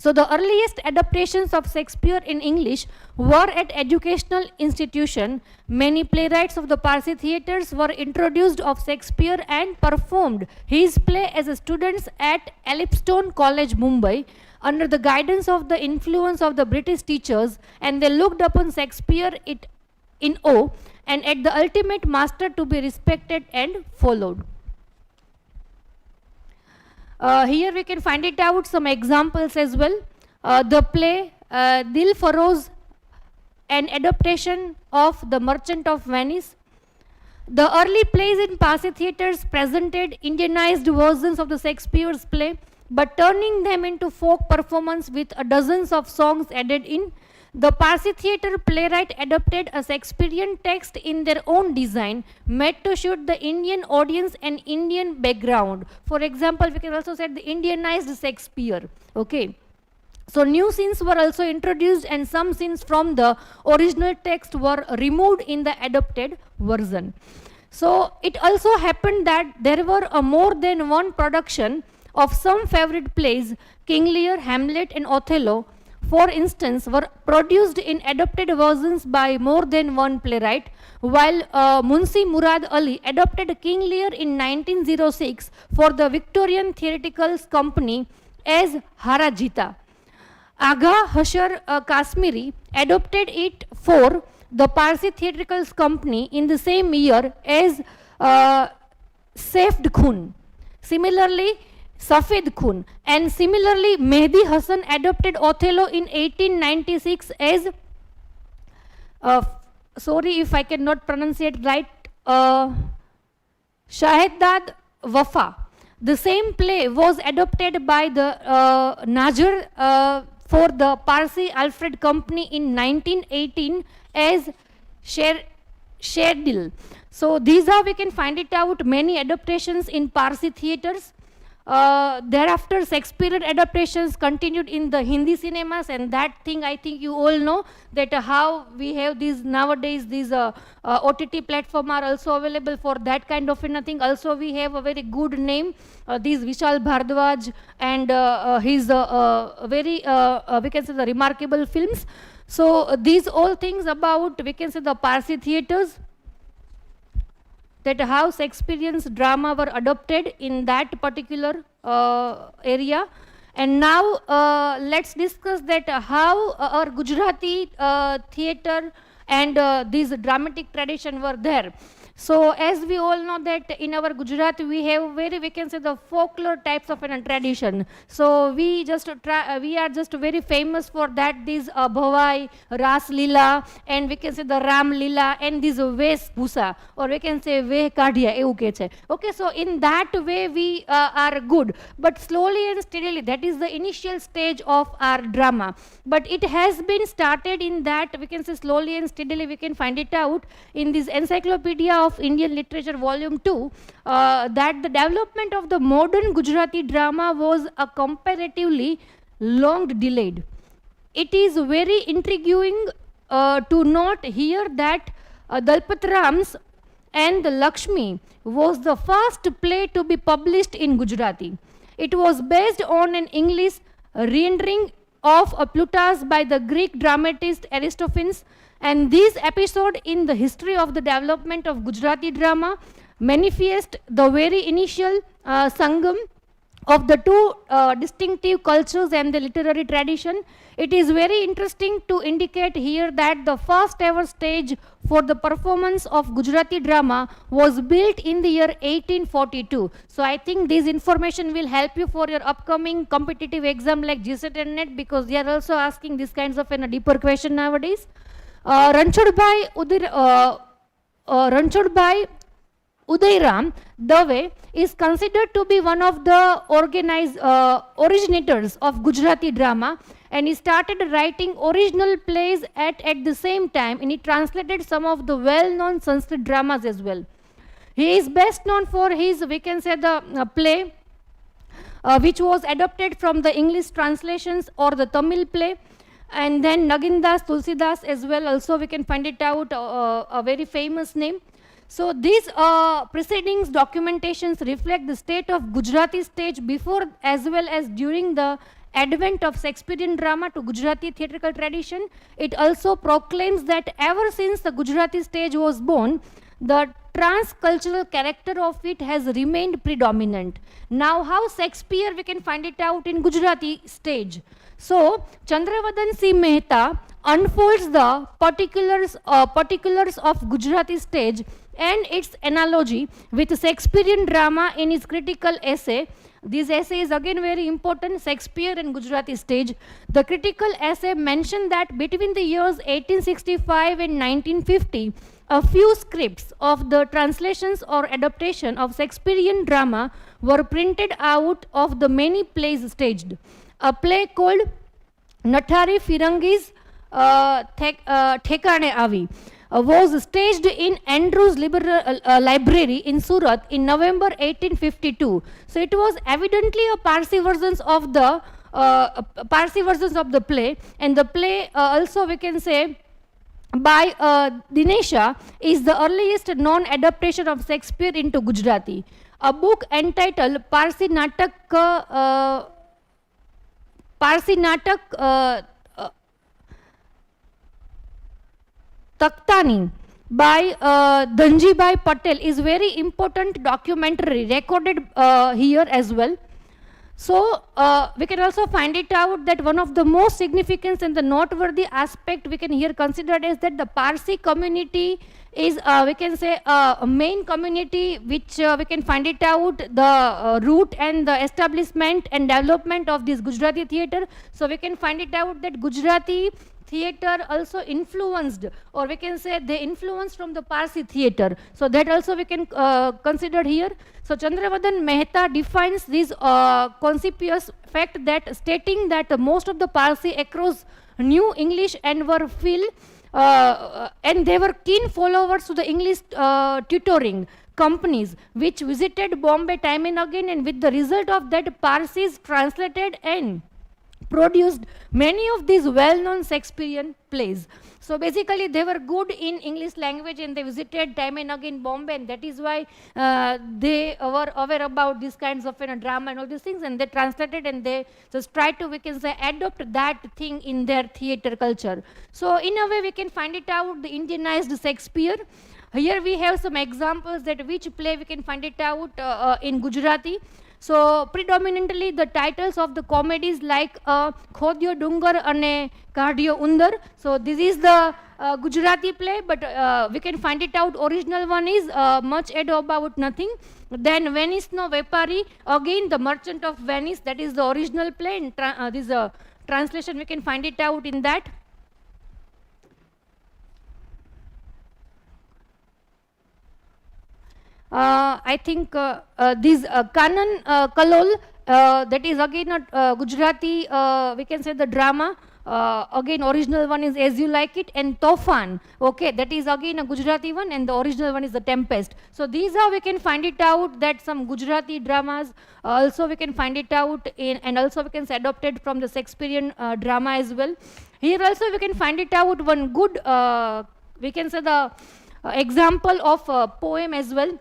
So the earliest adaptations of Shakespeare in English were at educational institution. Many playwrights of the Parsi theatres were introduced of Shakespeare and performed his play as students at Elphinstone College, Mumbai, under the guidance of the influence of the British teachers, and they looked upon Shakespeare in awe and at the ultimate master to be respected and followed. Here we can find it out some examples as well. The play Dil Feroz, an adaptation of The Merchant of Venice. The early plays in Parsi theatres presented Indianized versions of the Shakespeare's play, but turning them into folk performance with dozens of songs added in. The Parsi theatre playwright adapted a Shakespearean text in their own design, made to suit the Indian audience and Indian background. For example, we can also say the Indianized Shakespeare. Okay. So new scenes were also introduced and some scenes from the original text were removed in the adapted version. So it also happened that there were more than one production of some favorite plays. King Lear, Hamlet and Othello, for instance, were produced in adapted versions by more than one playwright, while Munshi Murad Ali adapted King Lear in 1906 for the Victorian Theatrical Company as Harajita. Agha Hashar Kashmiri adopted it for the Parsi Theatrical Company in the same year as Safed Khun. Similarly, Safed Khun. And similarly, Mehdi Hassan adopted Othello in 1896 as, sorry if I cannot pronounce it right, Shaheddad Wafa. The same play was adopted by the Najar for the Parsi Alfred Company in 1918 as Sherdil. So these are, we can find it out, many adaptations in Parsi theatres. Thereafter, Shakespearean adaptations continued in the Hindi cinemas, and that thing I think you all know, that how we have these nowadays, these OTT platform are also available for that kind of thing. Also we have a very good name, these Vishal Bhardwaj and his very, we can say the remarkable films. So these all things about, we can say the Parsi theatres, that how Shakespearean's drama were adopted in that particular area. And now let's discuss that how our Gujarati theatre and these dramatic tradition were there. So as we all know that in our Gujarat we have very, we can say the folklore types of a tradition. So we just we are just very famous for that, these Bhavai, Ras Leela, and we can say the Ram Leela, and these Ves Bhusa, or we can say Veh Kadhiya, એવું કે છે. Okay, so in that way we are good, but slowly and steadily, that is the initial stage of our drama. But it has been started in that, we can say slowly and steadily, we can find it out in this Encyclopedia of Indian Literature Volume 2, that the development of the modern Gujarati drama was a comparatively long delayed. It is very intriguing to note here that Dalpat Ram's and the Lakshmi was the first play to be published in Gujarati. It was based on an English rendering of Plutarch by the Greek dramatist Aristophanes, and this episode in the history of the development of Gujarati drama manifest the very initial sangam of the two distinctive cultures and the literary tradition. It is very interesting to indicate here that the first ever stage for the performance of Gujarati drama was built in the year 1842. So I think this information will help you for your upcoming competitive exam like GSET and NET, because they are also asking these kinds of a deeper question nowadays. Ranchodbhai Udairam Dave is considered to be one of the originators of Gujarati drama, and he started writing original plays at the same time, and he translated some of the well-known Sanskrit dramas as well. He is best known for his, we can say, the play which was adapted from the English translations or the Tamil play, and then Nagindas Tulsidas as well, also we can find it out, a very famous name. So these proceedings documentations reflect the state of Gujarati stage before as well as during the advent of Shakespearean drama to Gujarati theatrical tradition. It also proclaims that ever since the Gujarati stage was born, the transcultural character of it has remained predominant. Now, how Shakespeare we can find it out in Gujarati stage. So, Chandravadan C. Mehta unfolds the particulars of Gujarati stage and its analogy with Shakespearean drama in his critical essay. This essay is again very important, Shakespeare and Gujarati stage. The critical essay mentioned that between the years 1865 and 1950, a few scripts of the translations or adaptation of Shakespearean drama were printed out of the many plays staged. A play called Nathari Firangi's Thekane Avi was staged in Andrews Library in Surat in November 1852. So it was evidently a Parsi versions of the play, and the play also we can say by Dinesha is the earliest non-adaptation of Shakespeare into Gujarati. A book entitled Parsi Natak Takhtani by Dhanjibai Patel is very important documentary recorded here as well. So we can also find it out that one of the most significant and the noteworthy aspect we can here consider is that the Parsi community is we can say a main community which we can find it out the root and the establishment and development of this Gujarati theatre. So we can find it out that Gujarati theatre also influenced, or we can say they influenced from the Parsi theatre. So that also we can consider here. So Chandravadan Mehta defines this conspicuous fact that stating that most of the Parsi across knew English and were and they were keen followers to the English tutoring companies which visited Bombay time and again, and with the result of that Parsis translated and produced many of these well-known Shakespearean plays. So basically they were good in English language and they visited time and again Bombay, and that is why they were aware about these kinds of drama and all these things, and they translated and they just tried to, we can say, adopt that thing in their theatre culture. So in a way we can find it out the Indianized Shakespeare. Here we have some examples that which play we can find it out in Gujarati. So predominantly the titles of the comedies like Khodyo Dungar ane Kadhyo Undar. So this is the Gujarati play, but we can find it out. Original one is Much Ado About Nothing. Then Venice no Vepari, again the Merchant of Venice, that is the original play. And this translation we can find it out in that. I think this Kanan Kalol, that is again a Gujarati, we can say the drama. Again original one is As You Like It, and Tofan, okay, that is again a Gujarati one, and the original one is The Tempest. So these are we can find it out that some Gujarati dramas also we can find it out in, and also we can say adopted from the Shakespearean drama as well. Here also we can find it out one good we can say the example of a poem as well.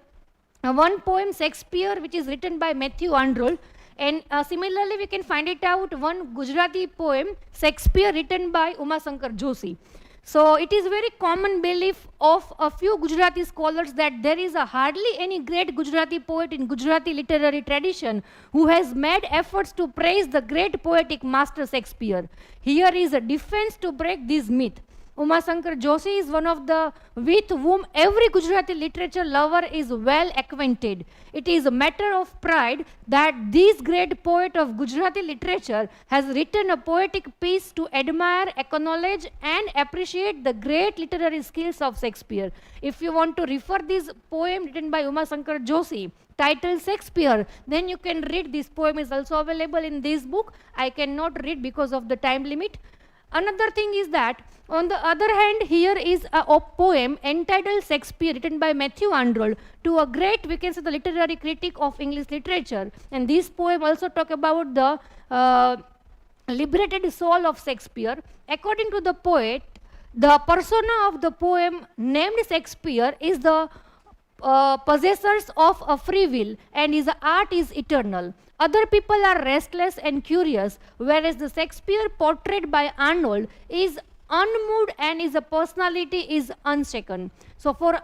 One poem Shakespeare which is written by Matthew Arnold, and similarly we can find it out one Gujarati poem Shakespeare written by Umashankar Joshi. So it is very common belief of a few Gujarati scholars that there is hardly any great Gujarati poet in Gujarati literary tradition who has made efforts to praise the great poetic master Shakespeare. Here is a defense to break this myth. Umashankar Joshi is one of the with whom every Gujarati literature lover is well acquainted. It is a matter of pride that this great poet of Gujarati literature has written a poetic piece to admire, acknowledge and appreciate the great literary skills of Shakespeare. If you want to refer this poem written by Umashankar Joshi titled Shakespeare, then you can read. This poem is also available in this book. I cannot read because of the time limit. Another thing is that, on the other hand, here is a poem entitled Shakespeare written by Matthew Arnold to a great, we can say, the literary critic of English literature. And this poem also talk about the liberated soul of Shakespeare. According to the poet, the persona of the poem named Shakespeare is the possessors of a free will, and his art is eternal. other people are restless and curious, whereas the Shakespeare portrayed by Arnold is unmoved and his personality is unshaken. So for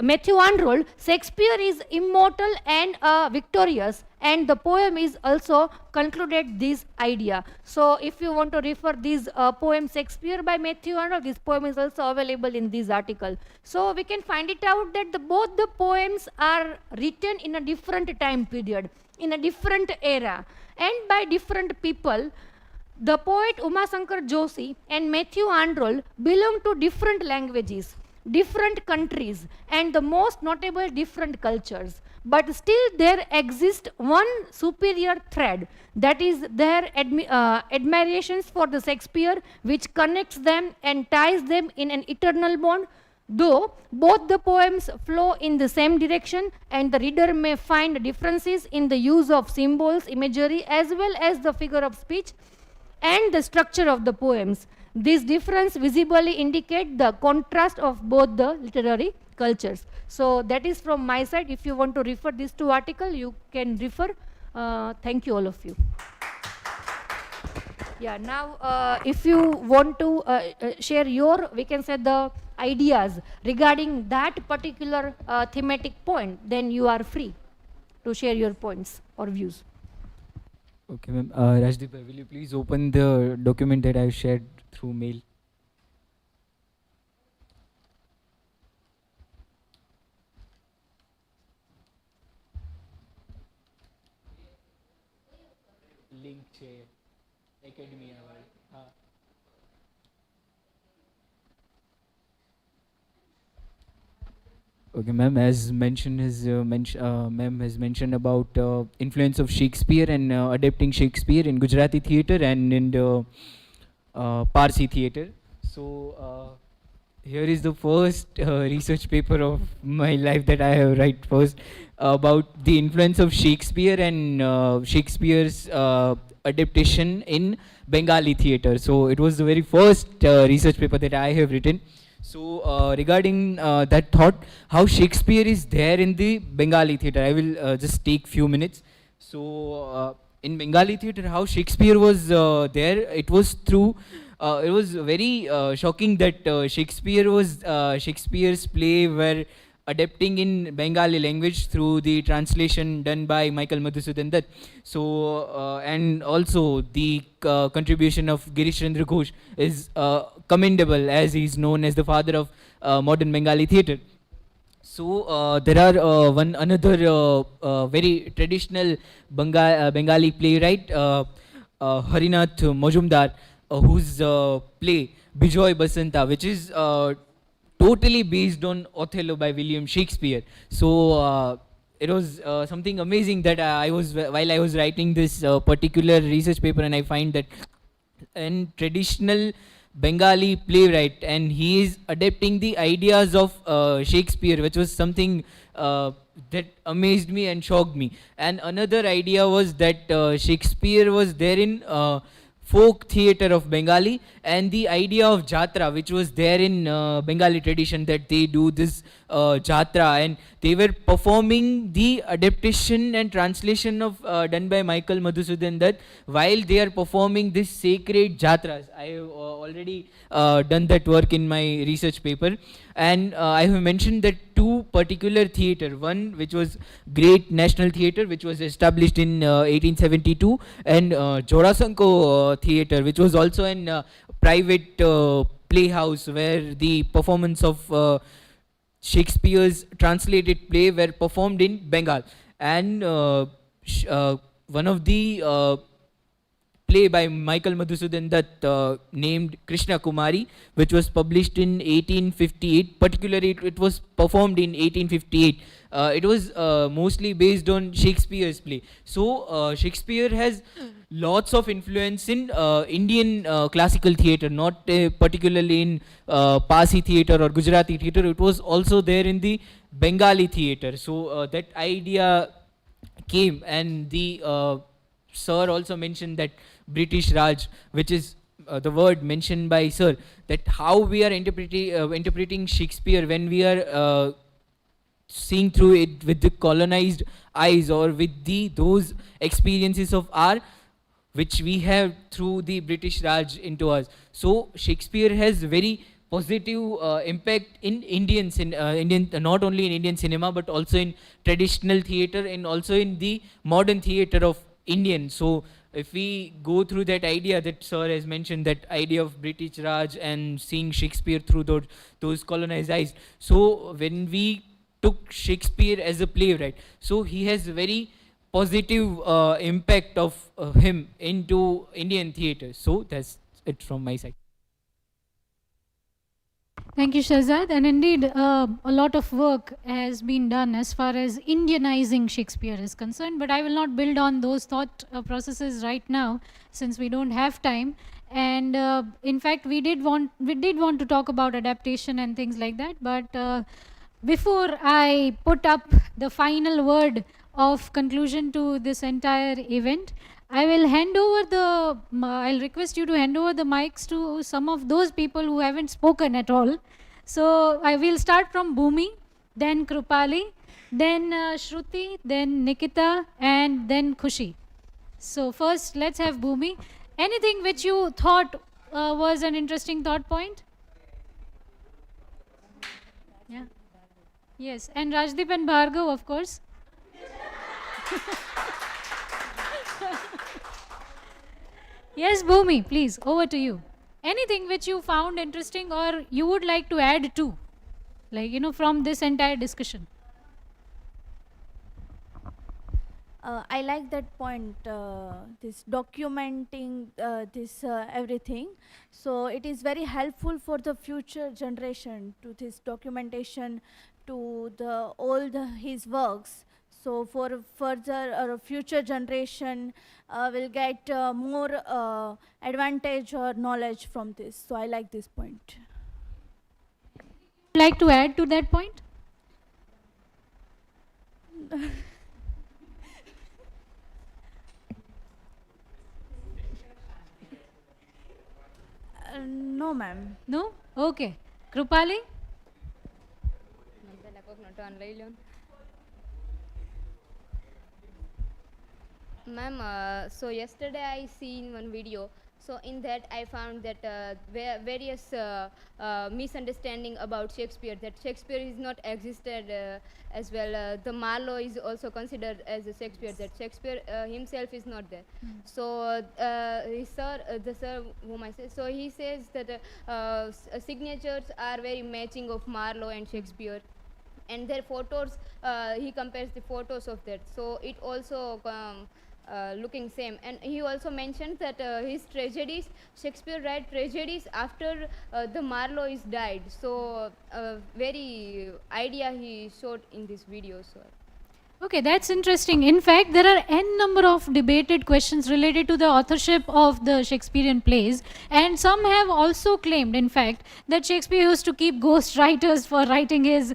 Matthew Arnold, Shakespeare is immortal and victorious, and the poem is also concluded this idea. So if you want to refer this poem Shakespeare by Matthew Arnold, this poem is also available in this article. So we can find it out that both the poems are written in a different time period, in a different era, and by different people. The poet Uma Shankar Joshi and Matthew Arnold belong to different languages, different countries, and the most notable different cultures. But still there exists one superior thread, that is their admirations for the Shakespeare, which connects them and ties them in an eternal bond. Though both the poems flow in the same direction, and the reader may find differences in the use of symbols, imagery, as well as the figure of speech and the structure of the poems. This difference visibly indicate the contrast of both the literary cultures. So that is from my side. If you want to refer these two articles, you can refer. Thank you, all of you. Yeah, now if you want to share your, we can say, the ideas regarding that particular thematic point, then you are free to share your points or views. Okay, ma'am. Rajdeep, will you please open the document that I have shared through mail? Link share. Academy award. Okay, ma'am. As mentioned, ma'am has mentioned about influence of Shakespeare and adapting Shakespeare in Gujarati theatre and in the Parsi theatre. So here is the first research paper of my life that I have write first about the influence of Shakespeare and Shakespeare's adaptation in Bengali theatre. So it was the very first research paper that I have written. So regarding that thought, how Shakespeare is there in the Bengali theatre, I will just take few minutes. So in Bengali theatre, how Shakespeare was there, it was through, it was very shocking that Shakespeare's play were adapting in Bengali language through the translation done by Michael Madhusudan Dutt. So and also the contribution of Girish Chandra Ghosh is commendable, as he is known as the father of modern Bengali theatre. So there are another very traditional Bengali playwright, Harinath Majumdar, whose play Bijoy Basanta, which is totally based on Othello by William Shakespeare. So it was something amazing that while I was writing this particular research paper, and I find that an traditional Bengali playwright, and he is adapting the ideas of Shakespeare, which was something that amazed me and shocked me. And another idea was that Shakespeare was there in folk theatre of Bengali, and the idea of jatra, which was there in Bengali tradition, that they do this jatra, and they were performing the adaptation and translation of done by Michael Madhusudan Dutt while they are performing this sacred jatras. I have already done that work in my research paper, and I have mentioned that two particular theatre, one which was Great National Theatre, which was established in 1872, and Jorasanko Theatre, which was also an private playhouse where the performance of Shakespeare's translated play were performed in Bengal. And one of the play by Michael Madhusudan Dutt named Krishna Kumari, which was published in 1858. Particularly, it was performed in 1858. It was mostly based on Shakespeare's play. So Shakespeare has lots of influence in Indian classical theatre, not particularly in Parsi theatre or Gujarati theatre. It was also there in the Bengali theatre. So that idea came, and the sir also mentioned that British Raj, which is the word mentioned by sir, that how we are interpreting Shakespeare when we are seeing through it with the colonized eyes, or with the those experiences of our which we have through the British Raj into us. So Shakespeare has very positive impact in not only in Indian cinema but also in traditional theatre and also in the modern theatre of Indian. So if we go through that idea that Sir has mentioned, that idea of British Raj and seeing Shakespeare through those colonized eyes. So when we took Shakespeare as a playwright, so he has very positive impact of him into Indian theatre. So that's it from my side. Thank you, Shahzad. And indeed, a lot of work has been done as far as Indianizing Shakespeare is concerned, but I will not build on those thought processes right now, since we don't have time. And in fact, we did want to talk about adaptation and things like that, but before I put up the final word of conclusion to this entire event, I will hand over I'll request you to hand over the mics to some of those people who haven't spoken at all. So I will start from Bhumi, then Krupali, then Shruti, then Nikita, and then Khushi. So first, let's have Bhumi. Anything which you thought was an interesting thought point? Yeah. Yes, and Rajdeep and Bhargav, of course. Yes, Bhumi, please, over to you. Anything which you found interesting or you would like to add to, like, from this entire discussion? I like that point, this documenting this everything. So it is very helpful for the future generation to this documentation to the his works. So for further or future generation will get more advantage or knowledge from this. So I like this point. Like to add to that point? No, ma'am. No? Okay. Krupali? Ma'am, so yesterday I seen one video. So in that I found that various misunderstanding about Shakespeare. That Shakespeare is not existed as well. The Marlowe is also considered as a Shakespeare. That Shakespeare himself is not there. So the sir whom I say, so he says that signatures are very matching of Marlowe and Shakespeare. And their photos, he compares the photos of that. So it also looking same. And he also mentioned that his tragedies, Shakespeare write tragedies after the Marlowe is died. So very idea he showed in this video. So. Okay, that's interesting. In fact, there are n number of debated questions related to the authorship of the Shakespearean plays, and some have also claimed, in fact, that Shakespeare used to keep ghost writers for writing his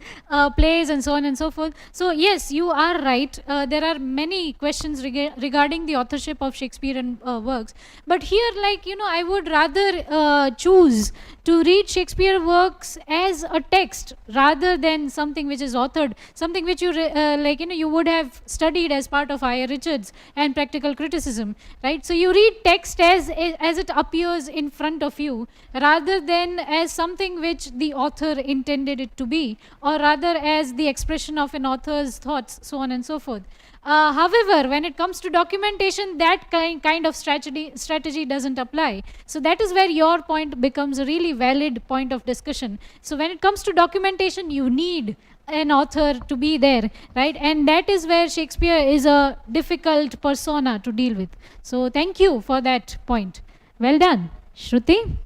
plays and so on and so forth. So yes, you are right. There are many questions regarding the authorship of Shakespearean works. But here, I would rather choose to read Shakespeare works as a text rather than something which is authored, something which you would have studied as part of I.R. Richards and practical criticism, right? So you read text as it appears in front of you, rather than as something which the author intended it to be, or rather as the expression of an author's thoughts, so on and so forth. However, when it comes to documentation, that kind of strategy doesn't apply. So that is where your point becomes a really valid point of discussion. So when it comes to documentation, you need an author to be there, right? And that is where Shakespeare is a difficult persona to deal with. So thank you for that point. Well done. Shruti?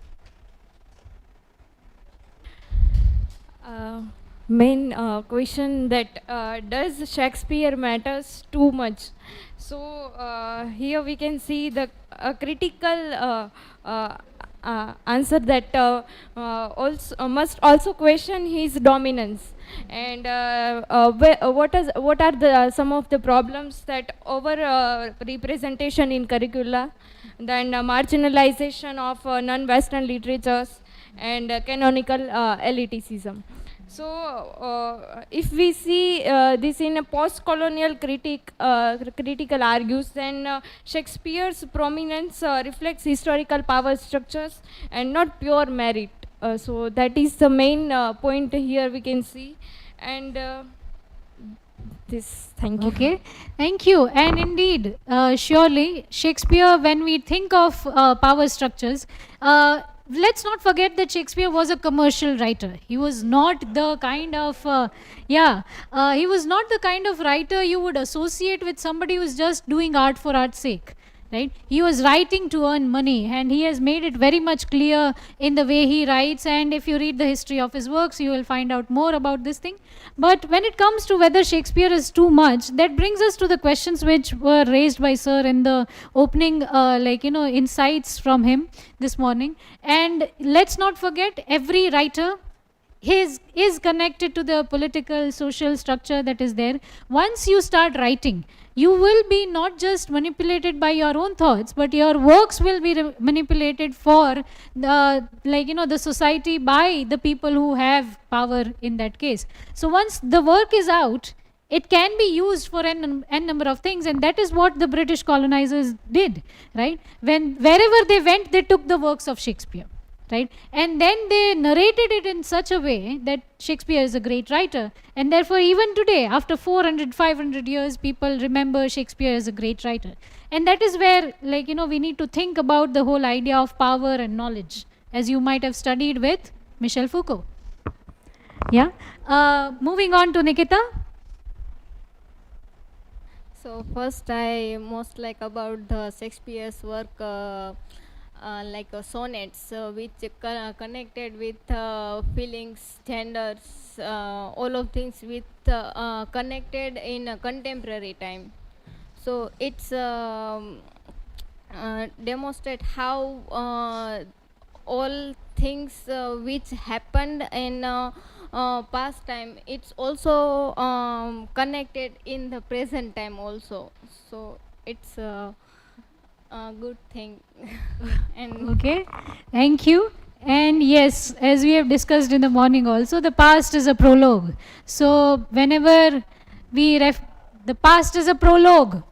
Main question that does Shakespeare matters too much? So here we can see the critical answer that must also question his dominance, and what are the some of the problems that over representation in curricula, then marginalization of non-Western literatures, and canonical elitism. So, if we see this in a post-colonial critical argues, then Shakespeare's prominence reflects historical power structures and not pure merit. So that is the main point here we can see, and this. Thank you. Okay, thank you. And indeed, surely Shakespeare, when we think of power structures, let's not forget that Shakespeare was a commercial writer. He was not the kind of, he was not the kind of writer you would associate with somebody who's just doing art for art's sake. Right, he was writing to earn money, and he has made it very much clear in the way he writes. And if you read the history of his works, you will find out more about this thing. But when it comes to whether Shakespeare is too much, that brings us to the questions which were raised by Sir in the opening, insights from him this morning. And let's not forget, every writer is connected to the political, social structure that is there. Once you start writing, you will be not just manipulated by your own thoughts, but your works will be manipulated for the society by the people who have power in that case. So once the work is out, it can be used for n number of things, and that is what the British colonizers did, right? Wherever they went, they took the works of Shakespeare, right? And then they narrated it in such a way that Shakespeare is a great writer, and therefore even today, after 400, 500 years, people remember Shakespeare as a great writer. And that is where, we need to think about the whole idea of power and knowledge, as you might have studied with Michel Foucault. Yeah. Moving on to Nikita. So first, I most like about the Shakespeare's work, sonnets, which connected with feelings, genders, all of things with connected in a contemporary time. So it's demonstrate how all things which happened in past time, it's also connected in the present time also. So it's a good thing. And Okay, thank you. And yes, as we have discussed in the morning also, the past is a prologue. So whenever the past is a prologue.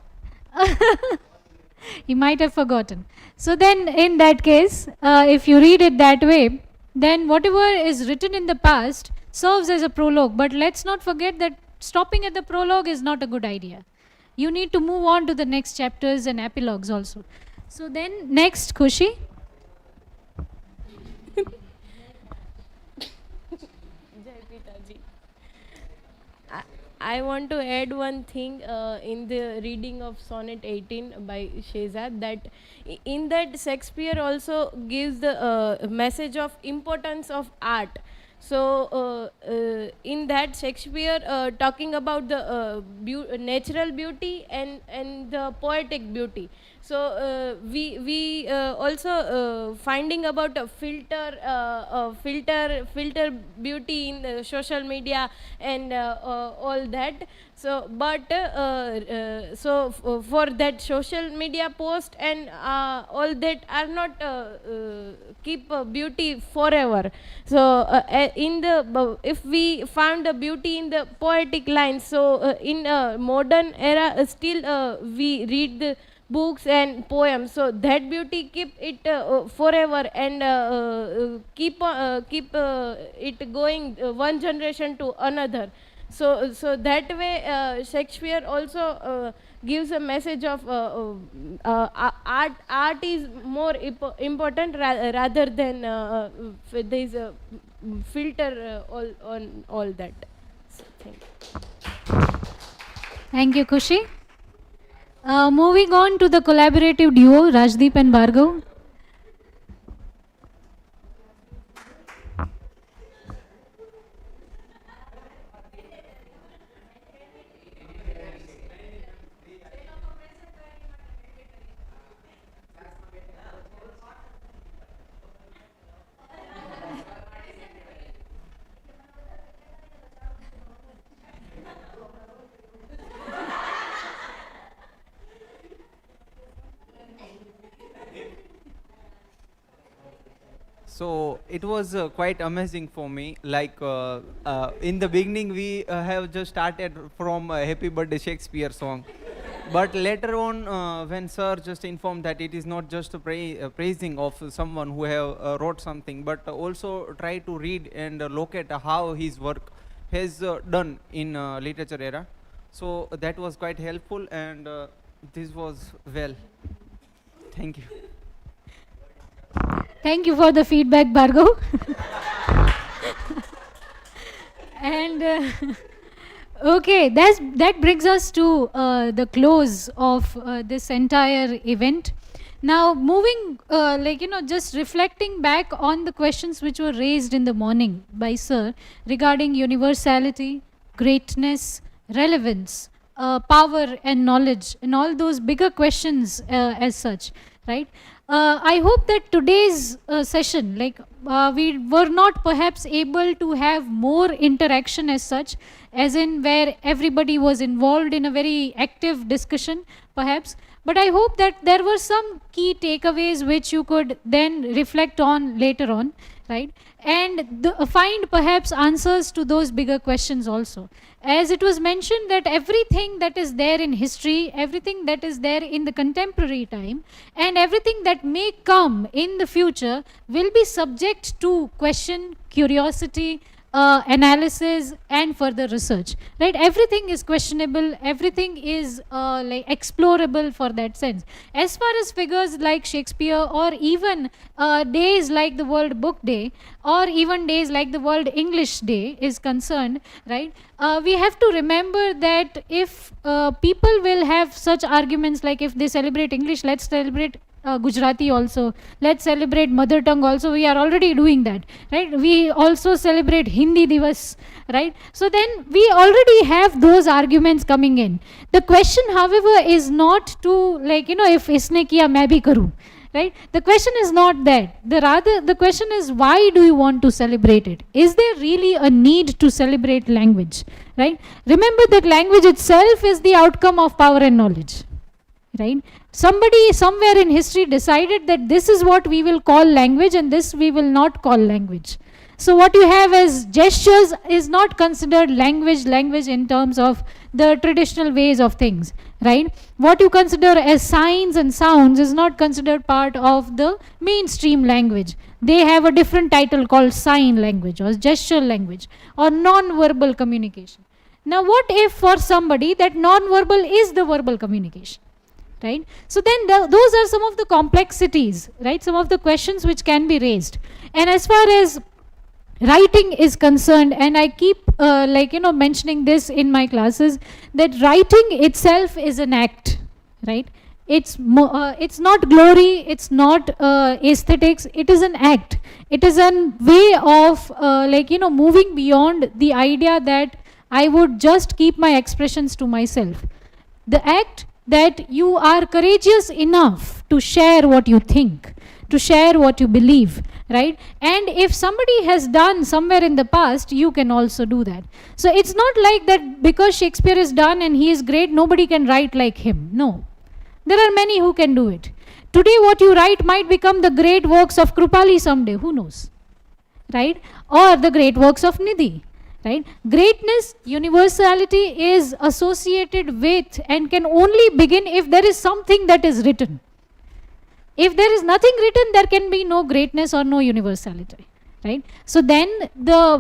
You might have forgotten. So then in that case, if you read it that way, then whatever is written in the past serves as a prologue. But let's not forget that stopping at the prologue is not a good idea. You need to move on to the next chapters and epilogues also. So then next, Khushi. I want to add one thing in the reading of Sonnet 18 by Shehzad, that in that Shakespeare also gives the message of importance of art. So in that Shakespeare talking about the natural beauty and the poetic beauty. So we also finding about a filter beauty in the social media and all that. So but for that social media post and all that are not keep beauty forever. So in the if we found the beauty in the poetic lines, so in a modern era still we read the books and poems, so that beauty keep it forever and keep it going one generation to another. So that way Shakespeare also gives a message of art is more important rather than there is a filter on all that. So, thank you. Thank you, Khushi. Moving on to the collaborative duo, Rajdeep and Bhargav. So it was quite amazing for me. Like in the beginning, we have just started from Happy Birthday Shakespeare song. But later on, when sir just informed that it is not just a praising of someone who have wrote something, but also try to read and locate how his work has done in literature era. So that was quite helpful, and this was well. Thank you. Thank you for the feedback, Bhargav. And okay, that brings us to the close of this entire event. Now, moving, just reflecting back on the questions which were raised in the morning by Sir regarding universality, greatness, relevance, power and knowledge, and all those bigger questions as such, right? I hope that today's session, we were not perhaps able to have more interaction as such, as in where everybody was involved in a very active discussion, perhaps. But I hope that there were some key takeaways which you could then reflect on later on, right? And find perhaps answers to those bigger questions also. As it was mentioned that everything that is there in history, everything that is there in the contemporary time, and everything that may come in the future will be subject to question, curiosity, analysis and further research, right? Everything is questionable, everything is explorable for that sense. As far as figures like Shakespeare, or even days like the World Book Day, or even days like the World English Day is concerned, right? We have to remember that if people will have such arguments like, if they celebrate English, let's celebrate Gujarati also, let's celebrate mother tongue also. We are already doing that, right? We also celebrate Hindi Divas, right? So then we already have those arguments coming in. The question, however, is not to if isne kiya main bhi karu, right? The question is not that. The question is, why do you want to celebrate it? Is there really a need to celebrate language, right? Remember that language itself is the outcome of power and knowledge, right? Somebody somewhere in history decided that this is what we will call language and this we will not call language. So what you have as gestures is not considered language in terms of the traditional ways of things, right? What you consider as signs and sounds is not considered part of the mainstream language. They have a different title called sign language or gesture language or non-verbal communication. Now what if for somebody that non-verbal is the verbal communication? Right? So then those are some of the complexities, right? Some of the questions which can be raised. And as far as writing is concerned, and I keep mentioning this in my classes, that writing itself is an act, right? It's not glory, it's not aesthetics, it is an act. It is a way of moving beyond the idea that I would just keep my expressions to myself. The act that you are courageous enough to share what you think, to share what you believe, right? And if somebody has done somewhere in the past, you can also do that. So it's not like that because Shakespeare is done and he is great, nobody can write like him. No. There are many who can do it. Today what you write might become the great works of Krupali someday, who knows, right? Or the great works of Nidhi. Right? Greatness, universality is associated with and can only begin if there is something that is written. If there is nothing written, there can be no greatness or no universality. Right? So then the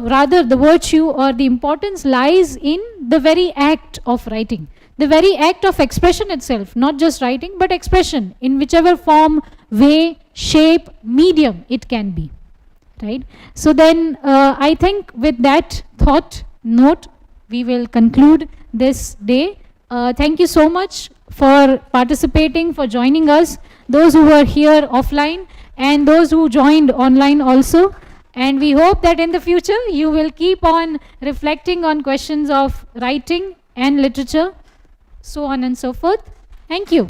virtue or the importance lies in the very act of writing. The very act of expression itself, not just writing, but expression in whichever form, way, shape, medium it can be. Right? So then I think with that note, we will conclude this day. Thank you so much for participating, for joining us, those who were here offline and those who joined online also. And we hope that in the future you will keep on reflecting on questions of writing and literature, so on and so forth. Thank you.